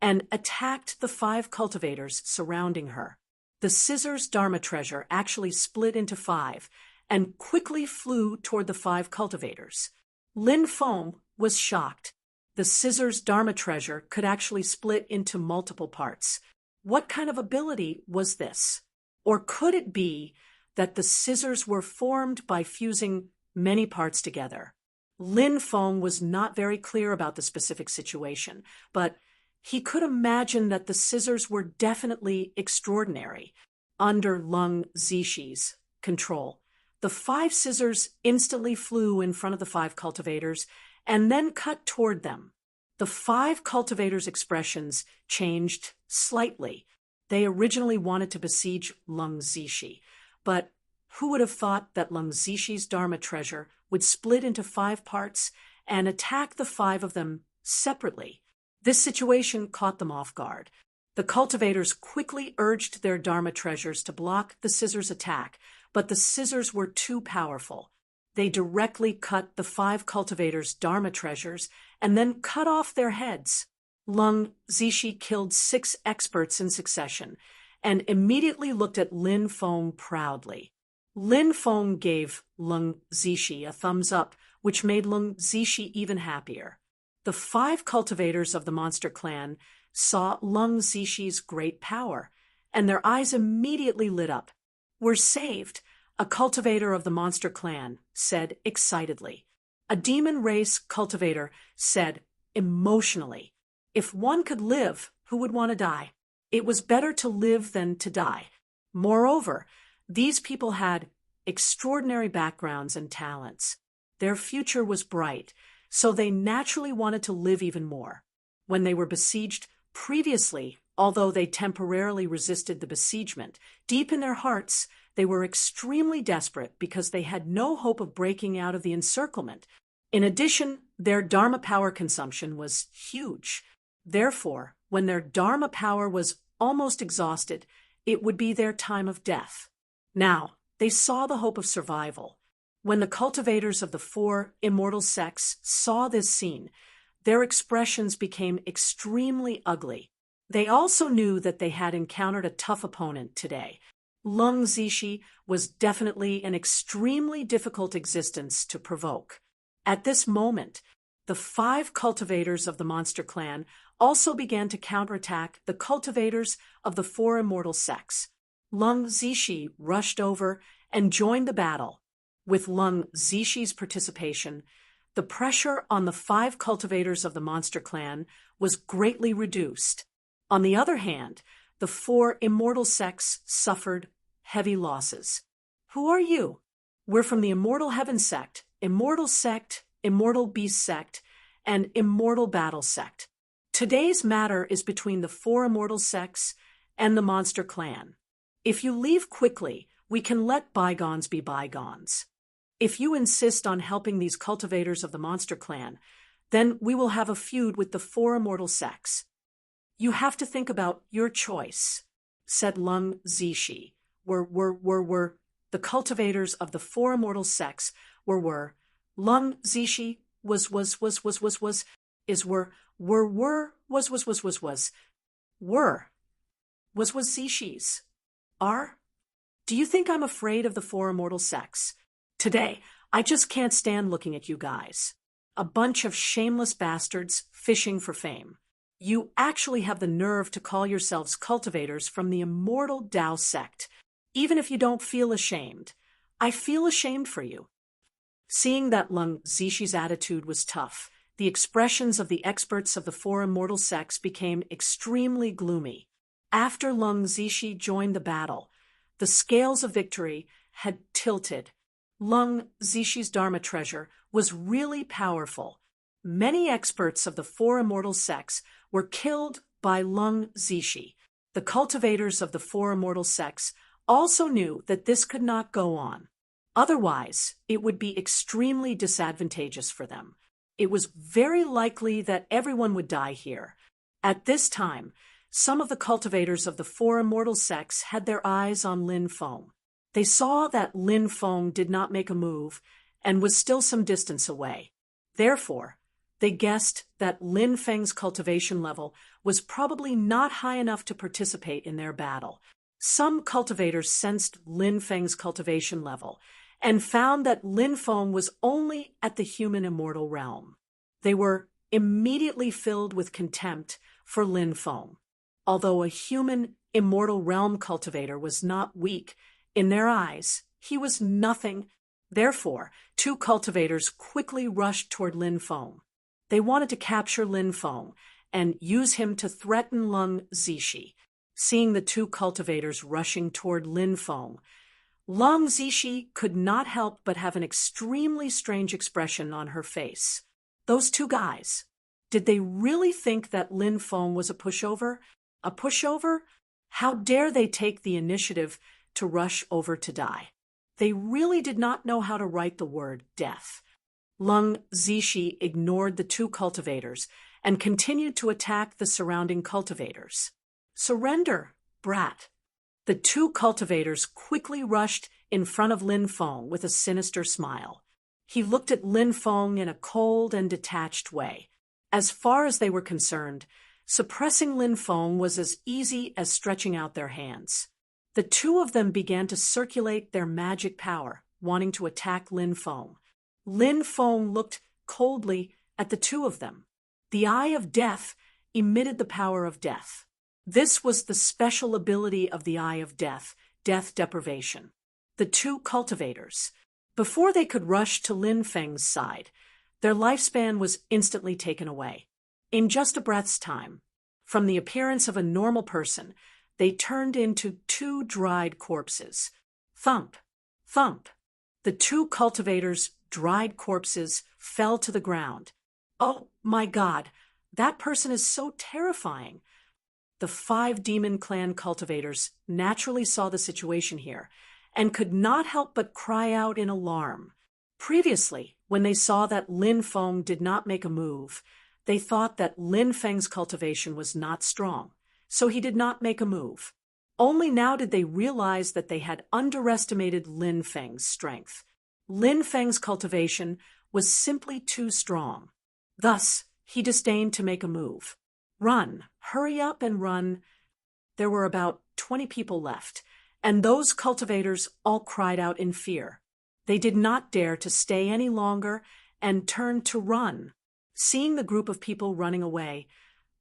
and attacked the 5 cultivators surrounding her. The scissors Dharma treasure actually split into 5 and quickly flew toward the 5 cultivators. Lin Feng was shocked. The scissors Dharma treasure could actually split into multiple parts. What kind of ability was this? Or could it be that the scissors were formed by fusing many parts together? Lin Feng was not very clear about the specific situation, but he could imagine that the scissors were definitely extraordinary. Under Lung Zishi's control, the 5 scissors instantly flew in front of the 5 cultivators and then cut toward them. The 5 cultivators' expressions changed slightly. They originally wanted to besiege Lung Zishi, but who would have thought that Lung Zishi's Dharma treasure would split into 5 parts and attack the 5 of them separately? This situation caught them off guard. The cultivators quickly urged their Dharma treasures to block the scissors' attack, but the scissors were too powerful. They directly cut the 5 cultivators' Dharma treasures and then cut off their heads. Lung Zishi killed 6 experts in succession and immediately looked at Lin Feng proudly. Lin Feng gave Lung Zishi a thumbs up, which made Lung Zishi even happier. The 5 cultivators of the monster clan saw Lung Zishi's great power, and their eyes immediately lit up. "We're saved," a cultivator of the monster clan said excitedly. A demon race cultivator said emotionally, "If one could live, who would want to die? It was better to live than to die." Moreover, these people had extraordinary backgrounds and talents. Their future was bright, so they naturally wanted to live even more. When they were besieged previously, although they temporarily resisted the besiegement, deep in their hearts, they were extremely desperate because they had no hope of breaking out of the encirclement. In addition, their Dharma power consumption was huge. Therefore, when their Dharma power was almost exhausted, it would be their time of death. Now, they saw the hope of survival. When the cultivators of the 4 immortal sects saw this scene, their expressions became extremely ugly. They also knew that they had encountered a tough opponent today. Lung Zishi was definitely an extremely difficult existence to provoke. At this moment, the 5 cultivators of the monster clan also began to counterattack the cultivators of the 4 immortal sects. Lung Zishi rushed over and joined the battle. With Lung Zishi's participation, the pressure on the 5 cultivators of the monster clan was greatly reduced. On the other hand, the 4 immortal sects suffered heavy losses. "Who are you?" "We're from the Immortal Heaven Sect, Immortal Beast Sect, and Immortal Battle Sect. Today's matter is between the 4 immortal sects and the monster clan. If you leave quickly, we can let bygones be bygones. If you insist on helping these cultivators of the monster clan, then we will have a feud with the 4 immortal sects." "You have to think about your choice," said Lung Zishi. Were the cultivators of the 4 immortal sects were Lung Zishi was Zishi's are. "Do you think I'm afraid of the 4 immortal sects? Today, I just can't stand looking at you guys. A bunch of shameless bastards fishing for fame." You actually have the nerve to call yourselves cultivators from the immortal Tao sect, even if you don't feel ashamed. I feel ashamed for you." Seeing that Lung Zixi attitude was tough, the expressions of the experts of the four immortal sects became extremely gloomy. After Lung Zixi joined the battle, the scales of victory had tilted. Lung Zixi's Dharma treasure was really powerful. Many experts of the four immortal sects were killed by Lung Zixi. The cultivators of the four immortal sects also knew that this could not go on. Otherwise, it would be extremely disadvantageous for them. It was very likely that everyone would die here. At this time, some of the cultivators of the four immortal sects had their eyes on Lin Feng. They saw that Lin Feng did not make a move and was still some distance away. Therefore, they guessed that Lin Feng's cultivation level was probably not high enough to participate in their battle. Some cultivators sensed Lin Feng's cultivation level and found that Lin Feng was only at the human immortal realm. They were immediately filled with contempt for Lin Feng. Although a human immortal realm cultivator was not weak, in their eyes, he was nothing. Therefore, two cultivators quickly rushed toward Lin Feng. They wanted to capture Lin Feng and use him to threaten Lung Zixi. Seeing the two cultivators rushing toward Lin Feng, Lung Zixi could not help but have an extremely strange expression on her face. Those two guys, did they really think that Lin Feng was a pushover? A pushover? How dare they take the initiative to rush over to die? They really did not know how to write the word death. Lung Zixi ignored the two cultivators and continued to attack the surrounding cultivators. "Surrender, brat." The two cultivators quickly rushed in front of Lin Feng with a sinister smile. He looked at Lin Feng in a cold and detached way. As far as they were concerned, suppressing Lin Feng was as easy as stretching out their hands. The two of them began to circulate their magic power, wanting to attack Lin Feng. Lin Feng looked coldly at the two of them. The Eye of Death emitted the power of death. This was the special ability of the Eye of Death, death deprivation. The two cultivators, before they could rush to Lin Feng's side, their lifespan was instantly taken away. In just a breath's time, from the appearance of a normal person, they turned into two dried corpses. Thump, thump. The two cultivators' dried corpses fell to the ground. "Oh, my God, that person is so terrifying." The 5 Demon Clan cultivators naturally saw the situation here and could not help but cry out in alarm. Previously, when they saw that Lin Feng did not make a move, they thought that Lin Feng's cultivation was not strong, so he did not make a move. Only now did they realize that they had underestimated Lin Feng's strength. Lin Feng's cultivation was simply too strong. Thus, he disdained to make a move. "Run, hurry up and run." There were about 20 people left, and those cultivators all cried out in fear. They did not dare to stay any longer and turned to run. Seeing the group of people running away,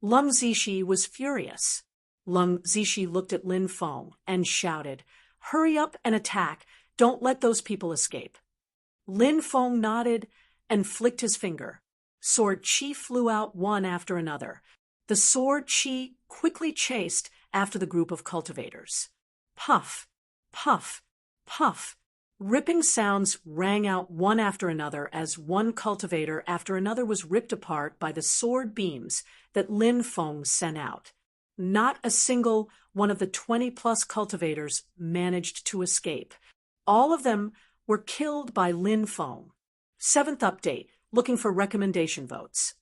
Lung Zixi was furious. Lung Zixi looked at Lin Feng and shouted, "Hurry up and attack. Don't let those people escape." Lin Feng nodded and flicked his finger. Sword chi flew out one after another. The sword chi quickly chased after the group of cultivators. Puff, puff, puff. Ripping sounds rang out one after another as one cultivator after another was ripped apart by the sword beams that Lin Feng sent out. Not a single one of the 20-plus cultivators managed to escape. All of them were killed by Lin Feng. 7th update, looking for recommendation votes.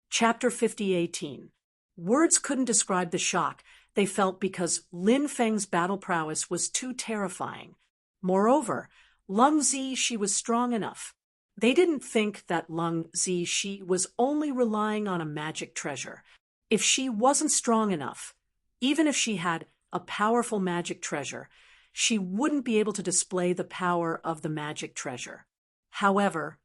Chapter 50:18. Words couldn't describe the shock they felt because Lin Feng's battle prowess was too terrifying. Moreover, Lung Zixi was strong enough. They didn't think that Lung Zixi was only relying on a magic treasure. If she wasn't strong enough, even if she had a powerful magic treasure, she wouldn't be able to display the power of the magic treasure. However,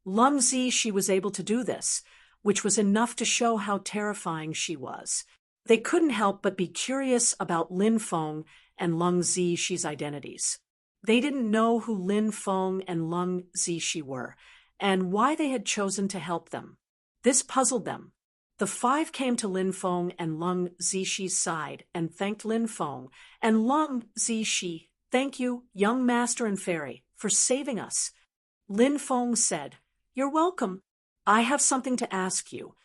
Lung Zixi was able to do this, which was enough to show how terrifying she was. They couldn't help but be curious about Lin Feng and Lung Zixi identities. They didn't know who Lin Feng and Lung Zixi were, and why they had chosen to help them. This puzzled them. The five came to Lin Feng and Lung Zixi's side and thanked Lin Feng and Lung Zixi. "Thank you, young master and fairy, for saving us." Lin Feng said, "You're welcome. I have something to ask you."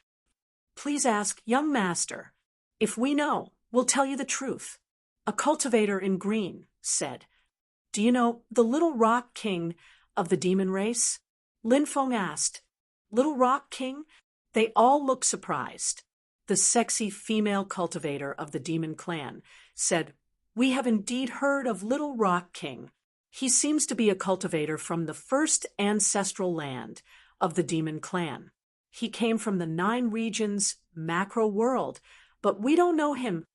"Please ask, young master. If we know, we'll tell you the truth." A cultivator in green said, "Do you know the Little Rock King of the demon race?" Lin Feng asked. "Little Rock King?" They all looked surprised. The sexy female cultivator of the demon clan said, "We have indeed heard of Little Rock King. He seems to be a cultivator from the first ancestral land of the demon clan. He came from the 9 regions macro world, but we don't know him."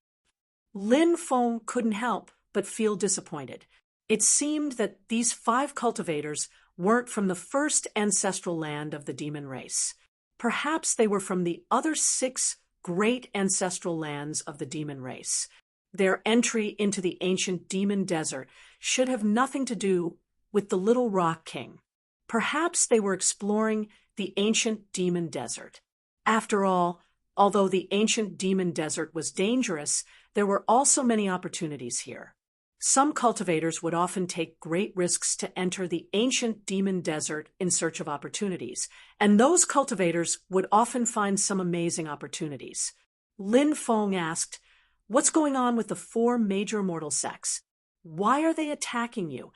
Lin Feng couldn't help but feel disappointed. It seemed that these 5 cultivators weren't from the first ancestral land of the demon race. Perhaps they were from the other 6 great ancestral lands of the demon race. Their entry into the ancient demon desert should have nothing to do with the Little Rock King. Perhaps they were exploring the ancient demon desert. After all, although the ancient demon desert was dangerous, there were also many opportunities here. Some cultivators would often take great risks to enter the ancient demon desert in search of opportunities, and those cultivators would often find some amazing opportunities. Lin Feng asked, "What's going on with the 4 major immortal sects? Why are they attacking you?"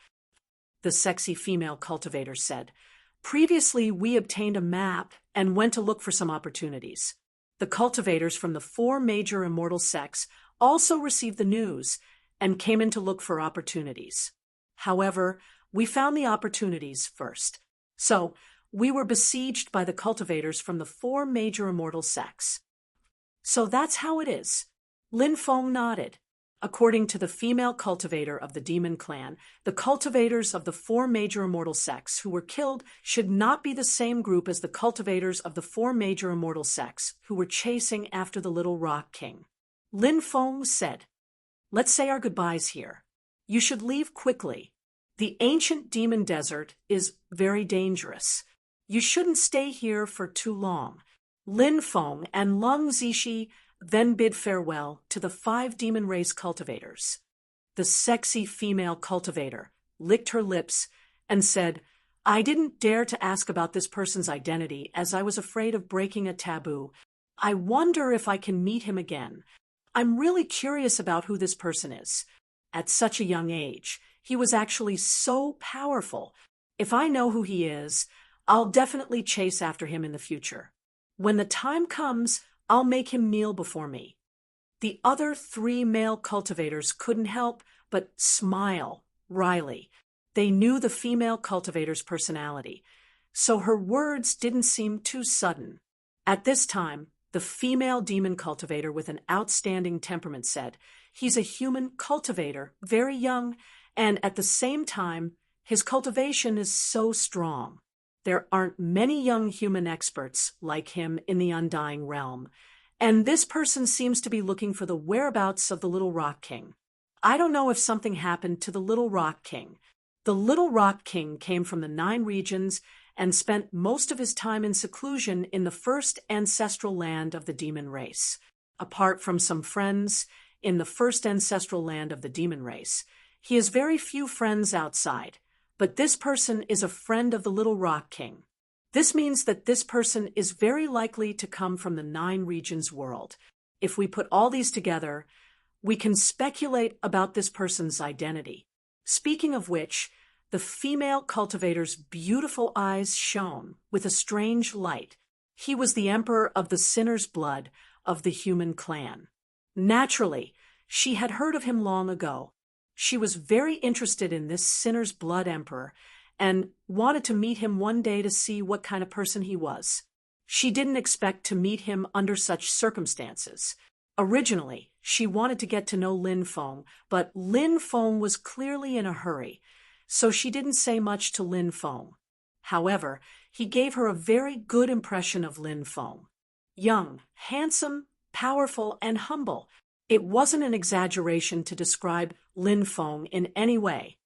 The sexy female cultivator said, "Previously, we obtained a map and went to look for some opportunities. The cultivators from the 4 major immortal sects also received the news and came in to look for opportunities. However, we found the opportunities first. So, we were besieged by the cultivators from the 4 major immortal sects." "So that's how it is." Lin Feng nodded. According to the female cultivator of the demon clan, the cultivators of the 4 major immortal sects who were killed should not be the same group as the cultivators of the 4 major immortal sects who were chasing after the Little Rock King. Lin Feng said, "Let's say our goodbyes here. You should leave quickly. The ancient demon desert is very dangerous. You shouldn't stay here for too long." Lin Feng and Lung Zixi then bid farewell to the 5 demon race cultivators. The sexy female cultivator licked her lips and said, "I didn't dare to ask about this person's identity as I was afraid of breaking a taboo. I wonder if I can meet him again. I'm really curious about who this person is. At such a young age, he was actually so powerful. If I know who he is, I'll definitely chase after him in the future. When the time comes, I'll make him kneel before me." The other 3 male cultivators couldn't help but smile wryly. They knew the female cultivator's personality, so her words didn't seem too sudden. At this time, the female demon cultivator with an outstanding temperament said, "He's a human cultivator, very young, and at the same time, his cultivation is so strong. There aren't many young human experts like him in the Undying Realm, and this person seems to be looking for the whereabouts of the Little Rock King. I don't know if something happened to the Little Rock King. The Little Rock King came from the 9 regions and spent most of his time in seclusion in the first ancestral land of the demon race. Apart from some friends in the first ancestral land of the demon race, he has very few friends outside. But this person is a friend of the Little Rock King. This means that this person is very likely to come from the 9 regions world. If we put all these together, we can speculate about this person's identity." Speaking of which, the female cultivator's beautiful eyes shone with a strange light. He was the emperor of the sinner's blood of the human clan. Naturally, she had heard of him long ago. She was very interested in this sinner's blood emperor and wanted to meet him one day to see what kind of person he was. She didn't expect to meet him under such circumstances. Originally, she wanted to get to know Lin Feng, but Lin Feng was clearly in a hurry, so she didn't say much to Lin Feng. However, he gave her a very good impression of Lin Feng. young, handsome, powerful, and humble. It wasn't an exaggeration to describe Lin Feng in any way.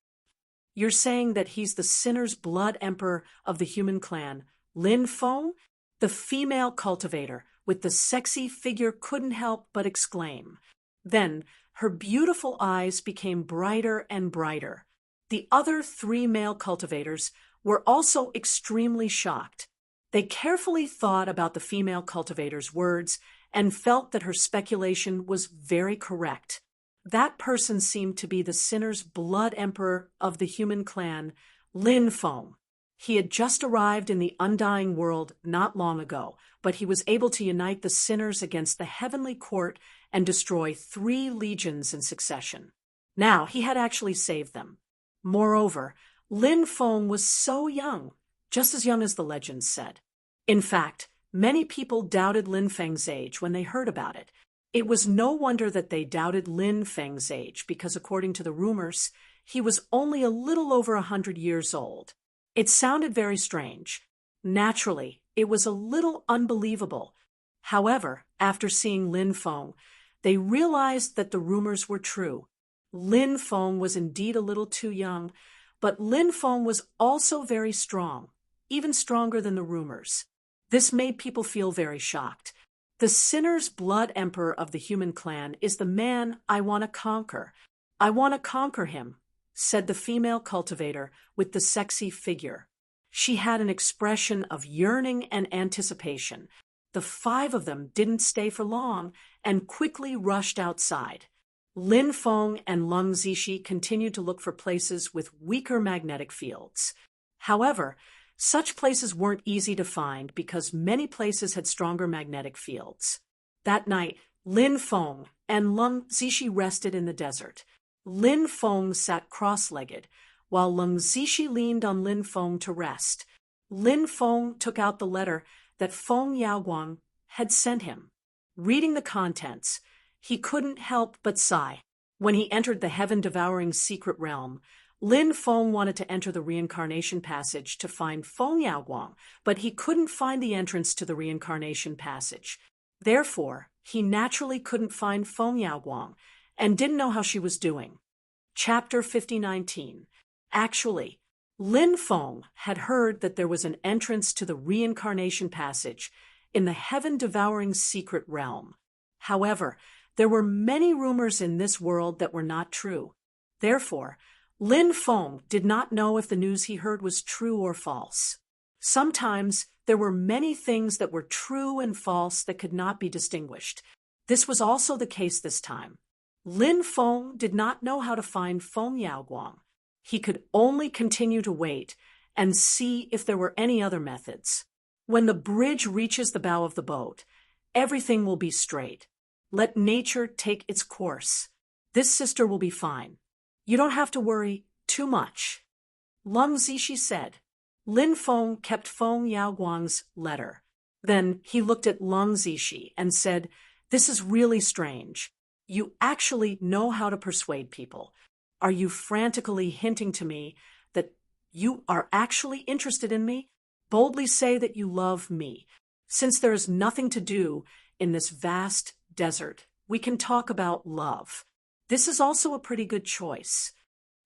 You're saying that he's the sinner's blood emperor of the human clan, Lin Feng? The female cultivator with the sexy figure couldn't help but exclaim. Then her beautiful eyes became brighter and brighter. The other 3 male cultivators were also extremely shocked. They carefully thought about the female cultivator's words and felt that her speculation was very correct. That person seemed to be the sinner's blood emperor of the human clan, Lin Feng. He had just arrived in the undying world not long ago, but he was able to unite the sinners against the heavenly court and destroy 3 legions in succession. Now he had actually saved them. Moreover, Lin Feng was so young, just as young as the legends said. In fact, many people doubted Lin Feng's age when they heard about it. It was no wonder that they doubted Lin Feng's age because, according to the rumors, he was only a little over 100 years old. It sounded very strange. Naturally, it was a little unbelievable. However, after seeing Lin Feng, they realized that the rumors were true. Lin Feng was indeed a little too young, but Lin Feng was also very strong, even stronger than the rumors. This made people feel very shocked. The sinner's blood emperor of the human clan is the man I want to conquer. I want to conquer him, said the female cultivator with the sexy figure. She had an expression of yearning and anticipation. The 5 of them didn't stay for long and quickly rushed outside. Lin Feng and Lung Zishi continued to look for places with weaker magnetic fields. However, such places weren't easy to find because many places had stronger magnetic fields. That night, Lin Feng and Lung Zishi rested in the desert. Lin Feng sat cross-legged, while Lung Zishi leaned on Lin Feng to rest. Lin Feng took out the letter that Feng Yaoguang had sent him. Reading the contents, he couldn't help but sigh. When he entered the heaven-devouring secret realm, Lin Feng wanted to enter the reincarnation passage to find Feng Yaoguang, but he couldn't find the entrance to the reincarnation passage. Therefore, he naturally couldn't find Feng Yaoguang and didn't know how she was doing. Chapter 5019. Actually, Lin Feng had heard that there was an entrance to the reincarnation passage in the heaven-devouring secret realm. However, there were many rumors in this world that were not true. Therefore, Lin Feng did not know if the news he heard was true or false. Sometimes there were many things that were true and false that could not be distinguished. This was also the case this time. Lin Feng did not know how to find Feng Yaoguang. He could only continue to wait and see if there were any other methods. When the bridge reaches the bow of the boat, everything will be straight. Let nature take its course. This sister will be fine. You don't have to worry too much. Lung Zishi said. Lin Feng kept Feng Yaoguang's letter. Then he looked at Lung Zishi and said, "This is really strange. You actually know how to persuade people. Are you frantically hinting to me that you are actually interested in me? Boldly say that you love me. Since there is nothing to do in this vast desert, we can talk about love. This is also a pretty good choice."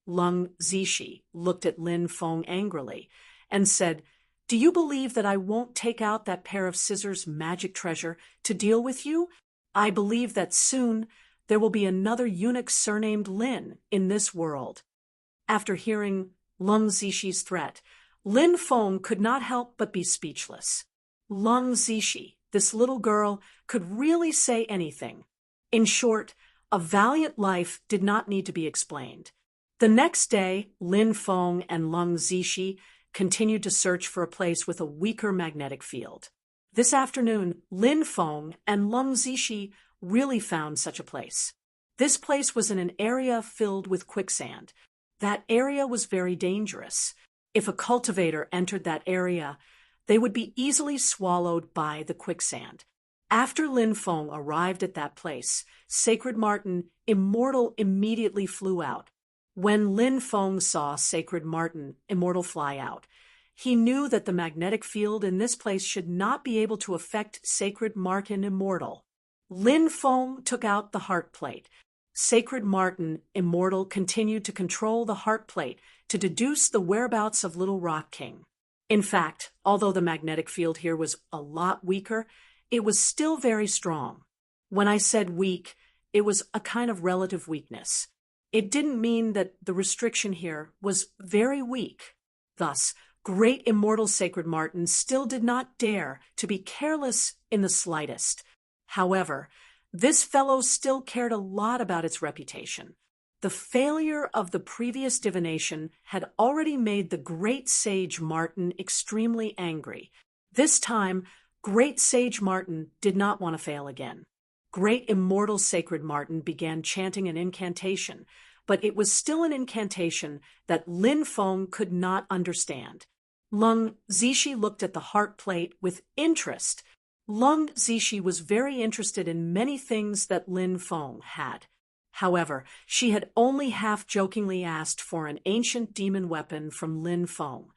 Lung Zishi looked at Lin Feng angrily and said, "Do you believe that I won't take out that pair of scissors magic treasure to deal with you? I believe that soon there will be another eunuch surnamed Lin in this world." After hearing Lung Zishi's threat, Lin Feng could not help but be speechless. Lung Zishi, this little girl, could really say anything. In short, a valiant life did not need to be explained. The next day, Lin Feng and Lung Zishi continued to search for a place with a weaker magnetic field. This afternoon, Lin Feng and Lung Zishi really found such a place. This place was in an area filled with quicksand. That area was very dangerous. If a cultivator entered that area, they would be easily swallowed by the quicksand. After Lin Feng arrived at that place, Sacred Martin, Immortal, immediately flew out. When Lin Feng saw Sacred Martin, Immortal, fly out, He knew that the magnetic field in this place should not be able to affect Sacred Martin Immortal. Lin Feng took out the heart plate. Sacred Martin Immortal continued to control the heart plate to deduce the whereabouts of Little Rock King. In fact, although the magnetic field here was a lot weaker, it was still very strong. When I said weak, it was a kind of relative weakness. It didn't mean that the restriction here was very weak. Thus, Great Immortal Sacred Martin still did not dare to be careless in the slightest. However, this fellow still cared a lot about its reputation. The failure of the previous divination had already made the great sage Martin extremely angry. This time, great sage Martin did not want to fail again. Great Immortal Sacred Martin began chanting an incantation, but it was still an incantation that Lin Feng could not understand. Lung Zishi looked at the heart plate with interest. Lung Zishi was very interested in many things that Lin Feng had. However, she had only half-jokingly asked for an ancient demon weapon from Lin Feng.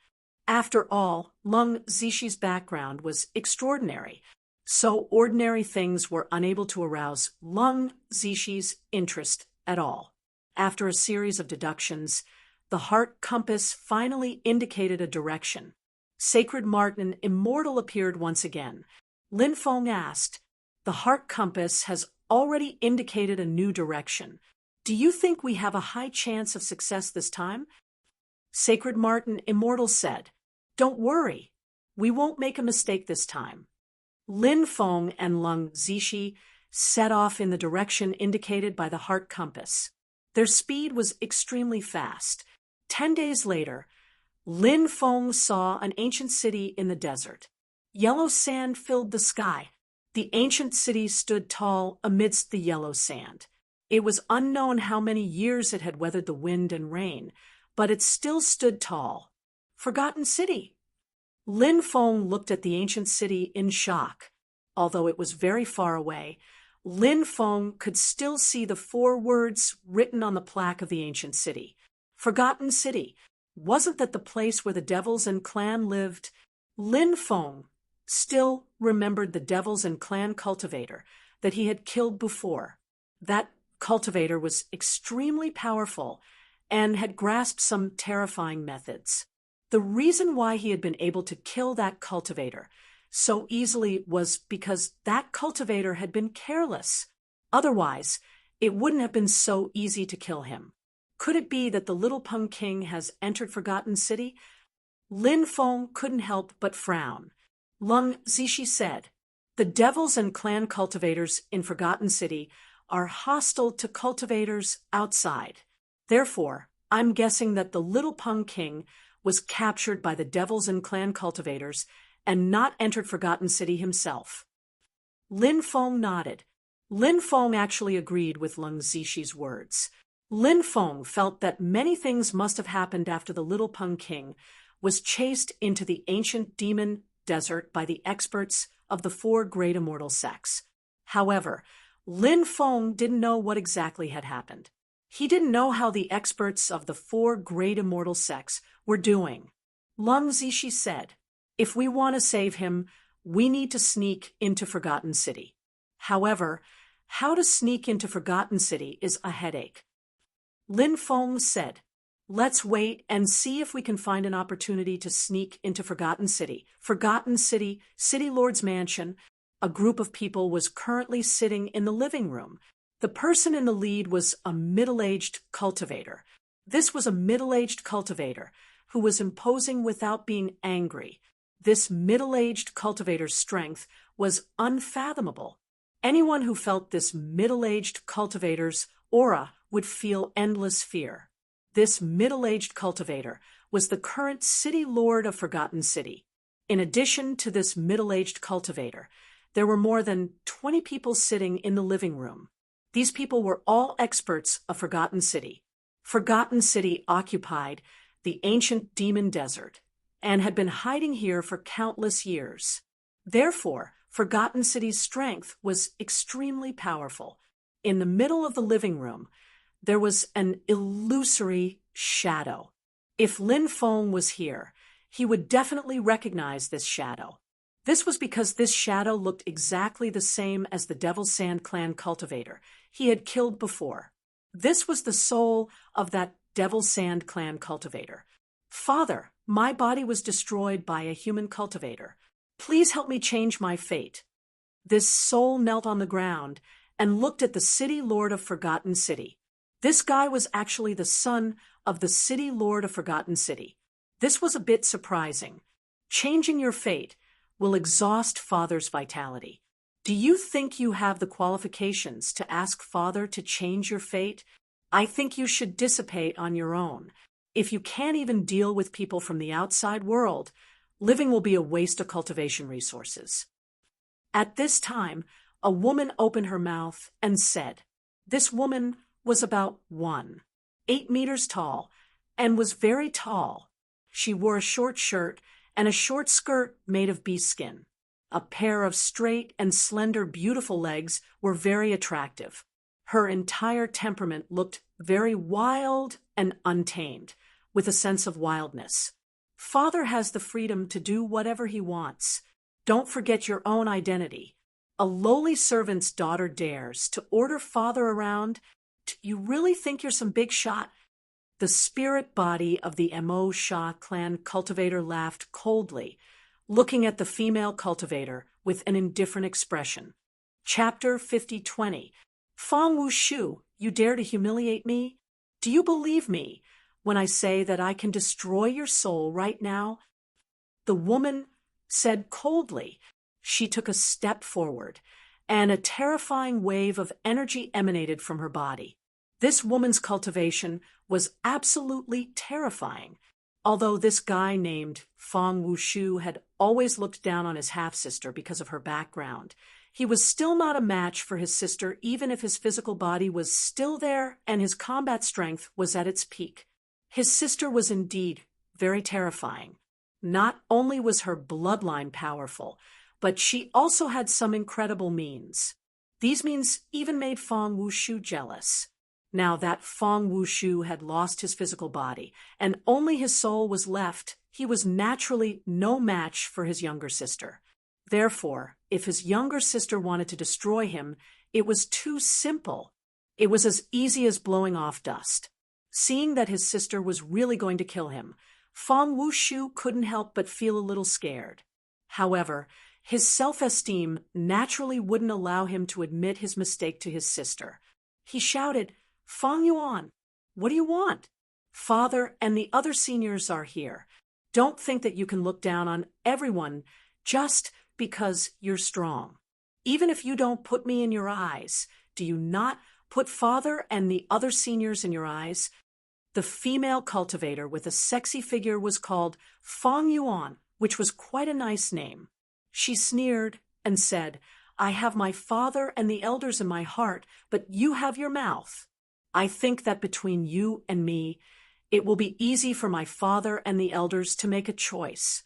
After all, Lung Zishi's background was extraordinary, so ordinary things were unable to arouse Lung Zishi's interest at all. After a series of deductions, the heart compass finally indicated a direction. Sacred Martin Immortal appeared once again. Lin Feng asked, "The heart compass has already indicated a new direction. Do you think we have a high chance of success this time?" Sacred Martin Immortal said, "Don't worry. We won't make a mistake this time." Lin Feng and Lung Zishi set off in the direction indicated by the heart compass. Their speed was extremely fast. 10 days later, Lin Feng saw an ancient city in the desert. Yellow sand filled the sky. The ancient city stood tall amidst the yellow sand. It was unknown how many years it had weathered the wind and rain, but it still stood tall. Forgotten City. Lin Feng looked at the ancient city in shock. Although it was very far away, Lin Feng could still see the 4 words written on the plaque of the ancient city. Forgotten City. Wasn't that the place where the devils and clan lived? Lin Feng still remembered the devils and clan cultivator that he had killed before. That cultivator was extremely powerful and had grasped some terrifying methods. The reason why he had been able to kill that cultivator so easily was because that cultivator had been careless. Otherwise, it wouldn't have been so easy to kill him. Could it be that the Little Pung King has entered Forgotten City? Lin Feng couldn't help but frown. Lung Zishi said, "The devils and clan cultivators in Forgotten City are hostile to cultivators outside. Therefore, I'm guessing that the Little Pung King was captured by the devils and clan cultivators and not entered Forgotten City himself." Lin Feng nodded. Lin Feng actually agreed with Lung Zishi's words. Lin Feng felt that many things must have happened after the Little Pung King was chased into the ancient demon desert by the experts of the 4 great immortal sects. However, Lin Feng didn't know what exactly had happened. He didn't know how the experts of the 4 great immortal sects were doing. Lung Zishi said, "If we want to save him, we need to sneak into Forgotten City." However, how to sneak into Forgotten City is a headache. Lin Feng said, "Let's wait and see if we can find an opportunity to sneak into Forgotten City." Forgotten City, City Lord's mansion. A group of people was currently sitting in the living room. The person in the lead was a middle-aged cultivator. This was a middle-aged cultivator who was imposing without being angry. This middle-aged cultivator's strength was unfathomable. Anyone who felt this middle-aged cultivator's aura would feel endless fear. This middle-aged cultivator was the current city lord of Forgotten City. In addition to this middle-aged cultivator, there were more than 20 people sitting in the living room. These people were all experts of Forgotten City. Forgotten City occupied the ancient demon desert and had been hiding here for countless years. Therefore, Forgotten City's strength was extremely powerful. In the middle of the living room, there was an illusory shadow. If Lin Feng was here, he would definitely recognize this shadow. This was because this shadow looked exactly the same as the Devil's Sand clan cultivator he had killed before. This was the soul of that Devil's Sand clan cultivator. Father, my body was destroyed by a human cultivator. Please help me change my fate. This soul knelt on the ground and looked at the city lord of Forgotten City. This guy was actually the son of the city lord of Forgotten City. This was a bit surprising. Changing your fate will exhaust Father's vitality. Do you think you have the qualifications to ask Father to change your fate? I think you should dissipate on your own. If you can't even deal with people from the outside world, living will be a waste of cultivation resources. At this time, a woman opened her mouth and said, this woman was about 8 meters tall, and was very tall. She wore a short shirt and a short skirt made of bee skin. A pair of straight and slender, beautiful legs were very attractive. Her entire temperament looked very wild and untamed, with a sense of wildness. Father has the freedom to do whatever he wants. Don't forget your own identity. A lowly servant's daughter dares to order Father around. You really think you're some big shot? The spirit body of the Mo Shah clan cultivator laughed coldly, looking at the female cultivator with an indifferent expression. Chapter 50:20. Fang Wushu, you dare to humiliate me? Do you believe me when I say that I can destroy your soul right now? The woman said coldly. She took a step forward, and a terrifying wave of energy emanated from her body. This woman's cultivation was absolutely terrifying. Although this guy named Fang Wushu had always looked down on his half-sister because of her background, he was still not a match for his sister, even if his physical body was still there and his combat strength was at its peak. His sister was indeed very terrifying. Not only was her bloodline powerful, but she also had some incredible means. These means even made Fang Wushu jealous. Now that Fang Wushu had lost his physical body, and only his soul was left, he was naturally no match for his younger sister. Therefore, if his younger sister wanted to destroy him, it was too simple. It was as easy as blowing off dust. Seeing that his sister was really going to kill him, Fang Wushu couldn't help but feel a little scared. However, his self-esteem naturally wouldn't allow him to admit his mistake to his sister. He shouted, Fang Yuan, what do you want? Father and the other seniors are here. Don't think that you can look down on everyone just because you're strong. Even if you don't put me in your eyes, do you not put Father and the other seniors in your eyes? The female cultivator with a sexy figure was called Fang Yuan, which was quite a nice name. She sneered and said, I have my father and the elders in my heart, but you have your mouth. I think that between you and me, it will be easy for my father and the elders to make a choice.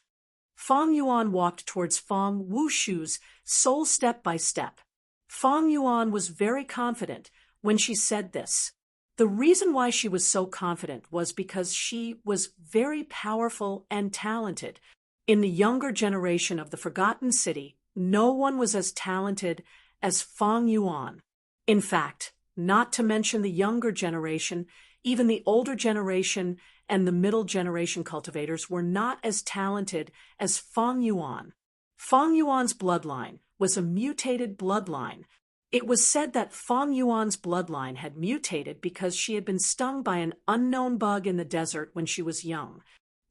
Fang Yuan walked towards Fang Wushu's soul step by step. Fang Yuan was very confident when she said this. The reason why she was so confident was because she was very powerful and talented. In the younger generation of the Forgotten City, no one was as talented as Fang Yuan. In fact, not to mention the younger generation, even the older generation and the middle generation cultivators were not as talented as Fang Yuan. Fang Yuan's bloodline was a mutated bloodline. It was said that Fang Yuan's bloodline had mutated because she had been stung by an unknown bug in the desert when she was young.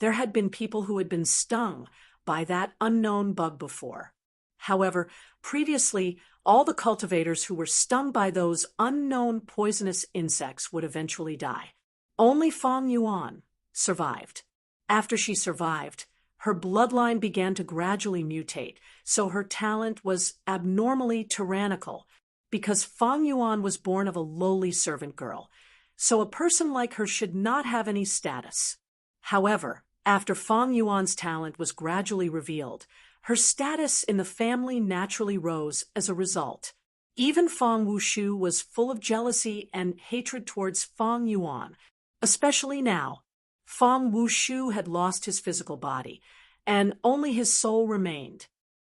There had been people who had been stung by that unknown bug before. However, previously, all the cultivators who were stung by those unknown poisonous insects would eventually die. Only Fang Yuan survived. After she survived, her bloodline began to gradually mutate, so her talent was abnormally tyrannical, because Fang Yuan was born of a lowly servant girl, so a person like her should not have any status. However, after Fang Yuan's talent was gradually revealed, her status in the family naturally rose as a result. Even Fang Wushu was full of jealousy and hatred towards Fang Yuan, especially now. Feng Wushu had lost his physical body, and only his soul remained.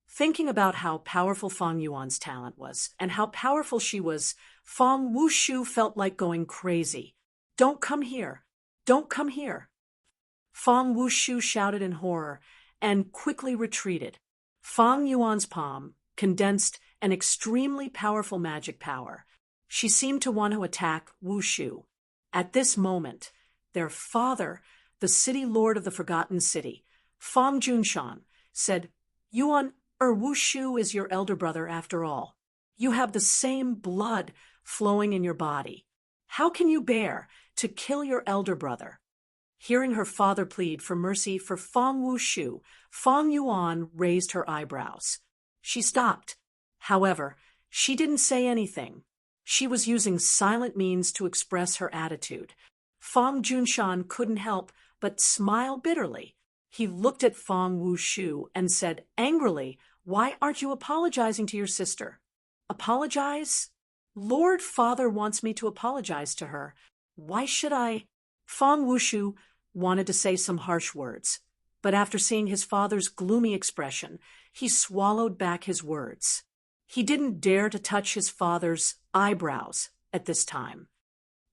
Thinking about how powerful Feng Yuan's talent was, and how powerful she was, Feng Wushu felt like going crazy. "Don't come here! Don't come here!" Feng Wushu shouted in horror, and quickly retreated. Feng Yuan's palm condensed an extremely powerful magic power. She seemed to want to attack Wushu. At this moment, their father, the city lord of the Forgotten City, Feng Junshan, said, "Yuan Wushu is your elder brother after all. You have the same blood flowing in your body. How can you bear to kill your elder brother?" Hearing her father plead for mercy for Feng Wushu, Feng Yuan raised her eyebrows. She stopped. However, she didn't say anything. She was using silent means to express her attitude. Feng Junshan couldn't help but smile bitterly. He looked at Feng Wushu and said angrily, "Why aren't you apologizing to your sister?" "Apologize? Lord Father wants me to apologize to her. Why should I?" Feng Wushu wanted to say some harsh words, but after seeing his father's gloomy expression, he swallowed back his words. He didn't dare to touch his father's eyebrows at this time.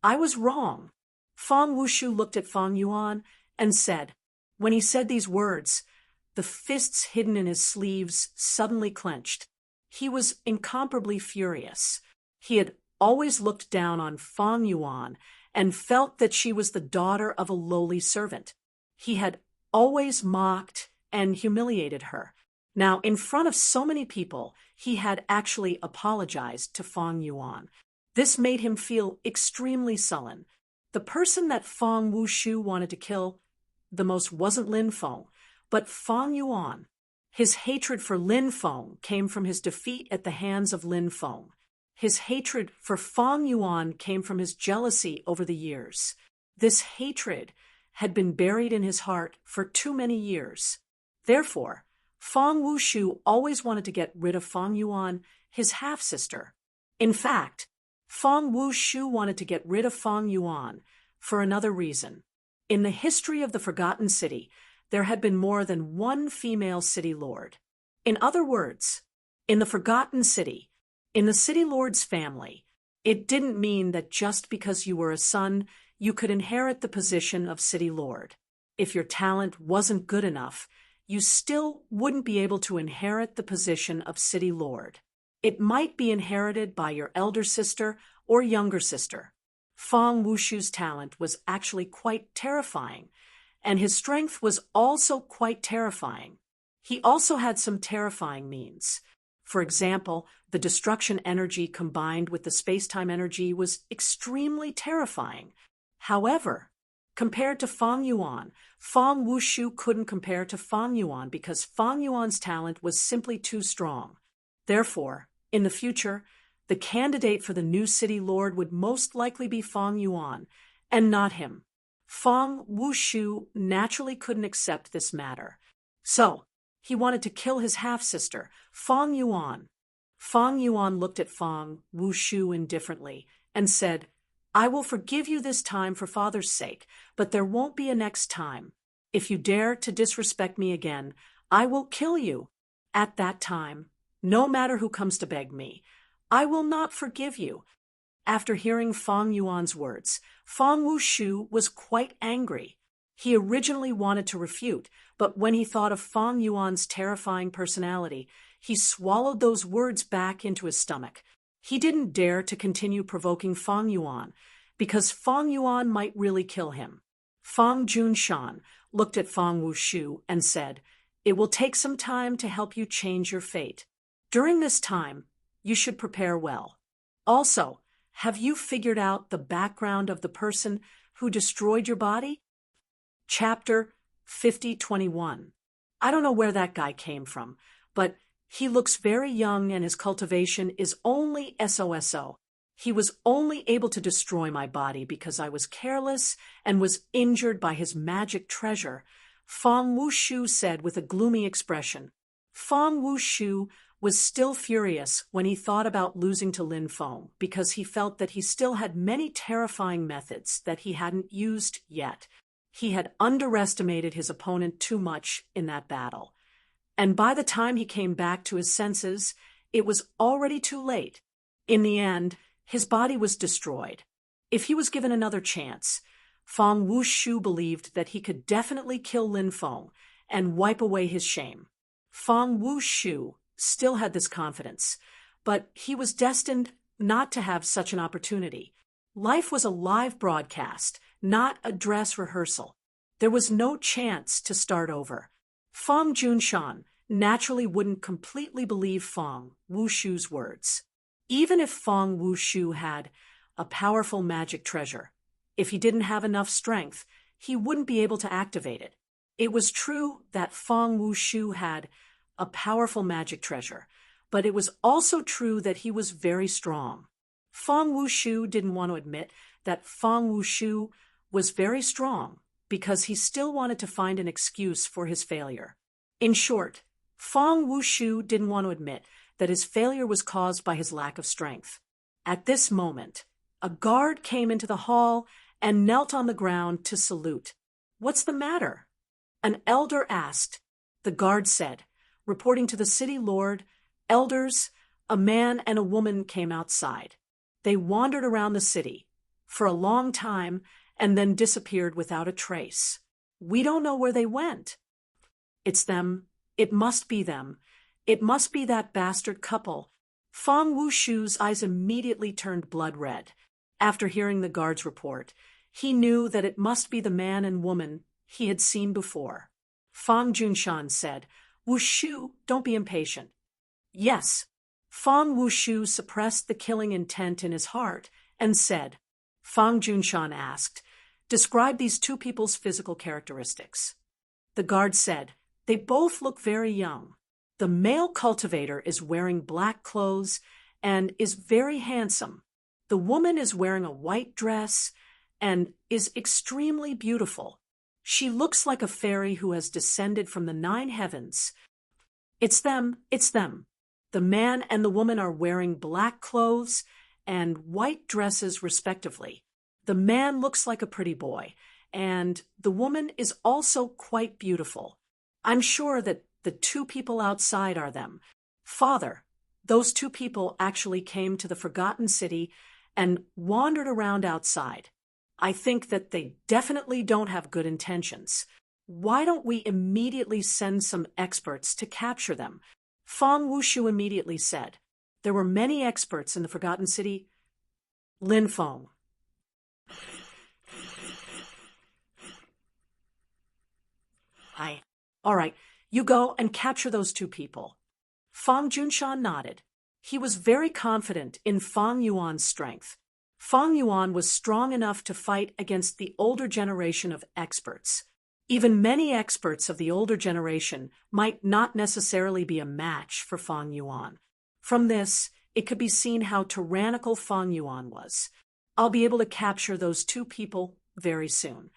"I was wrong." Feng Wushu looked at Feng Yuan and said, when he said these words, the fists hidden in his sleeves suddenly clenched. He was incomparably furious. He had always looked down on Feng Yuan and felt that she was the daughter of a lowly servant. He had always mocked and humiliated her. Now, in front of so many people, he had actually apologized to Feng Yuan. This made him feel extremely sullen. The person that Feng Wushu wanted to kill the most wasn't Lin Feng, but Feng Yuan. His hatred for Lin Feng came from his defeat at the hands of Lin Feng. His hatred for Feng Yuan came from his jealousy over the years. This hatred had been buried in his heart for too many years. Therefore, Feng Wushu always wanted to get rid of Feng Yuan, his half-sister. In fact, Feng Wushu wanted to get rid of Feng Yuan for another reason. In the history of the Forgotten City, there had been more than one female city lord. In other words, in the Forgotten City, in the city lord's family, it didn't mean that just because you were a son, you could inherit the position of city lord. If your talent wasn't good enough, you still wouldn't be able to inherit the position of city lord. It might be inherited by your elder sister or younger sister. Feng Wushu's talent was actually quite terrifying, and his strength was also quite terrifying. He also had some terrifying means. For example, the destruction energy combined with the space-time energy was extremely terrifying. However, compared to Feng Yuan, Feng Wushu couldn't compare to Feng Yuan because Feng Yuan's talent was simply too strong. Therefore, in the future, the candidate for the new city lord would most likely be Feng Yuan, and not him. Feng Wushu naturally couldn't accept this matter. So, he wanted to kill his half-sister, Feng Yuan. Feng Yuan looked at Feng Wushu indifferently and said, "I will forgive you this time for father's sake, but there won't be a next time. If you dare to disrespect me again, I will kill you. At that time, no matter who comes to beg me, I will not forgive you." After hearing Feng Yuan's words, Feng Wushu was quite angry. He originally wanted to refute, but when he thought of Feng Yuan's terrifying personality, he swallowed those words back into his stomach. He didn't dare to continue provoking Feng Yuan, because Feng Yuan might really kill him. Feng Junshan looked at Feng Wushu and said, "It will take some time to help you change your fate. During this time, you should prepare well. Also, have you figured out the background of the person who destroyed your body?" Chapter 50:21. I don't know where that guy came from, but he looks very young and his cultivation is only SOSO. He was only able to destroy my body because I was careless and was injured by his magic treasure, Feng Wushu said with a gloomy expression. Feng Wushu was still furious when he thought about losing to Lin Feng because he felt that he still had many terrifying methods that he hadn't used yet. He had underestimated his opponent too much in that battle. And by the time he came back to his senses, it was already too late. In the end, his body was destroyed. If he was given another chance, Fang Wushu believed that he could definitely kill Lin Feng and wipe away his shame. Fang Wushu still had this confidence, but he was destined not to have such an opportunity. Life was a live broadcast, not a dress rehearsal. There was no chance to start over. Fang Junshan naturally wouldn't completely believe Fang Wushu's words. Even if Fang Wushu had a powerful magic treasure, if he didn't have enough strength, he wouldn't be able to activate it. It was true that Fang Wushu had a powerful magic treasure, but it was also true that he was very strong. Fang Wushu didn't want to admit that Fang Wushu was very strong because he still wanted to find an excuse for his failure. In short, Fang Wushu didn't want to admit that his failure was caused by his lack of strength. At this moment, a guard came into the hall and knelt on the ground to salute. "What's the matter?" an elder asked. The guard said, "Reporting to the city lord, elders, a man and a woman came outside. They wandered around the city for a long time and then disappeared without a trace. We don't know where they went." "It's them. It must be them. It must be that bastard couple." Fang Wushu's eyes immediately turned blood red. After hearing the guard's report, he knew that it must be the man and woman he had seen before. Fang Junshan said, "Wushu, don't be impatient." "Yes." Fang Wushu suppressed the killing intent in his heart and said. Fang Junshan asked, "Describe these two people's physical characteristics." The guard said, "They both look very young. The male cultivator is wearing black clothes and is very handsome. The woman is wearing a white dress and is extremely beautiful. She looks like a fairy who has descended from the 9 heavens." "It's them, it's them. The man and the woman are wearing black clothes and white dresses respectively. The man looks like a pretty boy, and the woman is also quite beautiful. I'm sure that the two people outside are them. Father, those two people actually came to the Forgotten City and wandered around outside. I think that they definitely don't have good intentions. Why don't we immediately send some experts to capture them?" Fang Wushu immediately said. There were many experts in the Forgotten City. Lin Feng. All right, you go and capture those two people. Fang Junshan nodded. He was very confident in Fang Yuan's strength. Fang Yuan was strong enough to fight against the older generation of experts. Even many experts of the older generation might not necessarily be a match for Fang Yuan. From this, it could be seen how tyrannical Fang Yuan was. "I'll be able to capture those two people very soon,"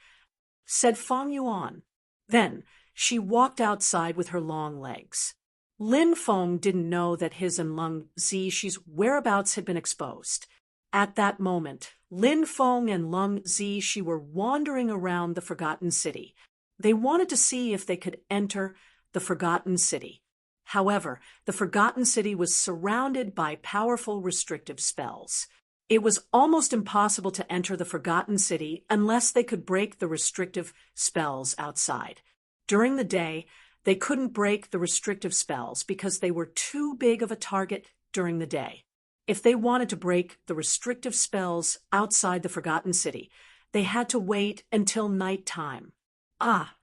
said Fang Yuan. Then she walked outside with her long legs. Lin Feng didn't know that his and Lung Zixi whereabouts had been exposed. At that moment, Lin Feng and Lung Zixi were wandering around the Forgotten City. They wanted to see if they could enter the Forgotten City. However, the Forgotten City was surrounded by powerful restrictive spells. It was almost impossible to enter the Forgotten City unless they could break the restrictive spells outside. During the day, they couldn't break the restrictive spells because they were too big of a target during the day. If they wanted to break the restrictive spells outside the Forgotten City, they had to wait until nighttime. Ah!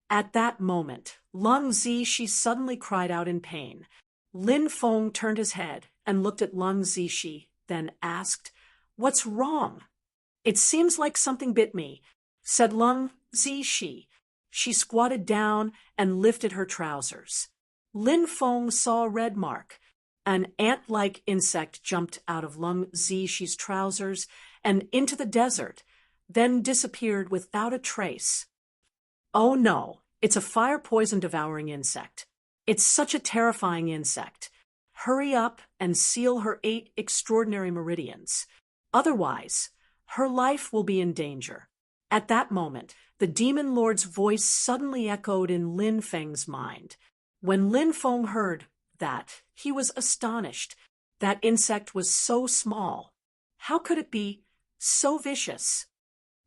At that moment, Lung Zixi suddenly cried out in pain. Lin Feng turned his head and looked at Lung Zixi, then asked, "What's wrong?" "It seems like something bit me," said Lung Zixi. She squatted down and lifted her trousers. Lin Feng saw a red mark. An ant-like insect jumped out of Lung Zixi trousers and into the desert, then disappeared without a trace. "Oh no, it's a fire-poison devouring insect. It's such a terrifying insect. Hurry up and seal her 8 extraordinary meridians. Otherwise, her life will be in danger." At that moment, The demon lord's voice suddenly echoed in Lin Feng's mind. When Lin Feng heard that, he was astonished. That insect was so small. How could it be so vicious?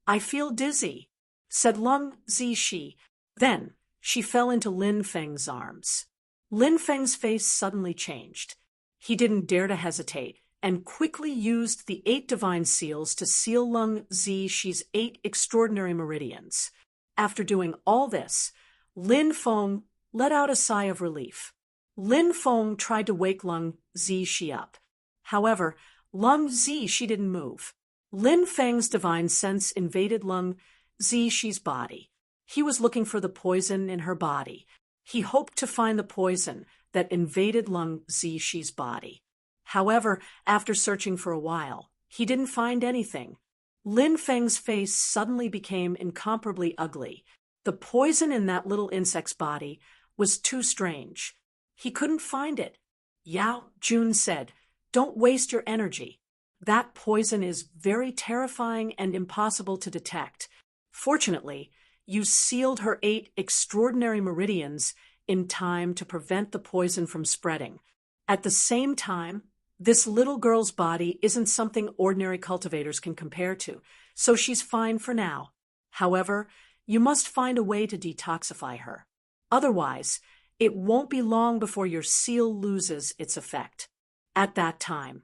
I feel dizzy, said Lung Zixi. Then she fell into Lin Feng's arms. Lin Feng's face suddenly changed. He didn't dare to hesitate and quickly used the 8 divine seals to seal Lung Zixi's 8 extraordinary meridians. After doing all this, Lin Feng let out a sigh of relief. Lin Feng tried to wake Lung Zixi up. However, Lung Zixi didn't move. Lin Feng's divine sense invaded Lung Zixi's body. He was looking for the poison in her body. He hoped to find the poison that invaded Lung Zixi's body. However, after searching for a while, he didn't find anything. Lin Feng's face suddenly became incomparably ugly. The poison in that little insect's body was too strange. He couldn't find it. Yao Jun said, "Don't waste your energy. That poison is very terrifying and impossible to detect. Fortunately, you sealed her 8 extraordinary meridians in time to prevent the poison from spreading. At the same time, this little girl's body isn't something ordinary cultivators can compare to, so she's fine for now. However, you must find a way to detoxify her. Otherwise, it won't be long before your seal loses its effect. At that time,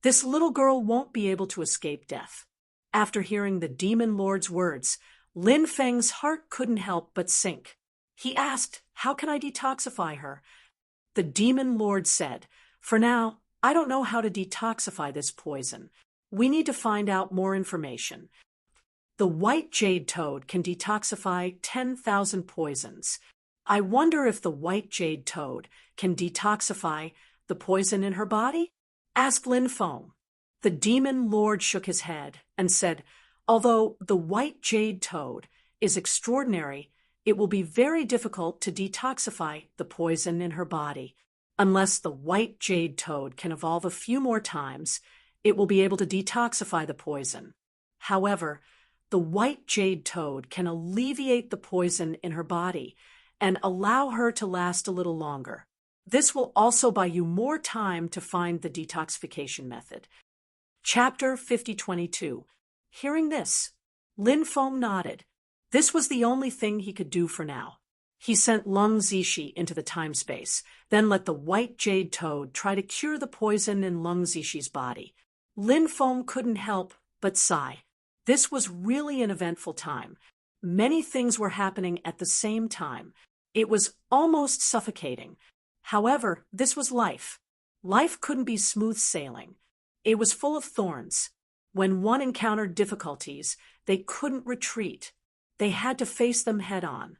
this little girl won't be able to escape death." After hearing the demon lord's words, Lin Feng's heart couldn't help but sink. He asked, "How can I detoxify her?" The demon lord said, "For now, I don't know how to detoxify this poison. We need to find out more information. The white jade toad can detoxify 10,000 poisons. I wonder if the white jade toad can detoxify the poison in her body?" asked Lin Feng. The demon lord shook his head and said, "Although the white jade toad is extraordinary, it will be very difficult to detoxify the poison in her body. Unless the white jade toad can evolve a few more times, it will be able to detoxify the poison. However, the white jade toad can alleviate the poison in her body and allow her to last a little longer. This will also buy you more time to find the detoxification method." Chapter 5022. Hearing this, Lin Feng nodded. This was the only thing he could do for now. He sent Lung Zixi into the time-space, then let the white jade toad try to cure the poison in Lung Zixi's body. Lin Feng couldn't help but sigh. This was really an eventful time. Many things were happening at the same time. It was almost suffocating. However, this was life. Life couldn't be smooth sailing. It was full of thorns. When one encountered difficulties, they couldn't retreat. They had to face them head-on.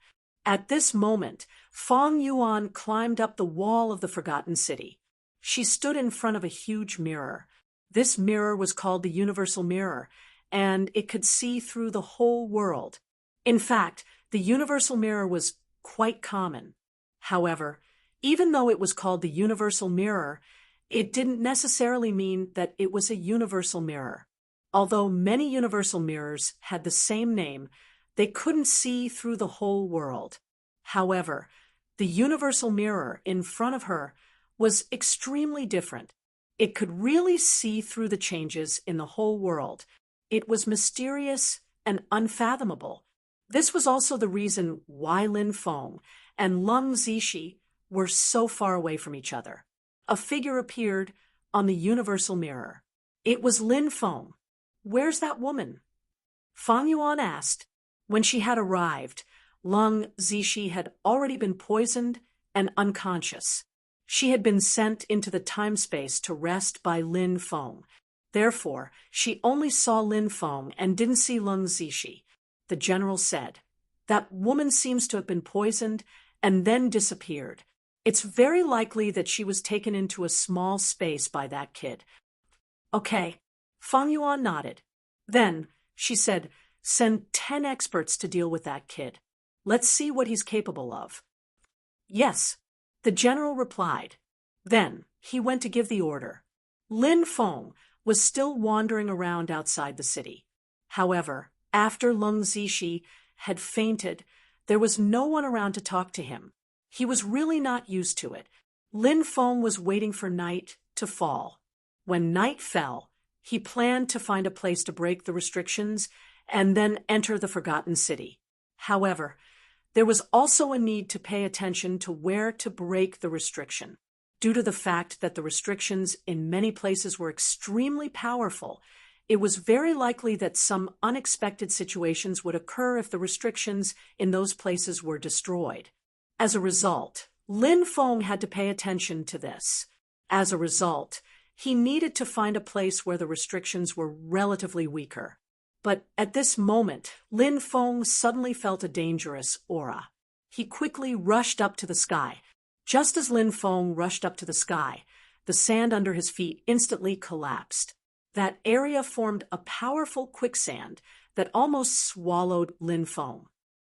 At this moment, Fang Yuan climbed up the wall of the Forgotten City. She stood in front of a huge mirror. This mirror was called the Universal Mirror, and it could see through the whole world. In fact, the Universal Mirror was quite common. However, even though it was called the Universal Mirror, it didn't necessarily mean that it was a universal mirror. Although many universal mirrors had the same name, they couldn't see through the whole world. However, the universal mirror in front of her was extremely different. It could really see through the changes in the whole world. It was mysterious and unfathomable. This was also the reason why Lin Feng and Lung Zixi were so far away from each other. A figure appeared on the universal mirror. It was Lin Feng. "Where's that woman?" Fang Yuan asked. When she had arrived, Lung Zixi had already been poisoned and unconscious. She had been sent into the time-space to rest by Lin Feng. Therefore, she only saw Lin Feng and didn't see Lung Zixi. The general said, "That woman seems to have been poisoned and then disappeared. It's very likely that she was taken into a small space by that kid." "Okay." Fang Yuan nodded. Then she said, "Send 10 experts to deal with that kid. Let's see what he's capable of." "Yes," the general replied. Then he went to give the order. Lin Feng was still wandering around outside the city. However, after Lung Zixi had fainted. There was no one around to talk to him. He was really not used to it. Lin Feng was waiting for night to fall. When night fell, he planned to find a place to break the restrictions and then enter the Forgotten City. However, there was also a need to pay attention to where to break the restriction. Due to the fact that the restrictions in many places were extremely powerful, it was very likely that some unexpected situations would occur if the restrictions in those places were destroyed. As a result, Lin Feng had to pay attention to this. As a result, he needed to find a place where the restrictions were relatively weaker. But at this moment, Lin Feng suddenly felt a dangerous aura. He quickly rushed up to the sky. Just as Lin Feng rushed up to the sky, the sand under his feet instantly collapsed. That area formed a powerful quicksand that almost swallowed Lin Feng.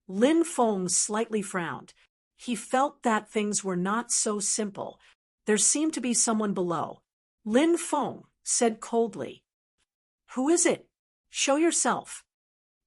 Lin Feng slightly frowned. He felt that things were not so simple. There seemed to be someone below. Lin Feng said coldly, "Who is it? Show yourself."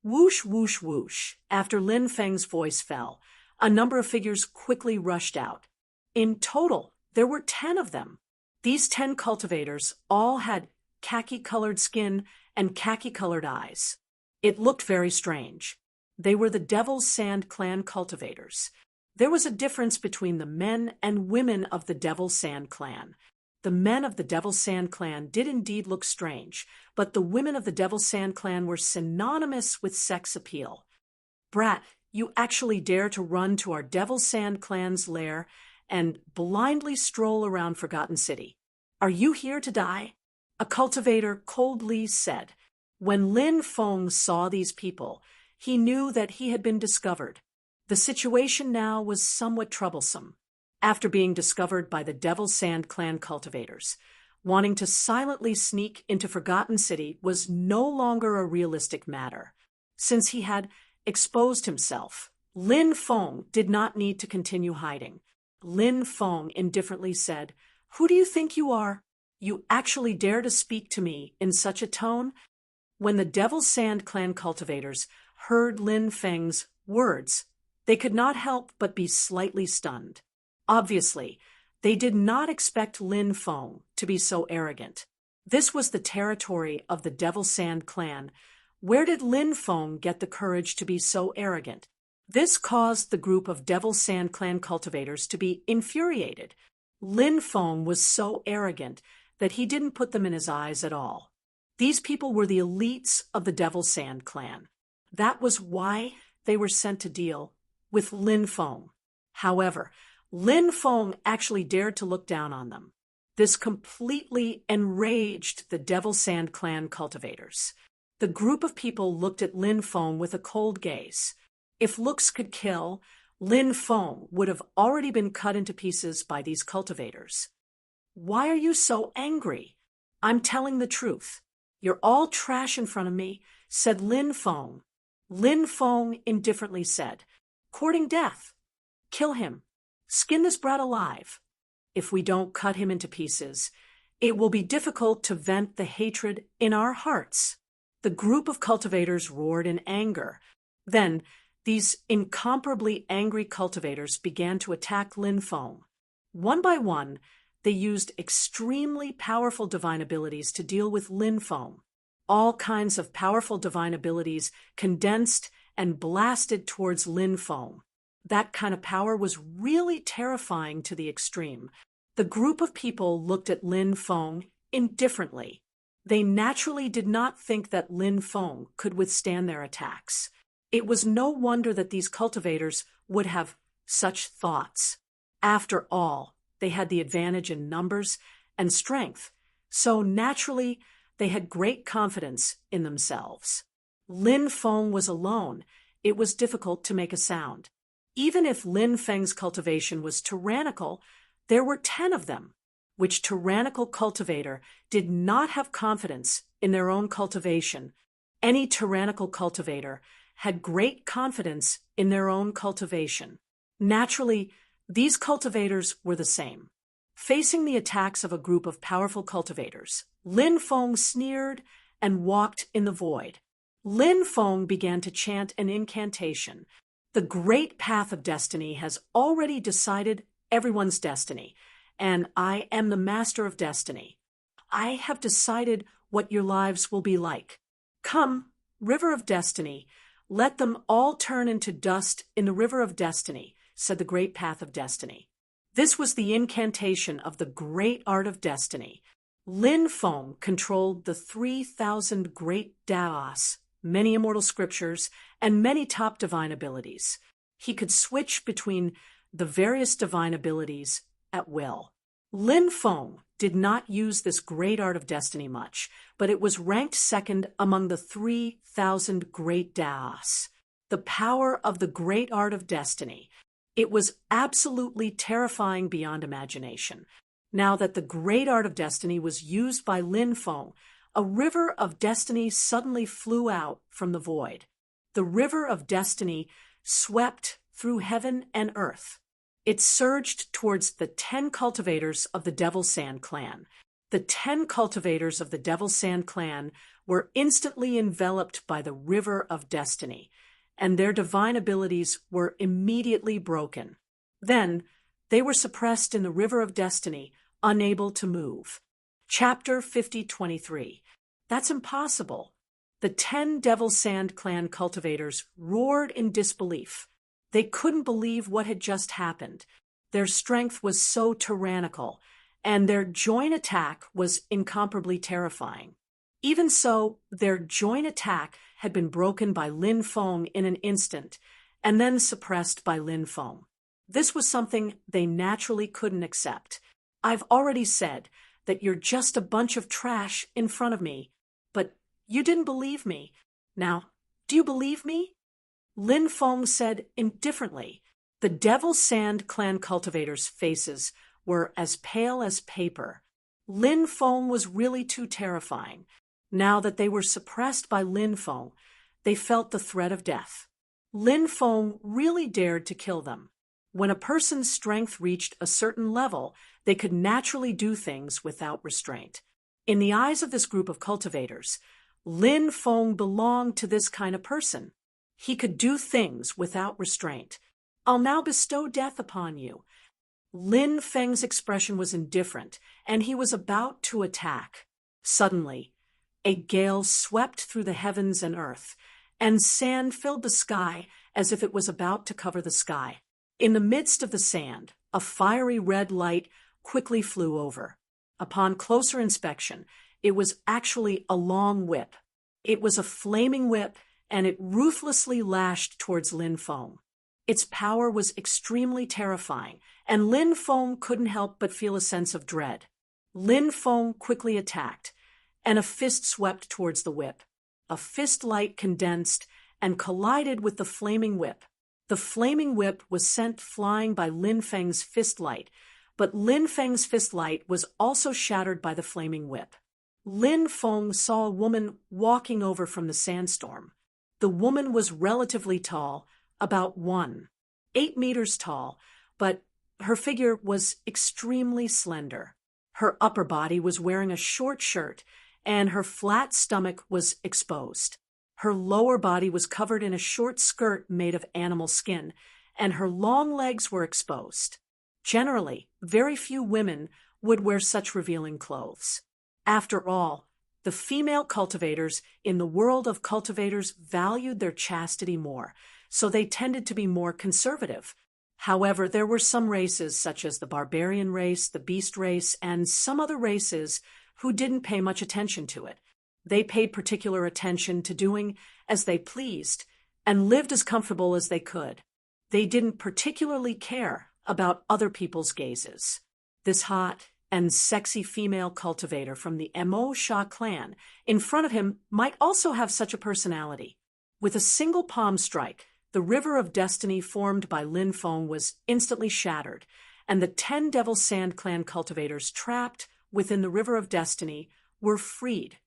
Whoosh, whoosh, whoosh. After Lin Feng's voice fell, a number of figures quickly rushed out. In total, there were 10 of them. These 10 cultivators all had khaki-colored skin and khaki-colored eyes. It looked very strange. They were the Devil's Sand clan cultivators. There was a difference between the men and women of the Devil's Sand clan. The men of the Devil's Sand clan did indeed look strange, but the women of the Devil's Sand clan were synonymous with sex appeal. "Brat, you actually dare to run to our Devil's Sand clan's lair and blindly stroll around Forgotten City. Are you here to die?" A cultivator coldly said. When Lin Feng saw these people, he knew that he had been discovered. The situation now was somewhat troublesome. After being discovered by the Devil's Sand clan cultivators, wanting to silently sneak into Forgotten City was no longer a realistic matter. Since he had exposed himself, Lin Feng did not need to continue hiding. Lin Feng indifferently said, "Who do you think you are? You actually dare to speak to me in such a tone?" When the Devil's Sand clan cultivators heard Lin Feng's words, they could not help but be slightly stunned. Obviously, they did not expect Lin Feng to be so arrogant. This was the territory of the Devil's Sand clan. Where did Lin Feng get the courage to be so arrogant? This caused the group of Devil's Sand clan cultivators to be infuriated. Lin Feng was so arrogant that he didn't put them in his eyes at all. These people were the elites of the Devil's Sand clan. That was why they were sent to deal with Lin Feng. However, Lin Feng actually dared to look down on them. This completely enraged the Devil's Sand clan cultivators. The group of people looked at Lin Feng with a cold gaze. If looks could kill, Lin Feng would have already been cut into pieces by these cultivators. "Why are you so angry?" "I'm telling the truth. You're all trash in front of me," said Lin Feng. Lin Feng indifferently said, "Courting death. Kill him. Skin this brat alive. If we don't cut him into pieces, it will be difficult to vent the hatred in our hearts." The group of cultivators roared in anger. Then, these incomparably angry cultivators began to attack Lin Feng. One by one, they used extremely powerful divine abilities to deal with Lin Feng. All kinds of powerful divine abilities condensed and blasted towards Lin Feng. That kind of power was really terrifying to the extreme. The group of people looked at Lin Feng indifferently. They naturally did not think that Lin Feng could withstand their attacks. It was no wonder that these cultivators would have such thoughts. After all, they had the advantage in numbers and strength, so naturally they had great confidence in themselves. Lin Feng was alone. It was difficult to make a sound. Even if Lin Feng's cultivation was tyrannical, there were 10 of them. Which tyrannical cultivator did not have confidence in their own cultivation? Any tyrannical cultivator had great confidence in their own cultivation. Naturally, these cultivators were the same. Facing the attacks of a group of powerful cultivators, Lin Feng sneered and walked in the void. Lin Feng began to chant an incantation. The great path of destiny has already decided everyone's destiny, and I am the master of destiny. I have decided what your lives will be like. Come, river of destiny, let them all turn into dust in the river of destiny, said the great path of destiny. This was the incantation of the great art of destiny. Lin Feng controlled the 3,000 great Daos, many immortal scriptures, and many top divine abilities. He could switch between the various divine abilities at will. Lin Feng did not use this great art of destiny much, but it was ranked second among the 3,000 great Daos. The power of the great art of destiny. It was absolutely terrifying beyond imagination. Now that the great art of destiny was used by Lin Feng, a river of destiny suddenly flew out from the void. The river of destiny swept through heaven and earth. It surged towards the 10 cultivators of the Devil Sand clan. The 10 cultivators of the Devil Sand clan were instantly enveloped by the river of destiny, and their divine abilities were immediately broken. Then, they were suppressed in the river of destiny, unable to move. Chapter 50:23. That's impossible. The 10 Devil Sand clan cultivators roared in disbelief. They couldn't believe what had just happened. Their strength was so tyrannical, and their joint attack was incomparably terrifying. Even so, their joint attack had been broken by Lin Feng in an instant, and then suppressed by Lin Feng. This was something they naturally couldn't accept. I've already said that you're just a bunch of trash in front of me, but you didn't believe me. Now, do you believe me? Lin Feng said indifferently. The Devil Sand clan cultivators' faces were as pale as paper. Lin Feng was really too terrifying. Now that they were suppressed by Lin Feng, they felt the threat of death. Lin Feng really dared to kill them. When a person's strength reached a certain level, they could naturally do things without restraint. In the eyes of this group of cultivators, Lin Feng belonged to this kind of person. He could do things without restraint. I'll now bestow death upon you. Lin Feng's expression was indifferent, and he was about to attack. Suddenly, a gale swept through the heavens and earth, and sand filled the sky as if it was about to cover the sky. In the midst of the sand, a fiery red light quickly flew over. Upon closer inspection, it was actually a long whip. It was a flaming whip, and it ruthlessly lashed towards Lin Feng. Its power was extremely terrifying, and Lin Feng couldn't help but feel a sense of dread. Lin Feng quickly attacked, and a fist swept towards the whip. A fist light condensed and collided with the flaming whip. The flaming whip was sent flying by Lin Feng's fist light, but Lin Feng's fist light was also shattered by the flaming whip. Lin Feng saw a woman walking over from the sandstorm. The woman was relatively tall, about 8 meters tall, but her figure was extremely slender. Her upper body was wearing a short shirt, and her flat stomach was exposed. Her lower body was covered in a short skirt made of animal skin, and her long legs were exposed. Generally, very few women would wear such revealing clothes. After all, the female cultivators in the world of cultivators valued their chastity more, so they tended to be more conservative. However, there were some races, such as the barbarian race, the beast race, and some other races who didn't pay much attention to it. They paid particular attention to doing as they pleased and lived as comfortable as they could. They didn't particularly care about other people's gazes. This hot and sexy female cultivator from the Mo Sha clan in front of him might also have such a personality. With a single palm strike, the river of destiny formed by Lin Feng was instantly shattered, and the 10 Devil Sand clan cultivators trapped within the river of destiny were freed.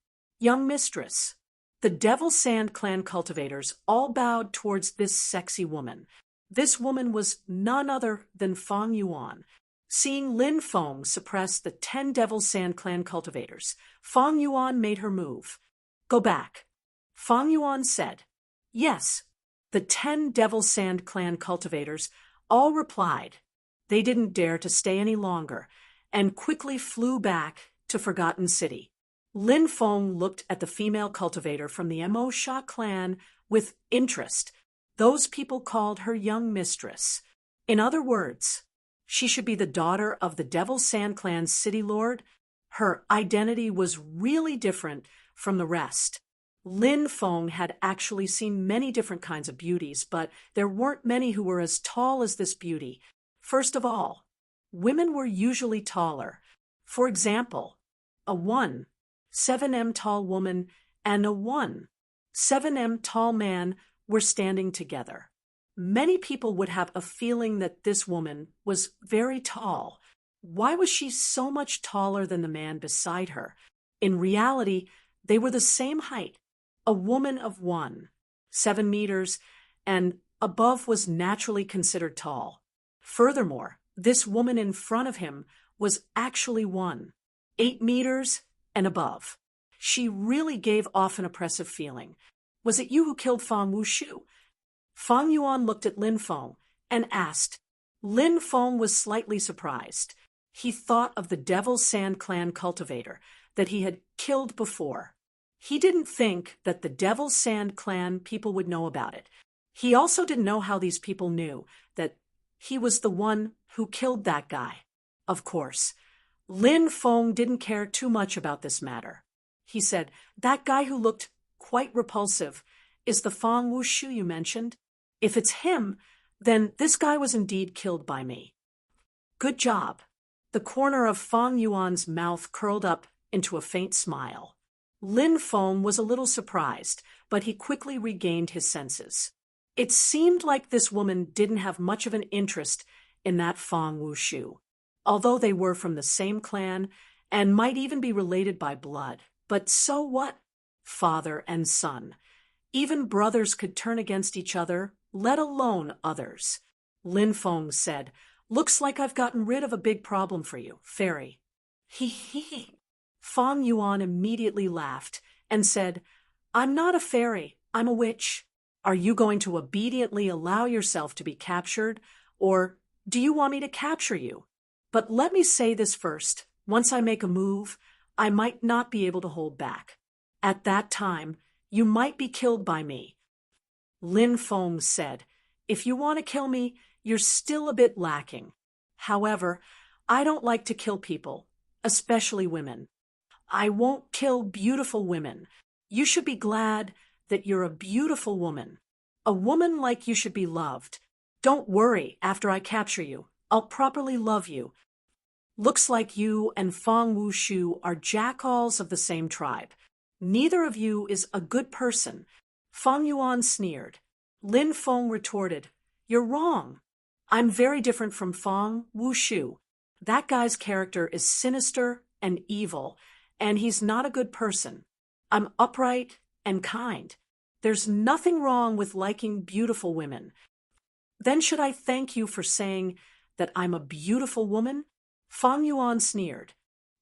Young mistress. The Devil Sand clan cultivators all bowed towards this sexy woman. This woman was none other than Fang Yuan. Seeing Lin Feng suppress the 10 Devil Sand clan cultivators, Fang Yuan made her move. Go back. Fang Yuan said. Yes. The 10 Devil Sand Clan cultivators all replied. They didn't dare to stay any longer and quickly flew back to Forgotten City. Lin Feng looked at the female cultivator from the Mo Sha clan with interest. Those people called her young mistress. In other words, she should be the daughter of the Devil Sand Clan's city lord. Her identity was really different from the rest. Lin Feng had actually seen many different kinds of beauties, but there weren't many who were as tall as this beauty. First of all, women were usually taller. For example, a 1.7 m tall woman and a 1.7 m tall man were standing together. Many people would have a feeling that this woman was very tall. Why was she so much taller than the man beside her? In reality, they were the same height. A woman of 1.7 meters and above was naturally considered tall. Furthermore, this woman in front of him was actually 1.8 meters and above. She really gave off an oppressive feeling. Was it you who killed Fang Wushu? Fang Yuan looked at Lin Feng and asked. Lin Feng was slightly surprised. He thought of the Devil Sand Clan cultivator that he had killed before. He didn't think that the Devil Sand Clan people would know about it. He also didn't know how these people knew that he was the one who killed that guy. Of course, Lin Feng didn't care too much about this matter. He said, that guy who looked quite repulsive is the Fang Wushu you mentioned. If it's him, then this guy was indeed killed by me. Good job. The corner of Fang Yuan's mouth curled up into a faint smile. Lin Feng was a little surprised, but he quickly regained his senses. It seemed like this woman didn't have much of an interest in that Fang Wushu, although they were from the same clan and might even be related by blood. But so what? Father and son. Even brothers could turn against each other, let alone others. Lin Feng said, looks like I've gotten rid of a big problem for you, fairy. He. Fang Yuan immediately laughed and said, I'm not a fairy, I'm a witch. Are you going to obediently allow yourself to be captured, or do you want me to capture you? But let me say this first. Once I make a move, I might not be able to hold back. At that time, you might be killed by me. Lin Feng said, if you want to kill me, you're still a bit lacking. However, I don't like to kill people, especially women. I won't kill beautiful women. You should be glad that you're a beautiful woman. A woman like you should be loved. Don't worry, after I capture you, I'll properly love you. Looks like you and Fang Wushu are jackals of the same tribe. Neither of you is a good person. Fang Yuan sneered. Lin Feng retorted, you're wrong. I'm very different from Fang Wushu. That guy's character is sinister and evil, and he's not a good person. I'm upright and kind. There's nothing wrong with liking beautiful women. Then should I thank you for saying that I'm a beautiful woman? Fang Yuan sneered.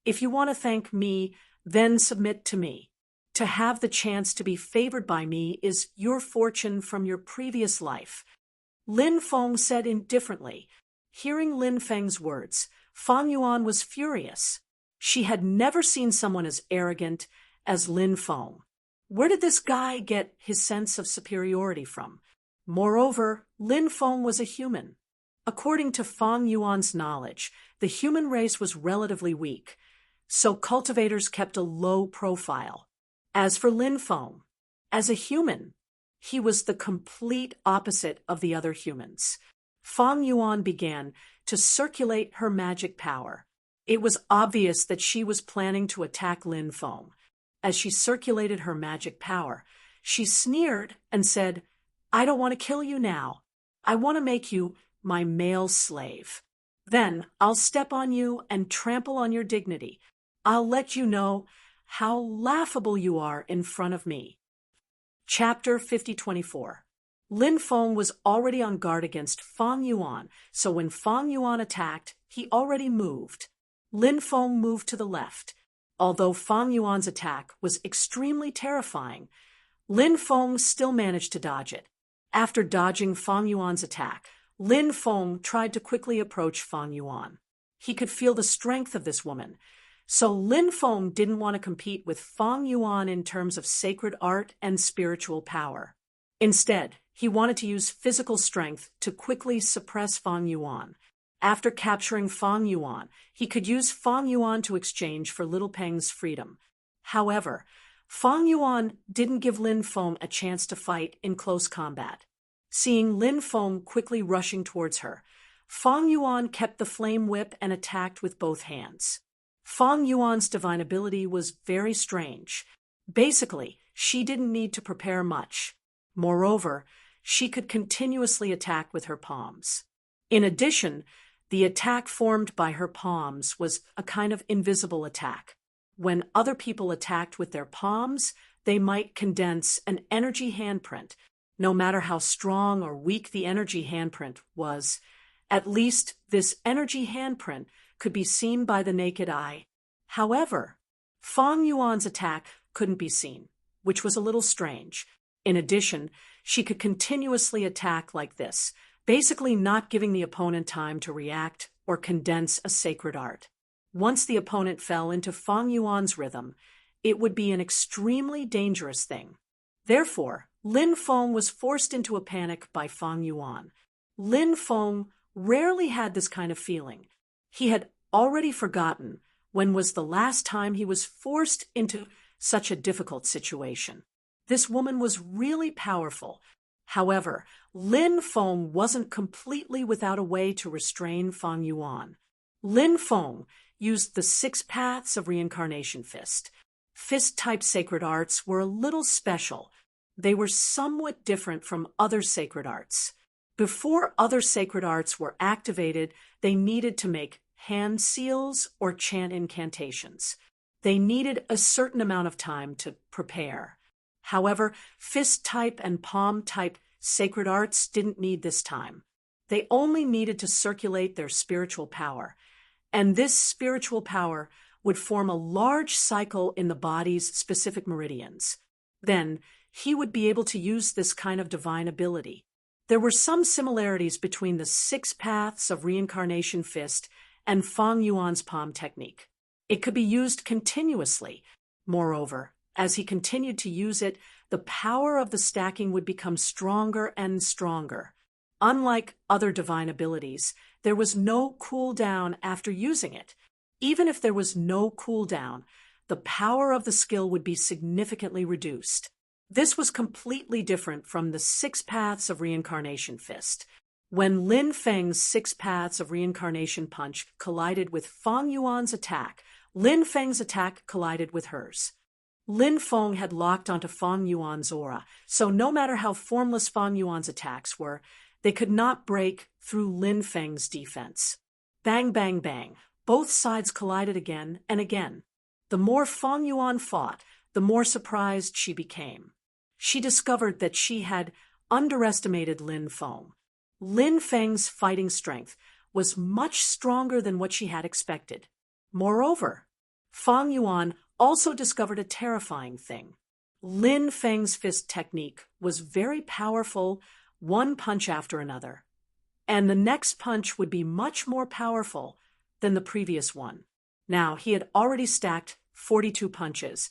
If you want to thank me, then submit to me. To have the chance to be favored by me is your fortune from your previous life. Lin Feng said indifferently. Hearing Lin Feng's words, Fang Yuan was furious. She had never seen someone as arrogant as Lin Feng. Where did this guy get his sense of superiority from? Moreover, Lin Feng was a human. According to Fang Yuan's knowledge, the human race was relatively weak, so cultivators kept a low profile. As for Lin Feng, as a human, he was the complete opposite of the other humans. Fang Yuan began to circulate her magic power. It was obvious that she was planning to attack Lin Feng. As she circulated her magic power, she sneered and said, I don't want to kill you now. I want to make you my male slave. Then I'll step on you and trample on your dignity. I'll let you know how laughable you are in front of me. Chapter 5024. Lin Feng was already on guard against Fang Yuan, so when Fang Yuan attacked, he already moved. Lin Feng moved to the left. Although Fang Yuan's attack was extremely terrifying, Lin Feng still managed to dodge it. After dodging Fang Yuan's attack, Lin Feng tried to quickly approach Fang Yuan. He could feel the strength of this woman, so Lin Feng didn't want to compete with Fang Yuan in terms of sacred art and spiritual power. Instead, he wanted to use physical strength to quickly suppress Fang Yuan. After capturing Fang Yuan, he could use Fang Yuan to exchange for Little Peng's freedom. However, Fang Yuan didn't give Lin Feng a chance to fight in close combat. Seeing Lin Feng quickly rushing towards her, Fang Yuan kept the flame whip and attacked with both hands. Fang Yuan's divine ability was very strange. Basically, she didn't need to prepare much. Moreover, she could continuously attack with her palms. In addition, the attack formed by her palms was a kind of invisible attack. When other people attacked with their palms, they might condense an energy handprint. No matter how strong or weak the energy handprint was, at least this energy handprint could be seen by the naked eye. However, Fang Yuan's attack couldn't be seen, which was a little strange. In addition, she could continuously attack like this, basically not giving the opponent time to react or condense a sacred art. Once the opponent fell into Fang Yuan's rhythm, it would be an extremely dangerous thing. Therefore, Lin Feng was forced into a panic by Fang Yuan. Lin Feng rarely had this kind of feeling. He had already forgotten when was the last time he was forced into such a difficult situation. This woman was really powerful. However, Lin Feng wasn't completely without a way to restrain Fang Yuan. Lin Feng used the 6 paths of reincarnation fist. Fist-type sacred arts were a little special. They were somewhat different from other sacred arts. Before other sacred arts were activated, they needed to make hand seals or chant incantations. They needed a certain amount of time to prepare. However, fist-type and palm-type sacred arts didn't need this time. They only needed to circulate their spiritual power, and this spiritual power would form a large cycle in the body's specific meridians. Then, he would be able to use this kind of divine ability. There were some similarities between the 6 paths of reincarnation fist and Fang Yuan's palm technique. It could be used continuously. Moreover, as he continued to use it, the power of the stacking would become stronger and stronger. Unlike other divine abilities, there was no cooldown after using it. Even if there was no cooldown, the power of the skill would be significantly reduced. This was completely different from the 6 paths of reincarnation fist. When Lin Feng's 6 paths of reincarnation punch collided with Fang Yuan's attack, Lin Feng's attack collided with hers. Lin Feng had locked onto Fang Yuan's aura, so no matter how formless Fang Yuan's attacks were, they could not break through Lin Feng's defense. Bang, bang, bang. Both sides collided again and again. The more Fang Yuan fought, the more surprised she became. She discovered that she had underestimated Lin Feng. Lin Feng's fighting strength was much stronger than what she had expected. Moreover, Fang Yuan also discovered a terrifying thing. Lin Feng's fist technique was very powerful, one punch after another, and the next punch would be much more powerful than the previous one. Now, he had already stacked 42 punches,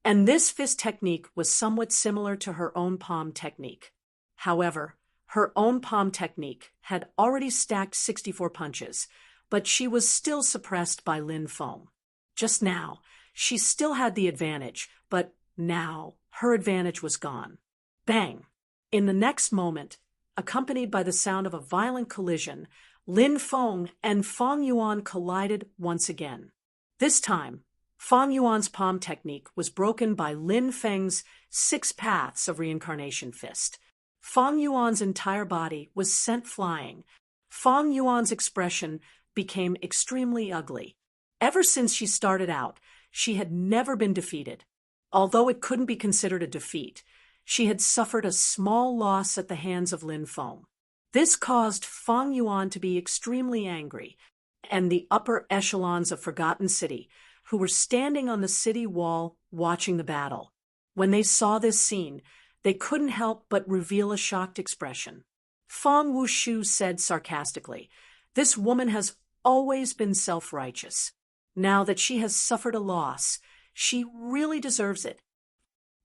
and this fist technique was somewhat similar to her own palm technique. However, her own palm technique had already stacked 64 punches, but she was still suppressed by Lin Feng. Just now, she still had the advantage, but now her advantage was gone. Bang! In the next moment, accompanied by the sound of a violent collision, Lin Feng and Fang Yuan collided once again. This time, Fang Yuan's palm technique was broken by Lin Feng's 6 paths of reincarnation fist. Fang Yuan's entire body was sent flying. Fang Yuan's expression became extremely ugly. Ever since she started out, she had never been defeated. Although it couldn't be considered a defeat, she had suffered a small loss at the hands of Lin Feng. This caused Fang Yuan to be extremely angry, and the upper echelons of Forgotten City, who were standing on the city wall watching the battle. When they saw this scene, They couldn't help but reveal a shocked expression. Fang Wushu said sarcastically, "This woman has always been self-righteous. Now that she has suffered a loss, she really deserves it."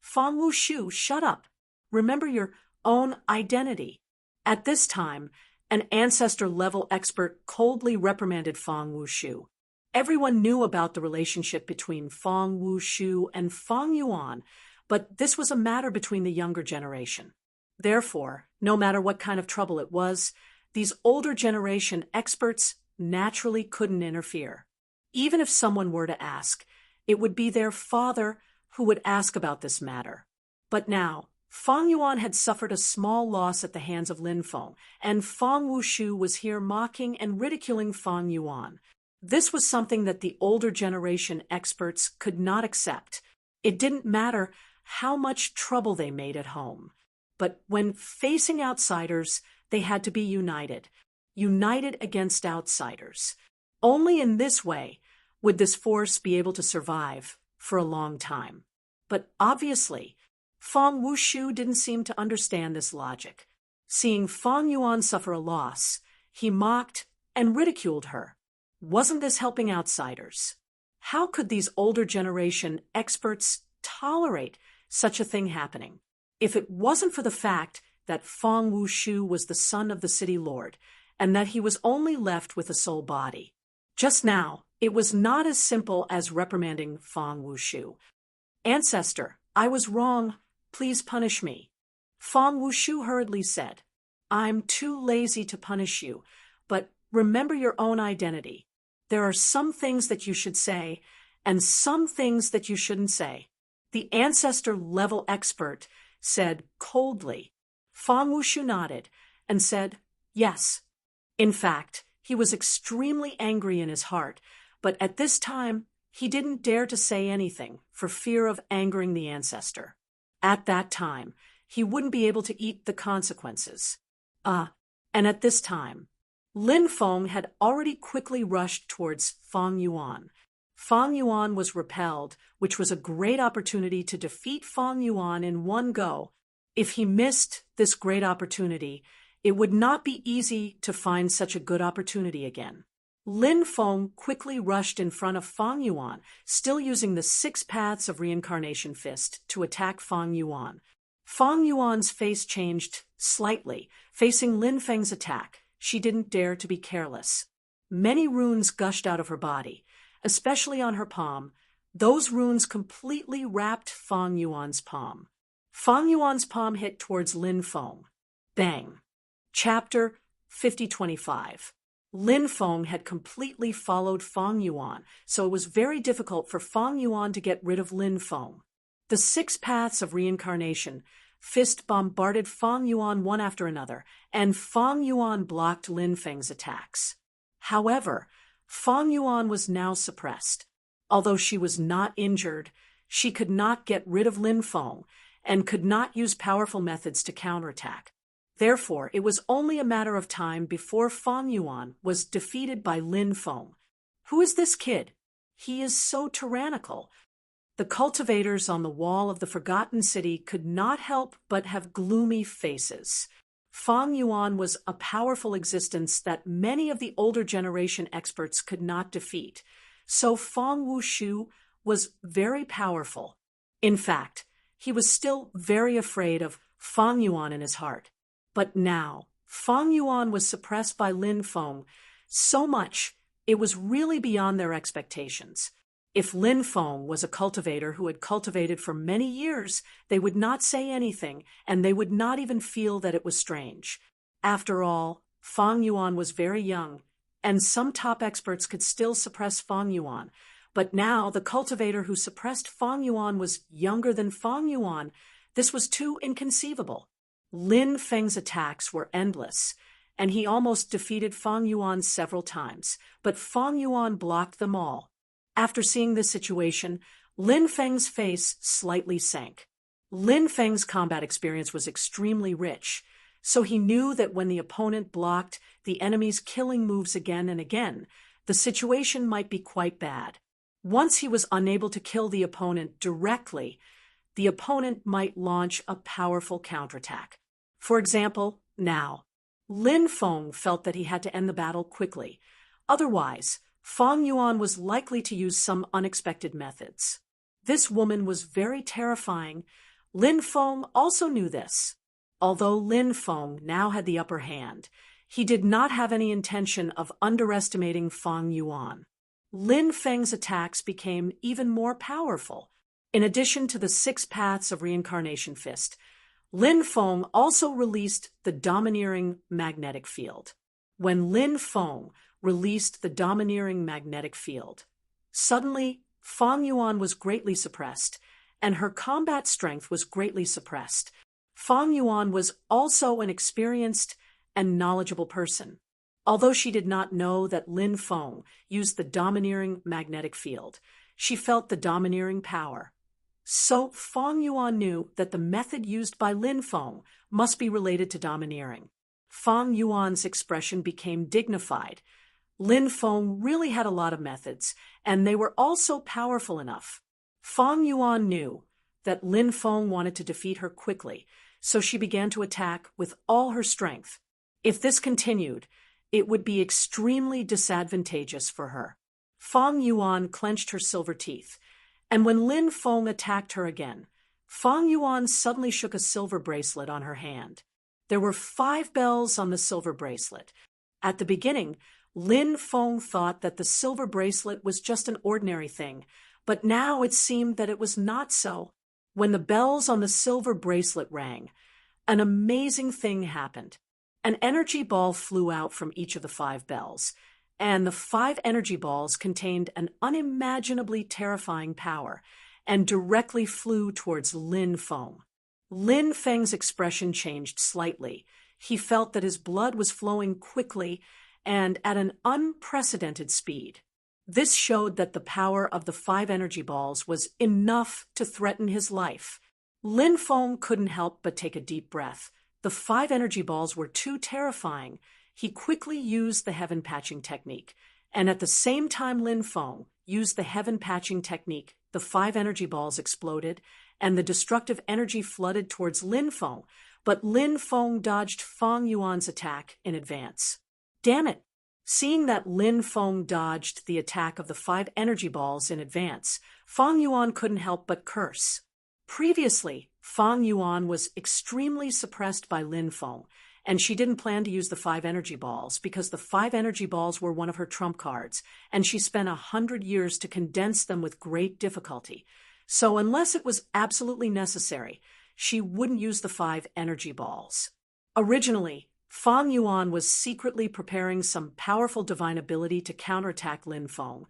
Fang Wushu, shut up. Remember your own identity. At this time, an ancestor-level expert coldly reprimanded Fang Wushu. Everyone knew about the relationship between Fang Wushu and Fang Yuan, but this was a matter between the younger generation. Therefore, no matter what kind of trouble it was, these older generation experts naturally couldn't interfere. Even if someone were to ask, it would be their father who would ask about this matter. But now, Fang Yuan had suffered a small loss at the hands of Lin Feng, and Fang Wushu was here mocking and ridiculing Fang Yuan. This was something that the older generation experts could not accept. It didn't matter how much trouble they made at home. But when facing outsiders, they had to be united. United against outsiders. Only in this way would this force be able to survive for a long time. But obviously, Fang Wushu didn't seem to understand this logic. Seeing Fang Yuan suffer a loss, he mocked and ridiculed her. Wasn't this helping outsiders? How could these older generation experts tolerate such a thing happening? If it wasn't for the fact that Fang Wushu was the son of the city lord, and that he was only left with a soul body. Just now, it was not as simple as reprimanding Fang Wushu. "Ancestor, I was wrong. Please punish me." Fang Wushu hurriedly said, "I'm too lazy to punish you, but remember your own identity. There are some things that you should say, and some things that you shouldn't say." The ancestor-level expert said coldly. Fang Wushu nodded and said, "Yes." In fact, he was extremely angry in his heart, but at this time, he didn't dare to say anything for fear of angering the ancestor. At that time, he wouldn't be able to eat the consequences. And at this time, Lin Feng had already quickly rushed towards Fang Yuan. Fang Yuan was repelled, which was a great opportunity to defeat Fang Yuan in one go. If he missed this great opportunity, it would not be easy to find such a good opportunity again. Lin Feng quickly rushed in front of Fang Yuan, still using the 6 paths of reincarnation fist to attack Fang Yuan. Fang Yuan's face changed slightly. Facing Lin Feng's attack, she didn't dare to be careless. Many runes gushed out of her body, especially on her palm. Those runes completely wrapped Fang Yuan's palm. Fang Yuan's palm hit towards Lin Feng. Bang. Chapter 5025. Lin Feng had completely followed Fang Yuan, so it was very difficult for Fang Yuan to get rid of Lin Feng. The 6 paths of reincarnation fist bombarded Fang Yuan one after another, and Fang Yuan blocked Lin Feng's attacks. However, Fang Yuan was now suppressed. Although she was not injured, she could not get rid of Lin Feng and could not use powerful methods to counterattack. Therefore, it was only a matter of time before Fang Yuan was defeated by Lin Feng. Who is this kid? He is so tyrannical. The cultivators on the wall of the Forgotten City could not help but have gloomy faces. Fang Yuan was a powerful existence that many of the older generation experts could not defeat, so Fang Wushu was very powerful. In fact, he was still very afraid of Fang Yuan in his heart. But now, Fang Yuan was suppressed by Lin Feng so much it was really beyond their expectations. If Lin Feng was a cultivator who had cultivated for many years, they would not say anything, and they would not even feel that it was strange. After all, Fang Yuan was very young, and some top experts could still suppress Fang Yuan. But now the cultivator who suppressed Fang Yuan was younger than Fang Yuan. This was too inconceivable. Lin Feng's attacks were endless, and he almost defeated Fang Yuan several times, but Fang Yuan blocked them all. After seeing this situation, Lin Feng's face slightly sank. Lin Feng's combat experience was extremely rich, so he knew that when the opponent blocked the enemy's killing moves again and again, the situation might be quite bad. Once he was unable to kill the opponent directly, the opponent might launch a powerful counterattack. For example, now, Lin Feng felt that he had to end the battle quickly. Otherwise, Fang Yuan was likely to use some unexpected methods. This woman was very terrifying. Lin Feng also knew this. Although Lin Feng now had the upper hand, he did not have any intention of underestimating Fang Yuan. Lin Feng's attacks became even more powerful. In addition to the 6 paths of reincarnation fist, Lin Feng also released the domineering magnetic field. When Lin Feng released the domineering magnetic field, suddenly Fang Yuan was greatly suppressed, and her combat strength was greatly suppressed. Fang Yuan was also an experienced and knowledgeable person. Although she did not know that Lin Feng used the domineering magnetic field, she felt the domineering power. So Fang Yuan knew that the method used by Lin Feng must be related to domineering. Fang Yuan's expression became dignified. Lin Feng really had a lot of methods, and they were also powerful enough. Fang Yuan knew that Lin Feng wanted to defeat her quickly, so she began to attack with all her strength. If this continued, it would be extremely disadvantageous for her. Fang Yuan clenched her silver teeth, and when Lin Feng attacked her again, Fang Yuan suddenly shook a silver bracelet on her hand. There were 5 bells on the silver bracelet. At the beginning, Lin Feng thought that the silver bracelet was just an ordinary thing, but now it seemed that it was not so. When the bells on the silver bracelet rang, an amazing thing happened. An energy ball flew out from each of the 5 bells, and the 5 energy balls contained an unimaginably terrifying power and directly flew towards Lin Feng. Lin Feng's expression changed slightly. He felt that his blood was flowing quickly and at an unprecedented speed. This showed that the power of the 5 energy balls was enough to threaten his life. Lin Feng couldn't help but take a deep breath. The 5 energy balls were too terrifying. He quickly used the heaven patching technique, and at the same time Lin Feng used the heaven patching technique, the 5 energy balls exploded, and the destructive energy flooded towards Lin Feng, but Lin Feng dodged Fang Yuan's attack in advance. Damn it! Seeing that Lin Feng dodged the attack of the 5 energy balls in advance, Fang Yuan couldn't help but curse. Previously, Fang Yuan was extremely suppressed by Lin Feng, and she didn't plan to use the 5 energy balls because the 5 energy balls were one of her trump cards, and she spent 100 years to condense them with great difficulty. So unless it was absolutely necessary, she wouldn't use the 5 energy balls. Originally, Fang Yuan was secretly preparing some powerful divine ability to counterattack Lin Feng,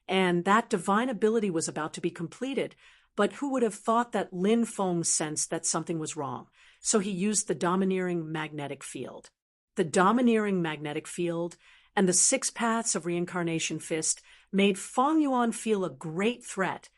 and that divine ability was about to be completed, but who would have thought that Lin Feng sensed that something was wrong? So he used the domineering magnetic field. The domineering magnetic field and the 6 paths of reincarnation fist made Fang Yuan feel a great threat.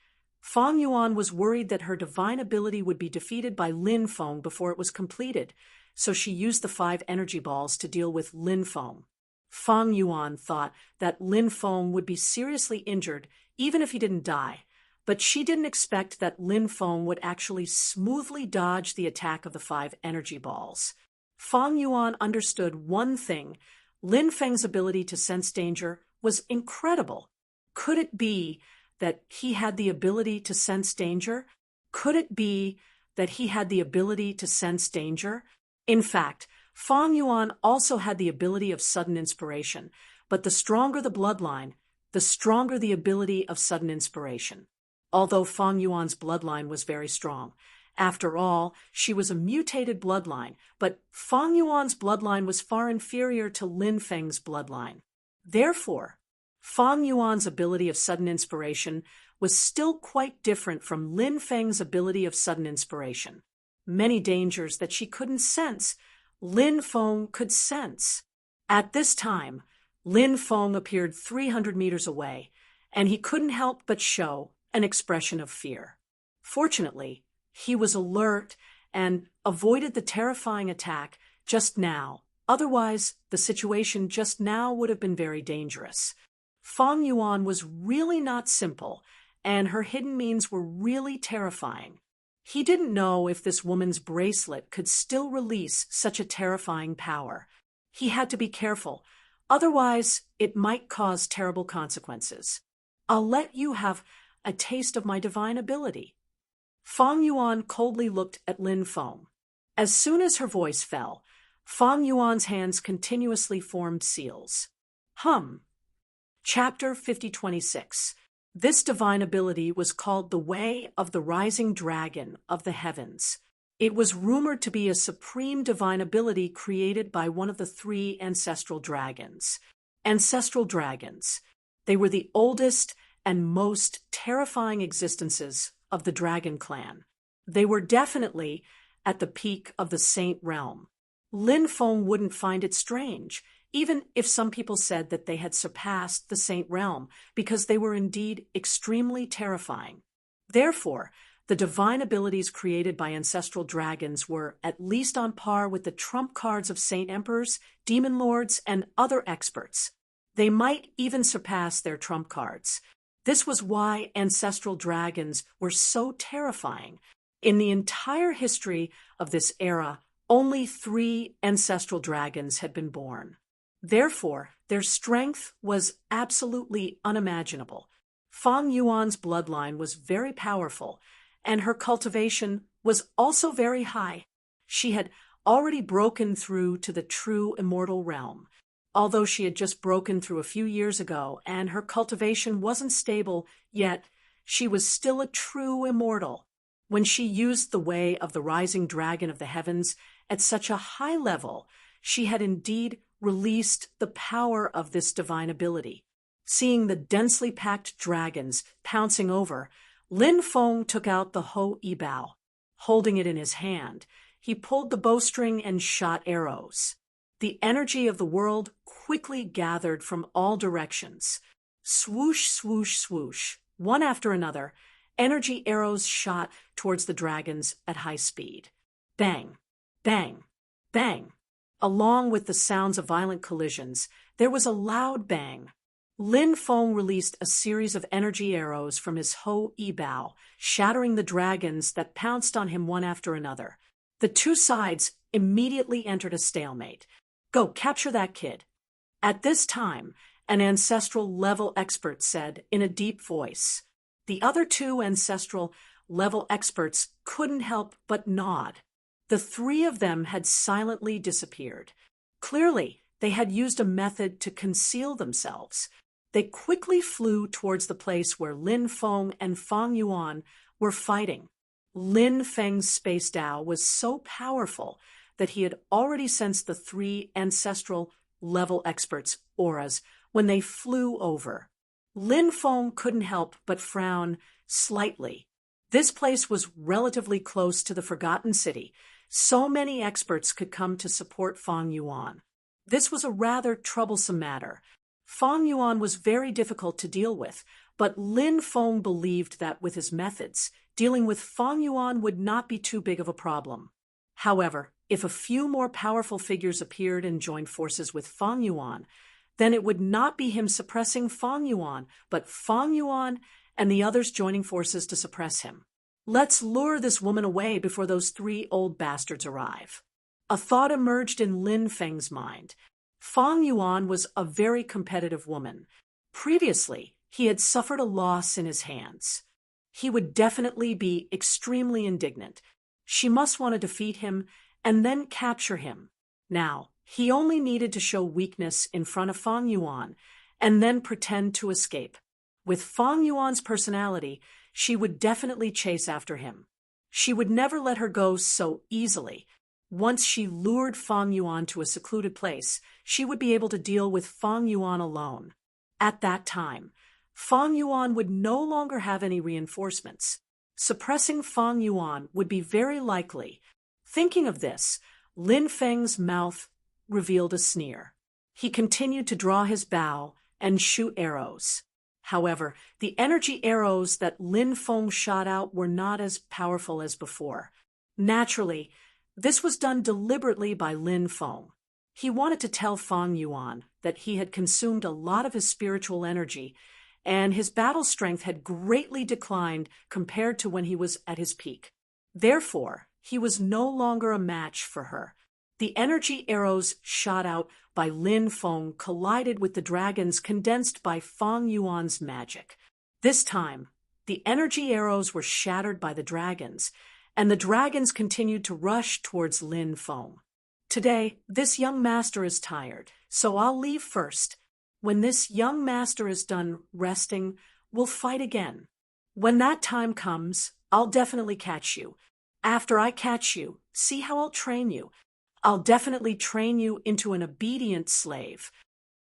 Fang Yuan was worried that her divine ability would be defeated by Lin Feng before it was completed, so she used the 5 energy balls to deal with Lin Feng. Fang Yuan thought that Lin Feng would be seriously injured even if he didn't die, but she didn't expect that Lin Feng would actually smoothly dodge the attack of the 5 energy balls. Fang Yuan understood one thing: Lin Feng's ability to sense danger was incredible. Could it be that he had the ability to sense danger? Could it be that he had the ability to sense danger? In fact, Fang Yuan also had the ability of sudden inspiration, but the stronger the bloodline, the stronger the ability of sudden inspiration. Although Fang Yuan's bloodline was very strong, after all, she was a mutated bloodline, but Fang Yuan's bloodline was far inferior to Lin Feng's bloodline. Therefore, Fang Yuan's ability of sudden inspiration was still quite different from Lin Feng's ability of sudden inspiration. Many dangers that she couldn't sense, Lin Feng could sense. At this time, Lin Feng appeared 300 meters away, and he couldn't help but show an expression of fear. Fortunately, he was alert and avoided the terrifying attack just now. Otherwise, the situation just now would have been very dangerous. Fang Yuan was really not simple, and her hidden means were really terrifying. He didn't know if this woman's bracelet could still release such a terrifying power. He had to be careful, otherwise it might cause terrible consequences. I'll let you have a taste of my divine ability. Fang Yuan coldly looked at Lin Feng. As soon as her voice fell, Fang Yuan's hands continuously formed seals. Chapter 5026. This divine ability was called the Way of the Rising Dragon of the Heavens. It was rumored to be a supreme divine ability created by one of the three ancestral dragons. Ancestral dragons. They were the oldest and most terrifying existences of the dragon clan. They were definitely at the peak of the saint realm. Lin Feng wouldn't find it strange, even if some people said that they had surpassed the saint realm, because they were indeed extremely terrifying. Therefore, the divine abilities created by ancestral dragons were at least on par with the trump cards of saint emperors, demon lords, and other experts. They might even surpass their trump cards. This was why ancestral dragons were so terrifying. In the entire history of this era, only 3 ancestral dragons had been born. Therefore, their strength was absolutely unimaginable. Fang Yuan's bloodline was very powerful, and her cultivation was also very high. She had already broken through to the true immortal realm. Although she had just broken through a few years ago and her cultivation wasn't stable, yet she was still a true immortal. When she used the Way of the Rising Dragon of the Heavens at such a high level, she had indeed released the power of this divine ability. Seeing the densely packed dragons pouncing over, Lin Feng took out the Ho Yi Bao. Holding it in his hand, he pulled the bowstring and shot arrows. The energy of the world quickly gathered from all directions. Swoosh, swoosh, swoosh. One after another, energy arrows shot towards the dragons at high speed. Bang, bang, bang. Along with the sounds of violent collisions, there was a loud bang. Lin Feng released a series of energy arrows from his Ho Yi Bao, shattering the dragons that pounced on him one after another. The two sides immediately entered a stalemate. Go, capture that kid. At this time, an ancestral-level expert said in a deep voice. The other 2 ancestral-level experts couldn't help but nod. The 3 of them had silently disappeared. Clearly, they had used a method to conceal themselves. They quickly flew towards the place where Lin Feng and Fang Yuan were fighting. Lin Feng's space Dao was so powerful that he had already sensed the 3 ancestral-level experts' auras when they flew over. Lin Feng couldn't help but frown slightly. This place was relatively close to the Forgotten City. So many experts could come to support Fang Yuan. This was a rather troublesome matter. Fang Yuan was very difficult to deal with, but Lin Feng believed that with his methods, dealing with Fang Yuan would not be too big of a problem. However, if a few more powerful figures appeared and joined forces with Fang Yuan, then it would not be him suppressing Fang Yuan, but Fang Yuan and the others joining forces to suppress him. Let's lure this woman away before those 3 old bastards arrive. A thought emerged in Lin Feng's mind. Fang Yuan was a very competitive woman. Previously, he had suffered a loss in his hands. He would definitely be extremely indignant. She must want to defeat him and then capture him. Now, he only needed to show weakness in front of Fang Yuan and then pretend to escape. With Fang Yuan's personality, she would definitely chase after him. She would never let her go so easily. Once she lured Fang Yuan to a secluded place, she would be able to deal with Fang Yuan alone. At that time, Fang Yuan would no longer have any reinforcements. Suppressing Fang Yuan would be very likely. Thinking of this, Lin Feng's mouth revealed a sneer. He continued to draw his bow and shoot arrows. However, the energy arrows that Lin Feng shot out were not as powerful as before. Naturally, this was done deliberately by Lin Feng. He wanted to tell Fang Yuan that he had consumed a lot of his spiritual energy, and his battle strength had greatly declined compared to when he was at his peak. Therefore, he was no longer a match for her. The energy arrows shot out by Lin Feng collided with the dragons condensed by Fang Yuan's magic. This time, the energy arrows were shattered by the dragons, and the dragons continued to rush towards Lin Feng. Today, this young master is tired, so I'll leave first. When this young master is done resting, we'll fight again. When that time comes, I'll definitely catch you. After I catch you, see how I'll train you. I'll definitely train you into an obedient slave.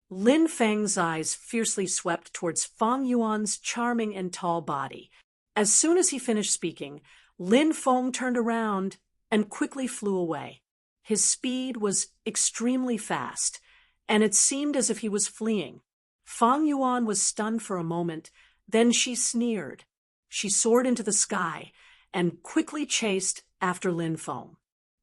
Lin Feng's eyes fiercely swept towards Fang Yuan's charming and tall body. As soon as he finished speaking, Lin Feng turned around and quickly flew away. His speed was extremely fast, and it seemed as if he was fleeing. Fang Yuan was stunned for a moment, then she sneered. She soared into the sky and quickly chased after Lin Feng.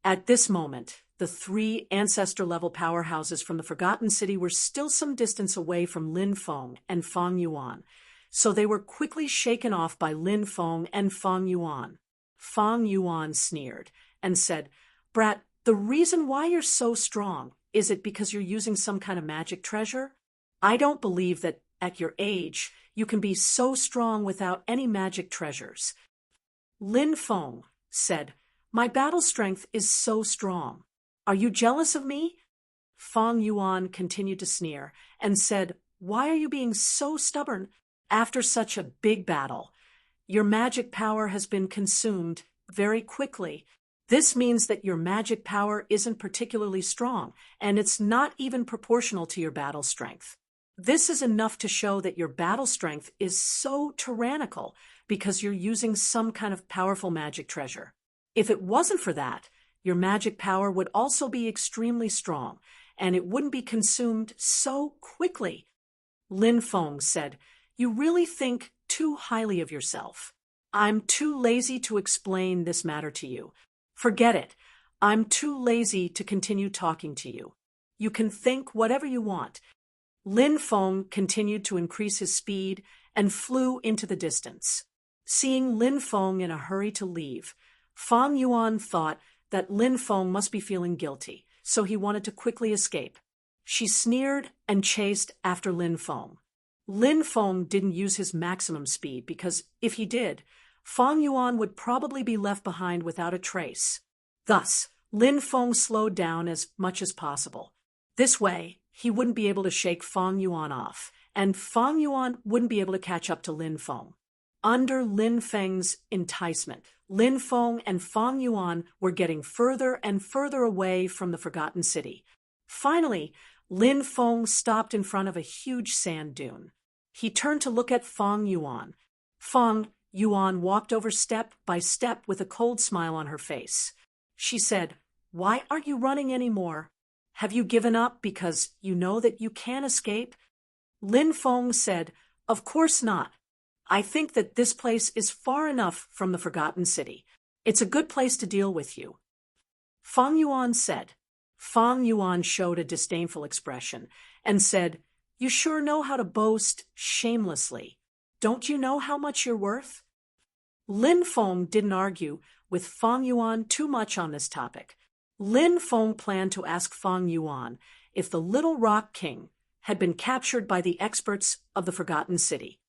At this moment, the three ancestor-level powerhouses from the Forgotten City were still some distance away from Lin Feng and Fang Yuan, so they were quickly shaken off by Lin Feng and Fang Yuan. Fang Yuan sneered and said, "Brat, the reason why you're so strong, is it because you're using some kind of magic treasure? I don't believe that, at your age, you can be so strong without any magic treasures." Lin Feng said, "My battle strength is so strong. Are you jealous of me?" Fang Yuan continued to sneer and said, "Why are you being so stubborn after such a big battle? Your magic power has been consumed very quickly. This means that your magic power isn't particularly strong, and it's not even proportional to your battle strength. This is enough to show that your battle strength is so tyrannical because you're using some kind of powerful magic treasure. If it wasn't for that, your magic power would also be extremely strong, and it wouldn't be consumed so quickly." Lin Feng said, "You really think too highly of yourself. I'm too lazy to explain this matter to you. Forget it. I'm too lazy to continue talking to you. You can think whatever you want." Lin Feng continued to increase his speed and flew into the distance. Seeing Lin Feng in a hurry to leave, Fang Yuan thought that Lin Feng must be feeling guilty, so he wanted to quickly escape. She sneered and chased after Lin Feng. Lin Feng didn't use his maximum speed because, if he did, Fang Yuan would probably be left behind without a trace. Thus, Lin Feng slowed down as much as possible. This way, he wouldn't be able to shake Fang Yuan off, and Fang Yuan wouldn't be able to catch up to Lin Feng. Under Lin Feng's enticement, Lin Feng and Fang Yuan were getting further and further away from the Forgotten City. Finally, Lin Feng stopped in front of a huge sand dune. He turned to look at Fang Yuan. Fang Yuan walked over step by step with a cold smile on her face. She said, "Why aren't you running anymore? Have you given up because you know that you can't escape?" Lin Feng said, "Of course not. I think that this place is far enough from the Forgotten City. It's a good place to deal with you." Fang Yuan said. Fang Yuan showed a disdainful expression and said, "You sure know how to boast shamelessly. Don't you know how much you're worth?" Lin Feng didn't argue with Fang Yuan too much on this topic. Lin Feng planned to ask Fang Yuan if the Little Rock King had been captured by the experts of the Forgotten City.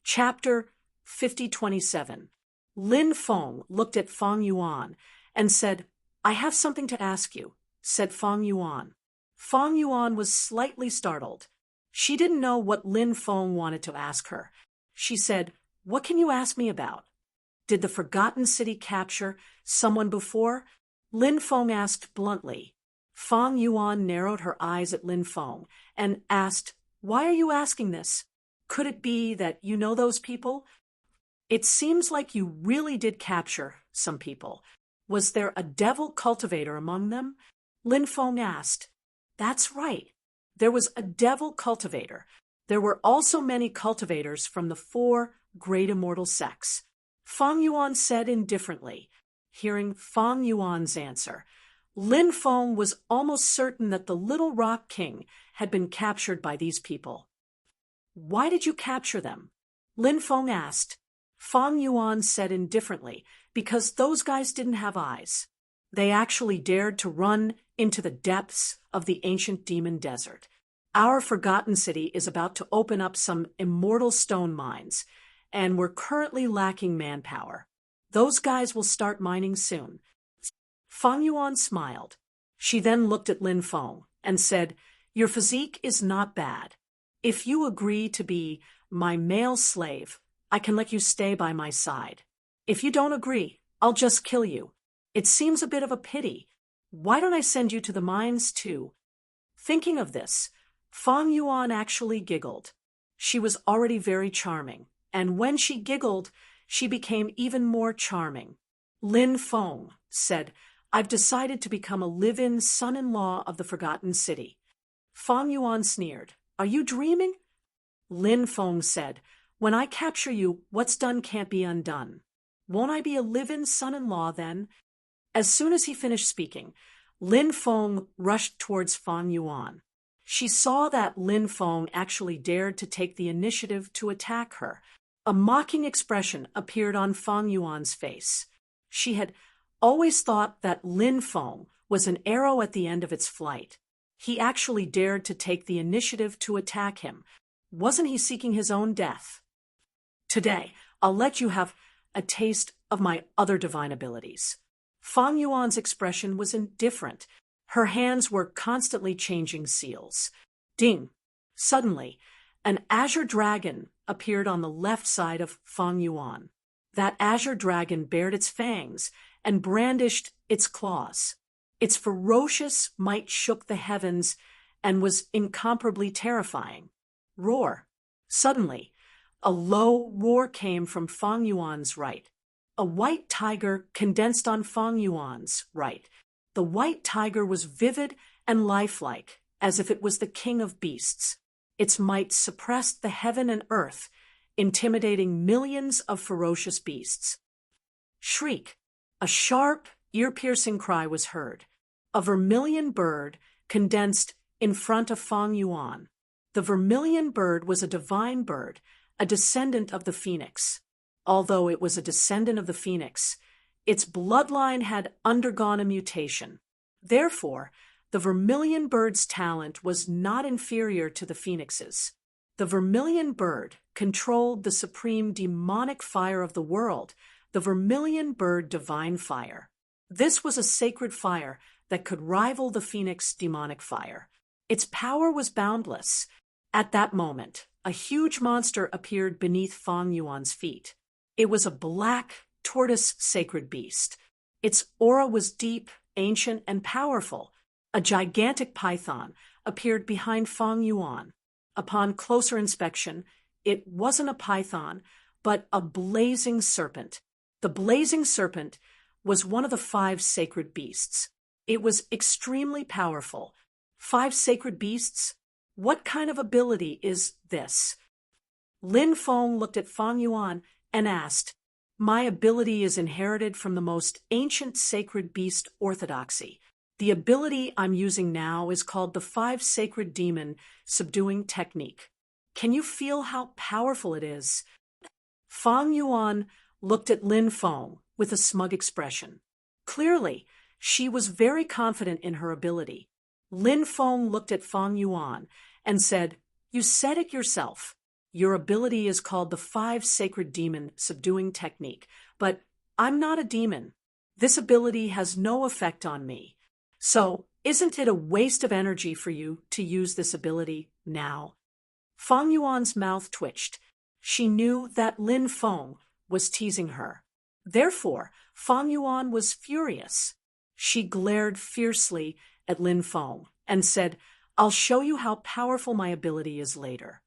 Chapter 5027. Lin Feng looked at Fang Yuan and said, "I have something to ask you," said Fang Yuan. Fang Yuan was slightly startled. She didn't know what Lin Feng wanted to ask her. She said, "What can you ask me about? Did the Forgotten City capture someone before?" Lin Feng asked bluntly. Fang Yuan narrowed her eyes at Lin Feng and asked, "Why are you asking this? Could it be that you know those people? It seems like you really did capture some people. Was there a devil cultivator among them?" Lin Feng asked. "That's right. There was a devil cultivator. There were also many cultivators from the 4 great immortal sects," Fang Yuan said indifferently. Hearing Fang Yuan's answer, Lin Feng was almost certain that the Little Rock King had been captured by these people. "Why did you capture them?" Lin Feng asked. Fang Yuan said indifferently, because those guys didn't have eyes. They actually dared to run into the depths of the ancient demon desert. Our forgotten city is about to open up some immortal stone mines, and we're currently lacking manpower. Those guys will start mining soon. Fang Yuan smiled. She then looked at Lin Feng and said, "Your physique is not bad. If you agree to be my male slave, I can let you stay by my side. If you don't agree, I'll just kill you. It seems a bit of a pity. Why don't I send you to the mines too?" Thinking of this, Fang Yuan actually giggled. She was already very charming, and when she giggled, she became even more charming. Lin Feng said, "I've decided to become a live-in son-in-law of the Forgotten City." Fang Yuan sneered. "Are you dreaming?" Lin Feng said, "When I capture you, what's done can't be undone. Won't I be a live-in son-in-law then?" As soon as he finished speaking, Lin Feng rushed towards Fang Yuan. She saw that Lin Feng actually dared to take the initiative to attack her. A mocking expression appeared on Fang Yuan's face. She had always thought that Lin Feng was an arrow at the end of its flight. He actually dared to take the initiative to attack him. Wasn't he seeking his own death? "Today, I'll let you have a taste of my other divine abilities." Fang Yuan's expression was indifferent. Her hands were constantly changing seals. Ding! Suddenly, an azure dragon appeared on the left side of Fang Yuan. That azure dragon bared its fangs and brandished its claws. Its ferocious might shook the heavens and was incomparably terrifying. Roar! Suddenly, a low roar came from Fang Yuan's right. A white tiger condensed on Fang Yuan's right. The white tiger was vivid and lifelike, as if it was the king of beasts. Its might suppressed the heaven and earth, intimidating millions of ferocious beasts. Shriek! A sharp, ear-piercing cry was heard. A vermilion bird condensed in front of Fang Yuan. The vermilion bird was a divine bird, a descendant of the phoenix. Although it was a descendant of the phoenix, its bloodline had undergone a mutation. Therefore, the vermilion bird's talent was not inferior to the phoenix's. The vermilion bird controlled the supreme demonic fire of the world, the vermilion bird divine fire. This was a sacred fire that could rival the phoenix demonic fire. Its power was boundless. At that moment, a huge monster appeared beneath Fang Yuan's feet. It was a black, tortoise sacred beast. Its aura was deep, ancient, and powerful. A gigantic python appeared behind Fang Yuan. Upon closer inspection, it wasn't a python, but a blazing serpent. The blazing serpent was one of the 5 sacred beasts. It was extremely powerful. 5 sacred beasts? What kind of ability is this? Lin Feng looked at Fang Yuan and asked, "My ability is inherited from the most ancient sacred beast orthodoxy. The ability I'm using now is called the 5 sacred demon subduing technique. Can you feel how powerful it is?" Fang Yuan looked at Lin Feng with a smug expression. Clearly, she was very confident in her ability. Lin Feng looked at Fang Yuan and said, "You said it yourself. Your ability is called the 5 sacred demon subduing technique, but I'm not a demon. This ability has no effect on me. So, isn't it a waste of energy for you to use this ability now?" Fang Yuan's mouth twitched. She knew that Lin Feng was teasing her. Therefore, Fang Yuan was furious. She glared fiercely at Lin Feng and said, "I'll show you how powerful my ability is later."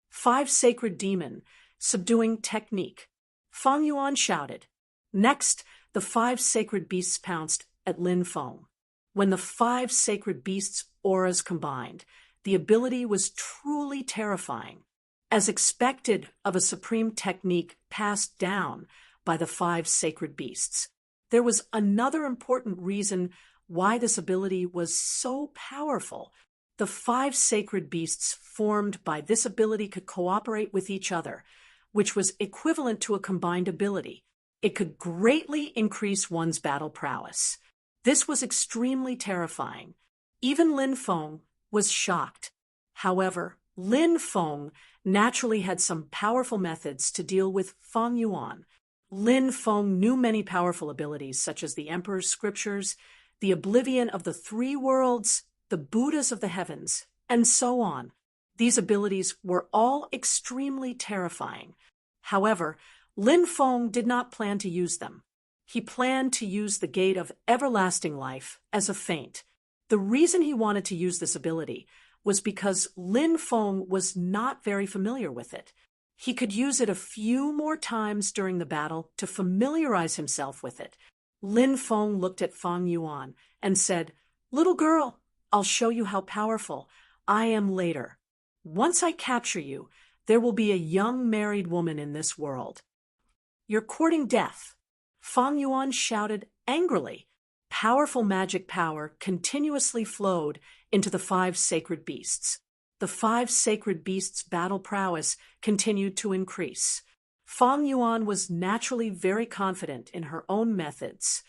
5 sacred demon subduing technique. Fang Yuan shouted. Next, the 5 sacred beasts pounced at Lin Feng. When the 5 sacred beasts' auras combined, the ability was truly terrifying. As expected of a supreme technique passed down by the 5 sacred beasts, there was another important reason why this ability was so powerful. The 5 sacred beasts formed by this ability could cooperate with each other, which was equivalent to a combined ability. It could greatly increase one's battle prowess. This was extremely terrifying. Even Lin Feng was shocked. However, Lin Feng naturally had some powerful methods to deal with Feng Yuan. Lin Feng knew many powerful abilities such as the Emperor's Scriptures, the Oblivion of the Three Worlds, the Buddhas of the Heavens, and so on. These abilities were all extremely terrifying. However, Lin Feng did not plan to use them. He planned to use the Gate of Everlasting Life as a feint. The reason he wanted to use this ability was because Lin Feng was not very familiar with it. He could use it a few more times during the battle to familiarize himself with it. Lin Feng looked at Feng Yuan and said, "Little girl, I'll show you how powerful I am later. Once I capture you, there will be a young married woman in this world. You're courting death." Feng Yuan shouted angrily. Powerful magic power continuously flowed into the five sacred beasts. The five sacred beasts' battle prowess continued to increase. Feng Yuan was naturally very confident in her own methods.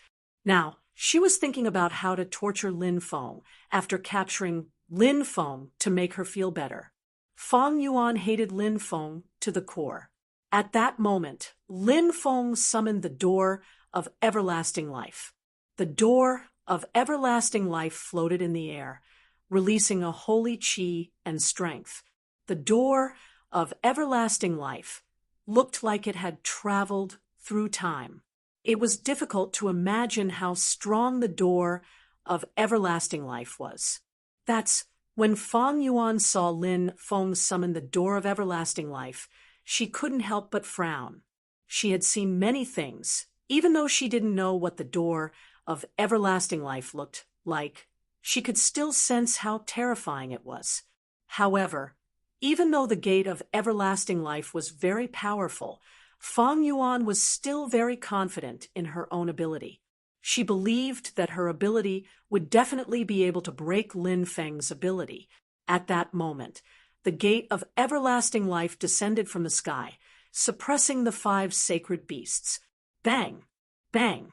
Now, she was thinking about how to torture Lin Feng after capturing Lin Feng to make her feel better. Feng Yuan hated Lin Feng to the core. At that moment, Lin Feng summoned the Door of Everlasting Life. The Door of Everlasting Life floated in the air, releasing a holy chi and strength. The Door of Everlasting Life looked like it had traveled through time. It was difficult to imagine how strong the Door of Everlasting Life was. That's when Feng Yuan saw Lin Feng summon the Door of Everlasting Life, she couldn't help but frown. She had seen many things, even though she didn't know what the Door of Everlasting Life looked like. She could still sense how terrifying it was. However, even though the Gate of Everlasting Life was very powerful, Feng Yuan was still very confident in her own ability. She believed that her ability would definitely be able to break Lin Feng's ability. At that moment, the Gate of Everlasting Life descended from the sky, suppressing the five sacred beasts. Bang! Bang!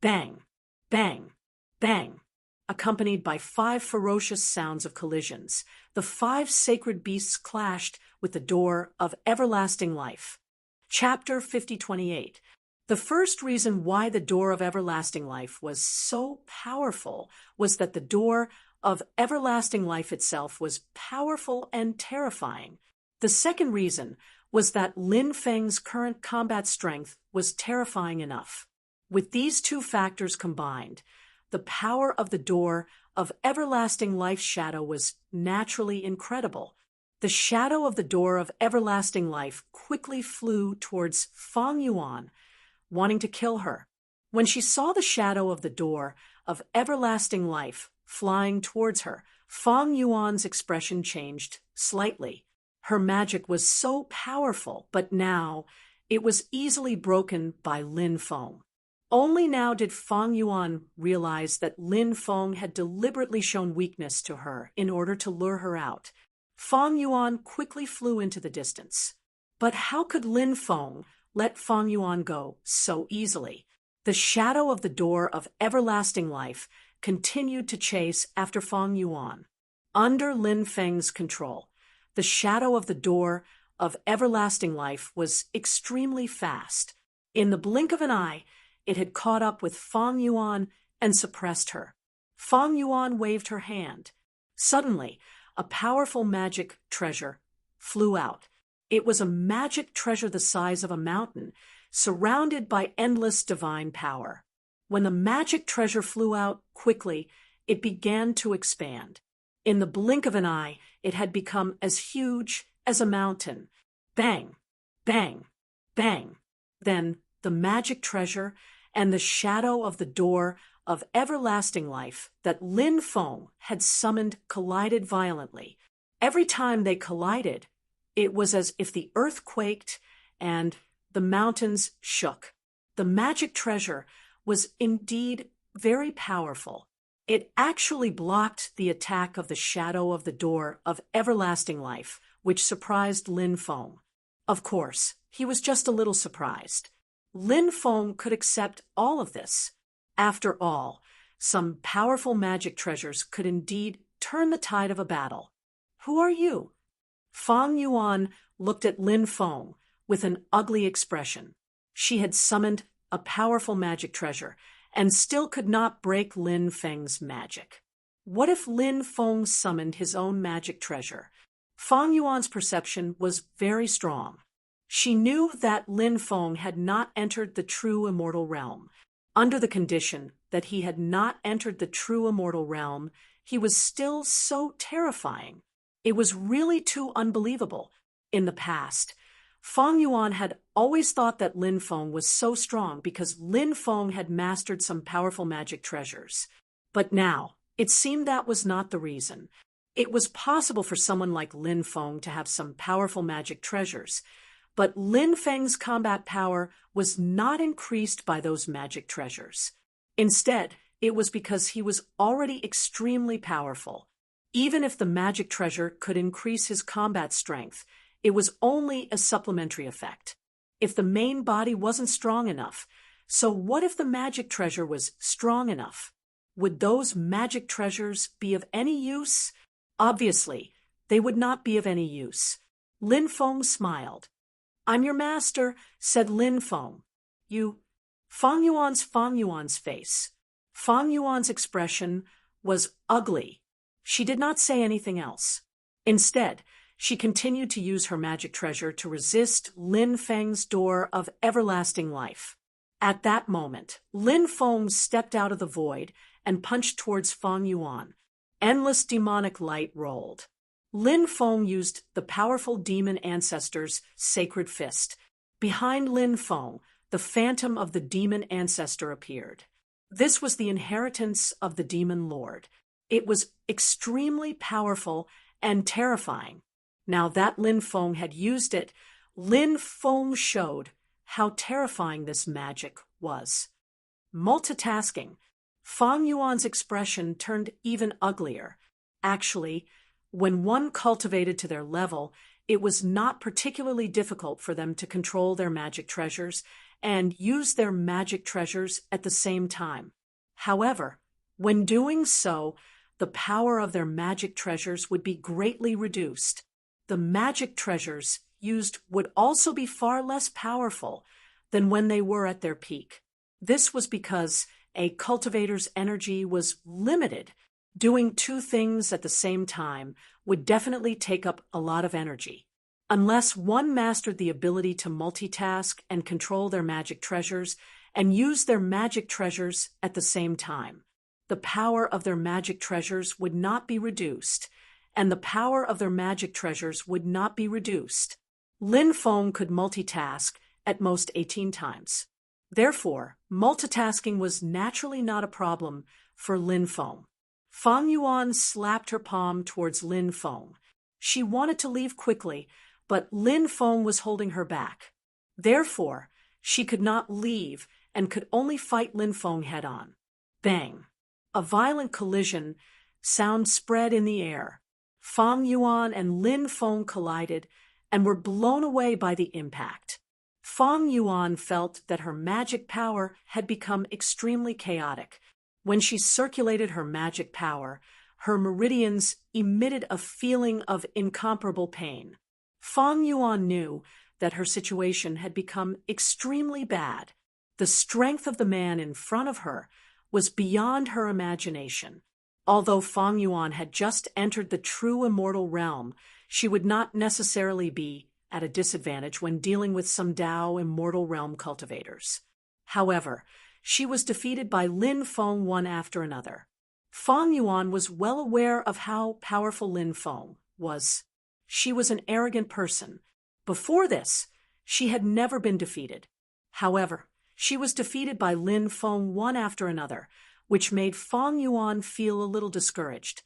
Bang! Bang! Bang! Accompanied by five ferocious sounds of collisions, the five sacred beasts clashed with the Door of Everlasting Life. Chapter 5028. The first reason why the Door of Everlasting Life was so powerful was that the Door of Everlasting Life itself was powerful and terrifying. The second reason was that Lin Feng's current combat strength was terrifying enough. With these two factors combined, the power of the Door of Everlasting Life's shadow was naturally incredible. The shadow of the Door of Everlasting Life quickly flew towards Feng Yuan, wanting to kill her. When she saw the shadow of the Door of Everlasting Life flying towards her, Feng Yuan's expression changed slightly. Her magic was so powerful, but now it was easily broken by Lin Feng. Only now did Feng Yuan realize that Lin Feng had deliberately shown weakness to her in order to lure her out. Feng Yuan quickly flew into the distance. But how could Lin Feng let Feng Yuan go so easily? The shadow of the Door of Everlasting Life continued to chase after Feng Yuan. Under Lin Feng's control, the shadow of the Door of Everlasting Life was extremely fast. In the blink of an eye, it had caught up with Feng Yuan and suppressed her. Feng Yuan waved her hand. Suddenly, a powerful magic treasure flew out. It was a magic treasure the size of a mountain, surrounded by endless divine power. When the magic treasure flew out quickly, it began to expand. In the blink of an eye, it had become as huge as a mountain. Bang! Bang! Bang! Then the magic treasure and the shadow of the Door of Everlasting Life that Lin Feng had summoned collided violently. Every time they collided, it was as if the earth quaked and the mountains shook. The magic treasure was indeed very powerful. It actually blocked the attack of the shadow of the Door of Everlasting Life, which surprised Lin Feng. Of course, He was just a little surprised. Lin Feng could accept all of this. After all, some powerful magic treasures could indeed turn the tide of a battle. Who are you? Fang Yuan looked at Lin Feng with an ugly expression. She had summoned a powerful magic treasure and still could not break Lin Feng's magic. What if Lin Feng summoned his own magic treasure? Fang Yuan's perception was very strong. She knew that Lin Feng had not entered the true immortal realm. Under the condition that he had not entered the true immortal realm, he was still so terrifying. It was really too unbelievable. In the past, Fang Yuan had always thought that Lin Feng was so strong because Lin Feng had mastered some powerful magic treasures. But now, it seemed that was not the reason. It was possible for someone like Lin Feng to have some powerful magic treasures, but Lin Feng's combat power was not increased by those magic treasures. Instead, it was because he was already extremely powerful. Even if the magic treasure could increase his combat strength, it was only a supplementary effect. If the main body wasn't strong enough, so what if the magic treasure was strong enough? Would those magic treasures be of any use? Obviously, they would not be of any use. Lin Feng smiled. "I'm your master," said Lin Feng. "You..." Fang Yuan's face. Fang Yuan's expression was ugly. She did not say anything else. Instead, she continued to use her magic treasure to resist Lin Feng's door of everlasting life. At that moment, Lin Feng stepped out of the void and punched towards Fang Yuan. Endless demonic light rolled. Lin Feng used the powerful demon ancestor's sacred fist. Behind Lin Feng, the phantom of the demon ancestor appeared. This was the inheritance of the demon lord. It was extremely powerful and terrifying. Now that Lin Feng had used it, Lin Feng showed how terrifying this magic was. Multitasking. Fang Yuan's expression turned even uglier. Actually, when one cultivated to their level, it was not particularly difficult for them to control their magic treasures and use their magic treasures at the same time. However, when doing so, the power of their magic treasures would be greatly reduced. The magic treasures used would also be far less powerful than when they were at their peak. This was because a cultivator's energy was limited. Doing two things at the same time would definitely take up a lot of energy. Unless one mastered the ability to multitask and control their magic treasures and use their magic treasures at the same time, the power of their magic treasures would not be reduced, and the power of their magic treasures would not be reduced. Lin Feng could multitask at most 18 times. Therefore, multitasking was naturally not a problem for Lin Feng. Fang Yuan slapped her palm towards Lin Feng. She wanted to leave quickly, but Lin Feng was holding her back. Therefore, she could not leave and could only fight Lin Feng head-on. Bang! A violent collision sound spread in the air. Fang Yuan and Lin Feng collided and were blown away by the impact. Fang Yuan felt that her magic power had become extremely chaotic. When she circulated her magic power, her meridians emitted a feeling of incomparable pain. Fang Yuan knew that her situation had become extremely bad. The strength of the man in front of her was beyond her imagination. Although Fang Yuan had just entered the true immortal realm, she would not necessarily be at a disadvantage when dealing with some Dao immortal realm cultivators. However, she was defeated by Lin Feng one after another. Fang Yuan was well aware of how powerful Lin Feng was. She was an arrogant person. Before this, she had never been defeated. However, she was defeated by Lin Feng one after another, which made Fang Yuan feel a little discouraged.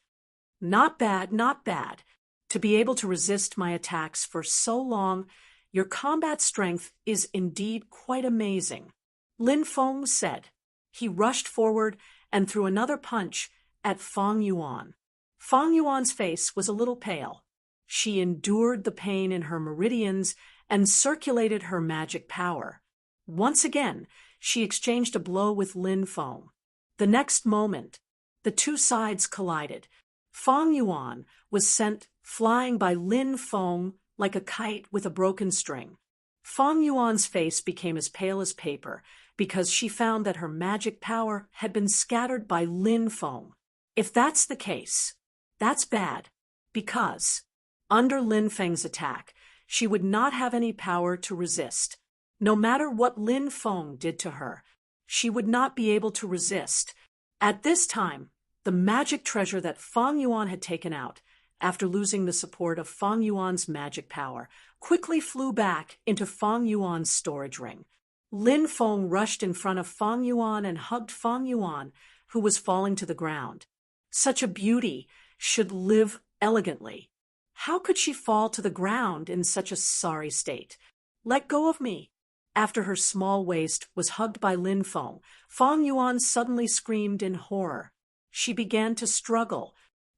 Not bad, not bad. To be able to resist my attacks for so long, your combat strength is indeed quite amazing, Lin Feng said. He rushed forward and threw another punch at Fang Yuan. Fang Yuan's face was a little pale. She endured the pain in her meridians and circulated her magic power. Once again, she exchanged a blow with Lin Feng. The next moment, the two sides collided. Fang Yuan was sent flying by Lin Feng like a kite with a broken string. Fang Yuan's face became as pale as paper because she found that her magic power had been scattered by Lin Feng. If that's the case, that's bad, because, under Lin Feng's attack, she would not have any power to resist. No matter what Lin Feng did to her, she would not be able to resist. At this time, the magic treasure that Fang Yuan had taken out, after losing the support of Fang Yuan's magic power, quickly flew back into Fang Yuan's storage ring. Lin Feng rushed in front of Fang Yuan and hugged Fang Yuan, who was falling to the ground. Such a beauty should live elegantly. How could she fall to the ground in such a sorry state? Let go of me. After her small waist was hugged by Lin Feng, Fang Yuan suddenly screamed in horror. She began to struggle,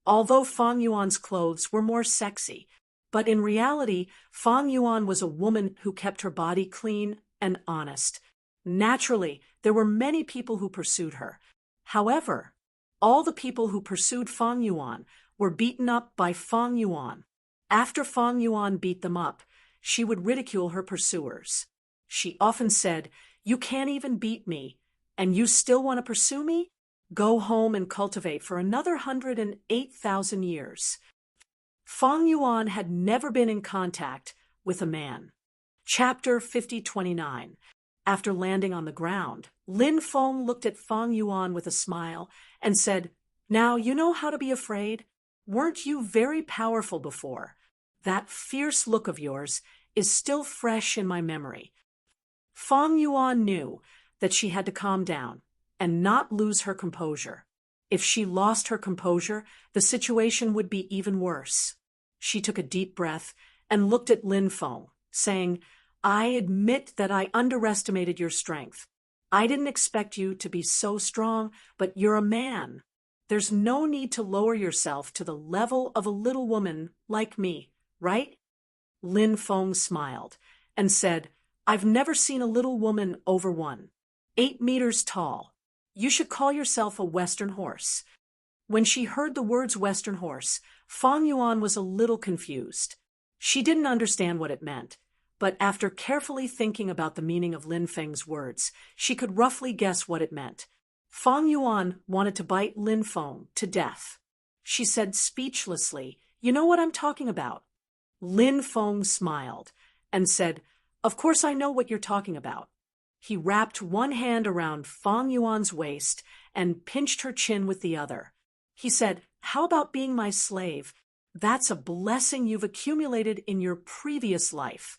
although Fang Yuan's clothes were more sexy. But in reality, Fang Yuan was a woman who kept her body clean and honest. Naturally, there were many people who pursued her. However, all the people who pursued Fang Yuan were beaten up by Fang Yuan. After Fang Yuan beat them up, she would ridicule her pursuers. She often said, "You can't even beat me, and you still want to pursue me? Go home and cultivate for another 108,000 years." Fang Yuan had never been in contact with a man. Chapter 5029. After landing on the ground, Lin Feng looked at Fang Yuan with a smile and said, "Now you know how to be afraid? Weren't you very powerful before? That fierce look of yours is still fresh in my memory." Fang Yuan knew that she had to calm down and not lose her composure. If she lost her composure, the situation would be even worse. She took a deep breath and looked at Lin Feng, saying, "I admit that I underestimated your strength. I didn't expect you to be so strong, but you're a man. There's no need to lower yourself to the level of a little woman like me, right?" Lin Feng smiled and said, "I've never seen a little woman over 8 meters tall. You should call yourself a Western horse." When she heard the words Western horse, Fang Yuan was a little confused. She didn't understand what it meant, but after carefully thinking about the meaning of Lin Feng's words, she could roughly guess what it meant. Fang Yuan wanted to bite Lin Feng to death. She said speechlessly, "You know what I'm talking about." Lin Feng smiled and said, "Of course I know what you're talking about." He wrapped one hand around Fang Yuan's waist and pinched her chin with the other. He said, "How about being my slave? That's a blessing you've accumulated in your previous life."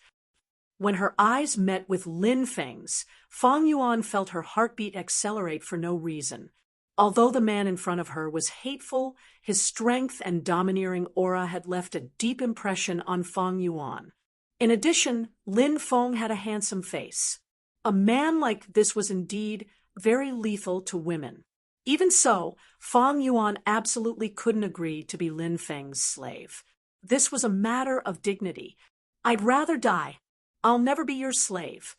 When her eyes met with Lin Feng's, Fang Yuan felt her heartbeat accelerate for no reason. Although the man in front of her was hateful, his strength and domineering aura had left a deep impression on Fang Yuan. In addition, Lin Feng had a handsome face. A man like this was indeed very lethal to women. Even so, Fang Yuan absolutely couldn't agree to be Lin Feng's slave. This was a matter of dignity. "I'd rather die. I'll never be your slave."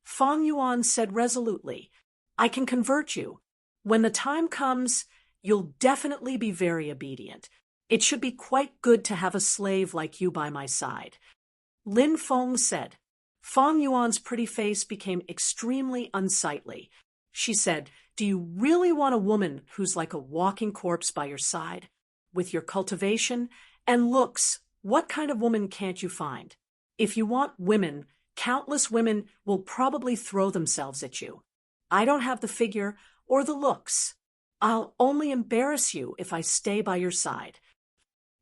Fang Yuan said resolutely, "I can convert you. When the time comes, you'll definitely be very obedient. It should be quite good to have a slave like you by my side." Lin Feng said. Fang Yuan's pretty face became extremely unsightly. She said, "Do you really want a woman who's like a walking corpse by your side? With your cultivation and looks, what kind of woman can't you find? If you want women, countless women will probably throw themselves at you. I don't have the figure or the looks. I'll only embarrass you if I stay by your side."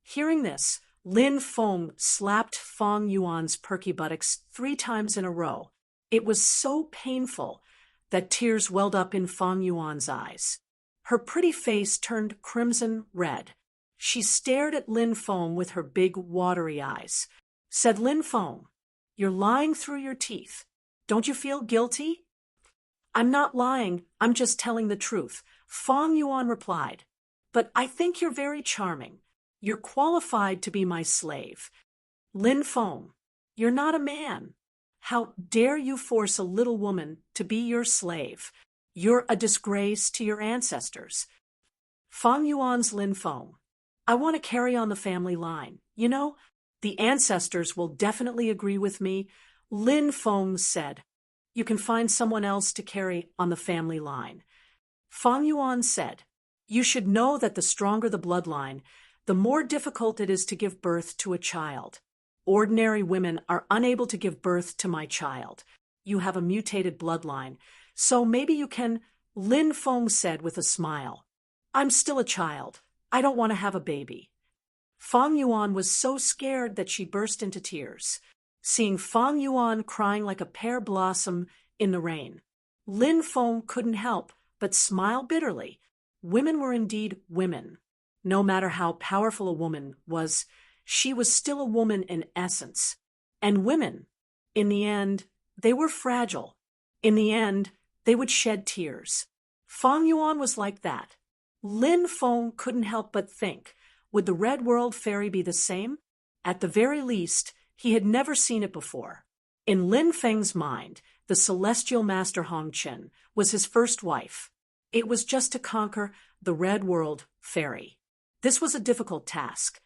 Hearing this, Lin Feng slapped Fang Yuan's perky buttocks 3 times in a row. It was so painful that tears welled up in Fang Yuan's eyes. Her pretty face turned crimson red. She stared at Lin Feng with her big, watery eyes. Said Lin Feng, "You're lying through your teeth. Don't you feel guilty?" "I'm not lying, I'm just telling the truth," Fang Yuan replied. "But I think you're very charming. You're qualified to be my slave." Lin Feng, You're not a man. How dare you force a little woman to be your slave? You're a disgrace to your ancestors. Fang Yuan's Lin Feng. I want to carry on the family line. You know, the ancestors will definitely agree with me. Lin Feng said, you can find someone else to carry on the family line. Fang Yuan said, you should know that the stronger the bloodline, the more difficult it is to give birth to a child. Ordinary women are unable to give birth to my child. You have a mutated bloodline, so maybe you can, Lin Feng said with a smile. I'm still a child. I don't want to have a baby. Fang Yuan was so scared that she burst into tears. Seeing Fang Yuan crying like a pear blossom in the rain, Lin Feng couldn't help but smile bitterly. Women were indeed women. No matter how powerful a woman was, she was still a woman in essence. And women, in the end, they were fragile. In the end, they would shed tears. Fang Yuan was like that. Lin Feng couldn't help but think, would the Red World Fairy be the same? At the very least, he had never seen it before. In Lin Feng's mind, the celestial master Hong Chen was his first wife. It was just to conquer the Red World Fairy. This was a difficult task.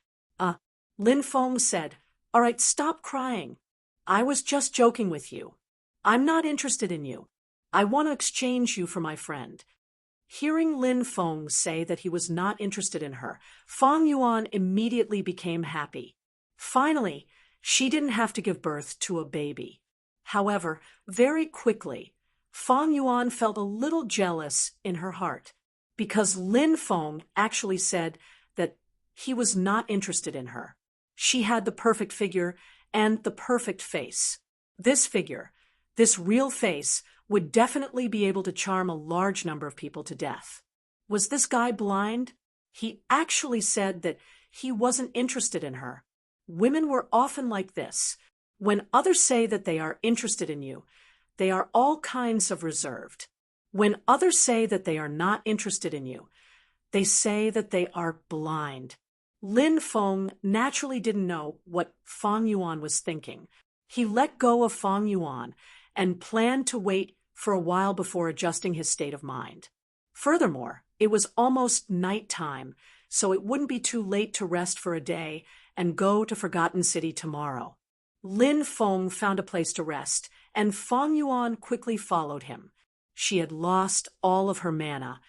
Lin Feng said, all right, stop crying. I was just joking with you. I'm not interested in you. I want to exchange you for my friend. Hearing Lin Feng say that he was not interested in her, Fang Yuan immediately became happy. Finally, she didn't have to give birth to a baby. However, very quickly, Fang Yuan felt a little jealous in her heart, because Lin Feng actually said that he was not interested in her. She had the perfect figure and the perfect face. This figure, this real face, would definitely be able to charm a large number of people to death. Was this guy blind? He actually said that he wasn't interested in her. Women were often like this. When others say that they are interested in you, they are all kinds of reserved. When others say that they are not interested in you, they say that they are blind. Lin Feng naturally didn't know what Fang Yuan was thinking. He let go of Fang Yuan and planned to wait for a while before adjusting his state of mind. Furthermore, it was almost night time, so it wouldn't be too late to rest for a day and go to Forgotten City tomorrow. Lin Feng found a place to rest, and Fang Yuan quickly followed him. She had lost all of her mana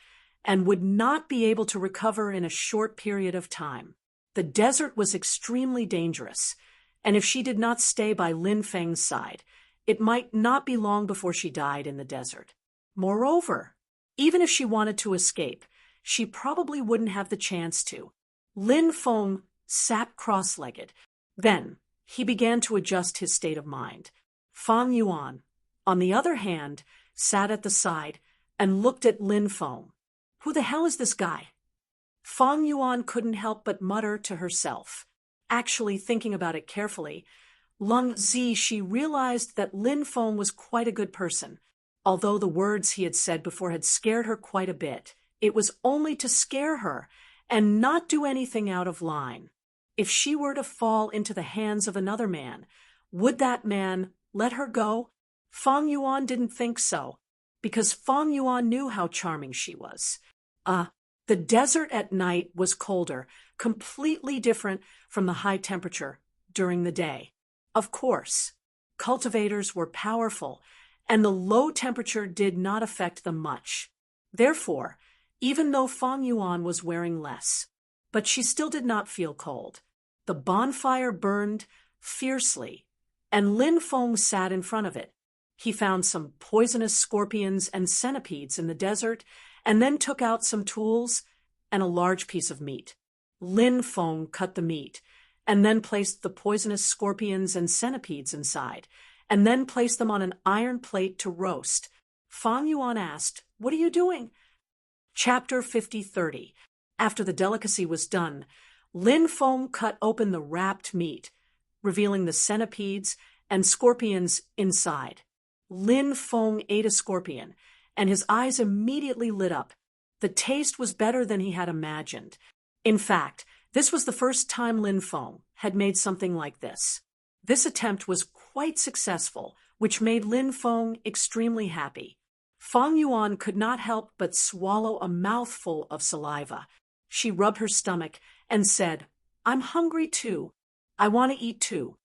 and would not be able to recover in a short period of time. The desert was extremely dangerous, and if she did not stay by Lin Feng's side, it might not be long before she died in the desert. Moreover, even if she wanted to escape, she probably wouldn't have the chance to. Lin Feng sat cross-legged. Then he began to adjust his state of mind. Fang Yuan, on the other hand, sat at the side and looked at Lin Feng. Who the hell is this guy? Fang Yuan couldn't help but mutter to herself. Actually thinking about it carefully, Lung Zi, she realized that Lin Feng was quite a good person. Although the words he had said before had scared her quite a bit, it was only to scare her and not do anything out of line. If she were to fall into the hands of another man, would that man let her go? Fang Yuan didn't think so, because Fang Yuan knew how charming she was. The desert at night was colder, completely different from the high temperature during the day. Of course, cultivators were powerful, and the low temperature did not affect them much. Therefore, even though Fang Yuan was wearing less, but she still did not feel cold. The bonfire burned fiercely, and Lin Feng sat in front of it. He found some poisonous scorpions and centipedes in the desert, and then took out some tools and a large piece of meat. Lin Feng cut the meat, and then placed the poisonous scorpions and centipedes inside, and then placed them on an iron plate to roast. Fang Yuan asked, "What are you doing?" Chapter 50:30. After the delicacy was done, Lin Feng cut open the wrapped meat, revealing the centipedes and scorpions inside. Lin Feng ate a scorpion, and his eyes immediately lit up. The taste was better than he had imagined. In fact, this was the first time Lin Feng had made something like this. This attempt was quite successful, which made Lin Feng extremely happy. Feng Yuan could not help but swallow a mouthful of saliva. She rubbed her stomach and said, "I'm hungry too. I want to eat too."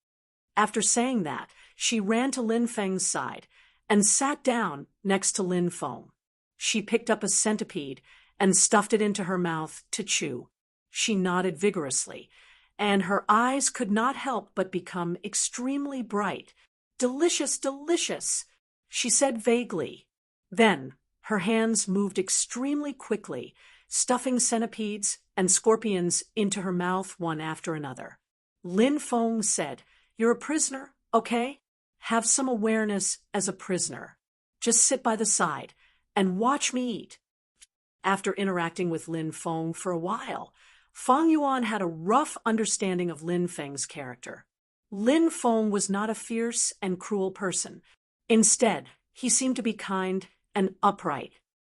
After saying that, she ran to Lin Feng's side and sat down next to Lin Feng. She picked up a centipede and stuffed it into her mouth to chew. She nodded vigorously, and her eyes could not help but become extremely bright. "Delicious, delicious," she said vaguely. Then, her hands moved extremely quickly, stuffing centipedes and scorpions into her mouth one after another. Lin Feng said, "You're a prisoner, okay? Have some awareness as a prisoner. Just sit by the side and watch me eat." After interacting with Lin Feng for a while, Feng Yuan had a rough understanding of Lin Feng's character. Lin Feng was not a fierce and cruel person. Instead, he seemed to be kind and upright.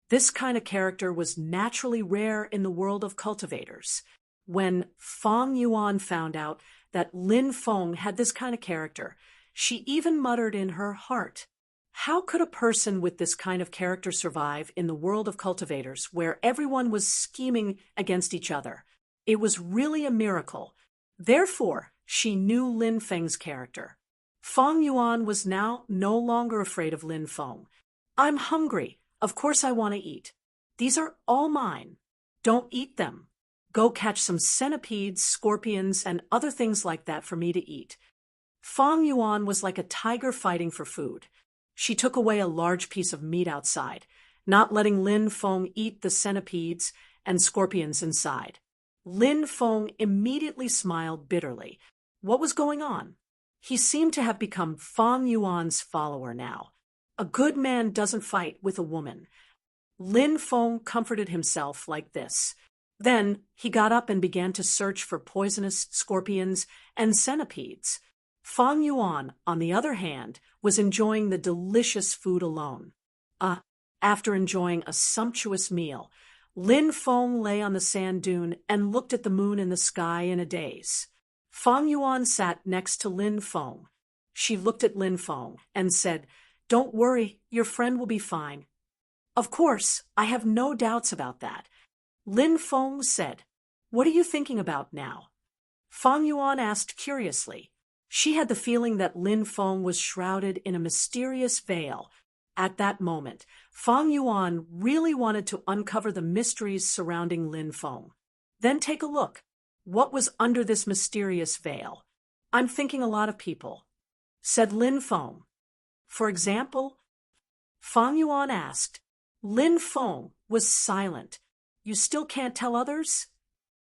This kind of character was naturally rare in the world of cultivators. When Feng Yuan found out that Lin Feng had this kind of character, she even muttered in her heart, "How could a person with this kind of character survive in the world of cultivators where everyone was scheming against each other? It was really a miracle." Therefore, she knew Lin Feng's character. Feng Yuan was now no longer afraid of Lin Feng. "I'm hungry. Of course I want to eat. These are all mine. Don't eat them. Go catch some centipedes, scorpions, and other things like that for me to eat." Feng Yuan was like a tiger fighting for food. She took away a large piece of meat outside, not letting Lin Feng eat the centipedes and scorpions inside. Lin Feng immediately smiled bitterly. What was going on? He seemed to have become Feng Yuan's follower now. A good man doesn't fight with a woman. Lin Feng comforted himself like this. Then he got up and began to search for poisonous scorpions and centipedes. Feng Yuan, on the other hand, was enjoying the delicious food alone. After enjoying a sumptuous meal, Lin Feng lay on the sand dune and looked at the moon in the sky in a daze. Feng Yuan sat next to Lin Feng. She looked at Lin Feng and said, "Don't worry, your friend will be fine." "Of course, I have no doubts about that." Lin Feng said, "What are you thinking about now?" Feng Yuan asked curiously. She had the feeling that Lin Feng was shrouded in a mysterious veil. At that moment, Feng Yuan really wanted to uncover the mysteries surrounding Lin Feng. Then take a look. What was under this mysterious veil? "I'm thinking a lot of people," said Lin Feng. "For example?" Feng Yuan asked. Lin Feng was silent. "You still can't tell others?"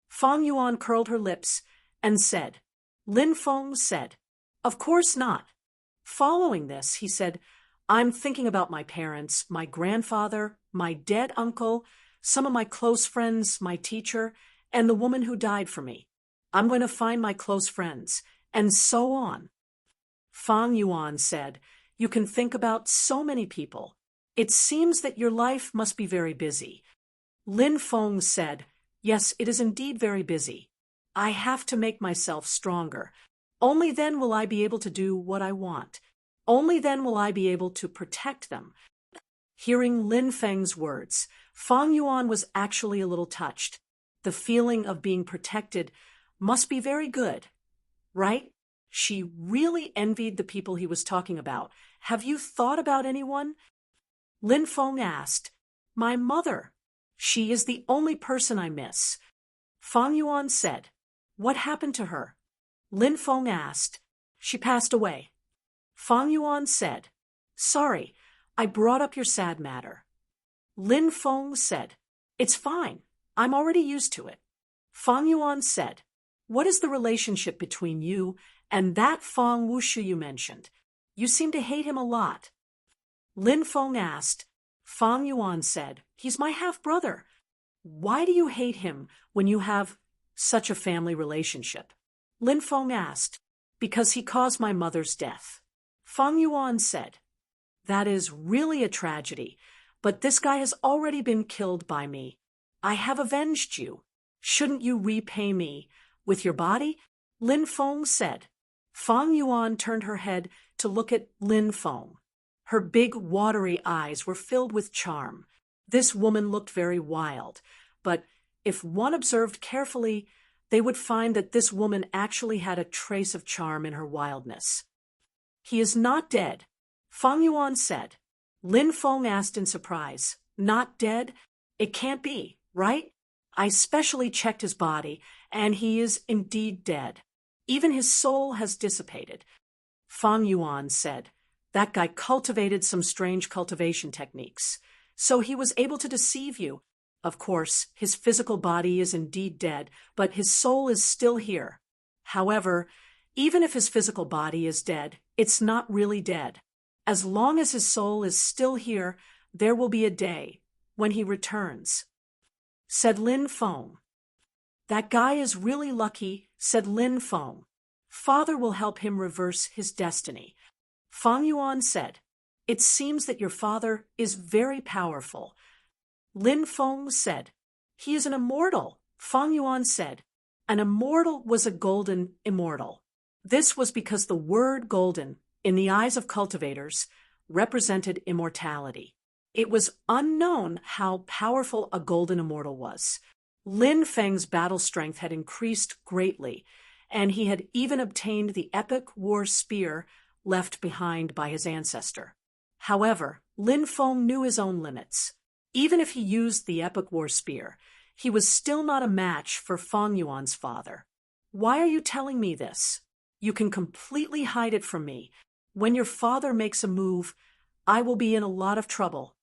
Feng Yuan curled her lips and said. Lin Feng said, "Of course not." Following this, he said, "I'm thinking about my parents, my grandfather, my dead uncle, some of my close friends, my teacher, and the woman who died for me. I'm going to find my close friends," and so on. Feng Yuan said, "You can think about so many people. It seems that your life must be very busy." Lin Feng said, "Yes, it is indeed very busy. I have to make myself stronger. Only then will I be able to do what I want. Only then will I be able to protect them." Hearing Lin Feng's words, Feng Yuan was actually a little touched. The feeling of being protected must be very good, right? She really envied the people he was talking about. "Have you thought about anyone?" Lin Feng asked. "My mother. She is the only person I miss." Feng Yuan said. "What happened to her?" Lin Feng asked. "She passed away." Feng Yuan said. "Sorry, I brought up your sad matter." Lin Feng said, "It's fine. I'm already used to it." Feng Yuan said, "What is the relationship between you and that Feng Wushu you mentioned? You seem to hate him a lot." Lin Feng asked. Feng Yuan said, "He's my half-brother." "Why do you hate him when you have such a family relationship?" Lin Feng asked. "Because he caused my mother's death." Feng Yuan said, "That is really a tragedy, but this guy has already been killed by me. I have avenged you. Shouldn't you repay me with your body?" Lin Feng said. Fang Yuan turned her head to look at Lin Feng. Her big, watery eyes were filled with charm. This woman looked very wild, but if one observed carefully, they would find that this woman actually had a trace of charm in her wildness. "He is not dead," Fang Yuan said. Lin Feng asked in surprise. "Not dead? It can't be, right? I specially checked his body, and he is indeed dead. Even his soul has dissipated." Fang Yuan said, "That guy cultivated some strange cultivation techniques, so he was able to deceive you. Of course, his physical body is indeed dead, but his soul is still here. However, even if his physical body is dead, it's not really dead. As long as his soul is still here, there will be a day when he returns," said Lin Feng. "That guy is really lucky," said Lin Feng. "Father will help him reverse his destiny." Fang Yuan said, "It seems that your father is very powerful." Lin Feng said, "He is an immortal." Fang Yuan said, "An immortal was a golden immortal." This was because the word golden, in the eyes of cultivators, represented immortality. It was unknown how powerful a golden immortal was. Lin Feng's battle strength had increased greatly, and he had even obtained the epic war spear left behind by his ancestor. However, Lin Feng knew his own limits. Even if he used the epic war spear, he was still not a match for Fang Yuan's father. "Why are you telling me this? You can completely hide it from me. When your father makes a move, I will be in a lot of trouble,"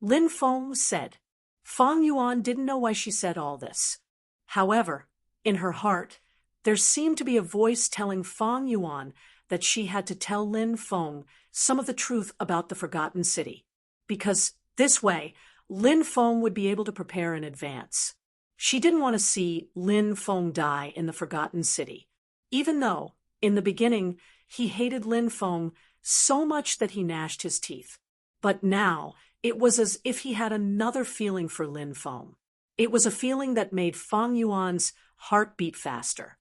Lin Feng said. Fang Yuan didn't know why she said all this. However, in her heart, there seemed to be a voice telling Fang Yuan that she had to tell Lin Feng some of the truth about the Forgotten City, because this way, Lin Feng would be able to prepare in advance. She didn't want to see Lin Feng die in the Forgotten City, even though, in the beginning, he hated Lin Feng so much that he gnashed his teeth. But now, it was as if he had another feeling for Lin Feng. It was a feeling that made Fang Yuan's heart beat faster.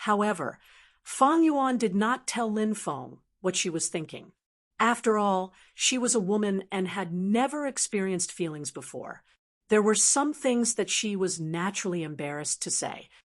However, Fang Yuan did not tell Lin Feng what she was thinking. After all, she was a woman and had never experienced feelings before. There were some things that she was naturally embarrassed to say.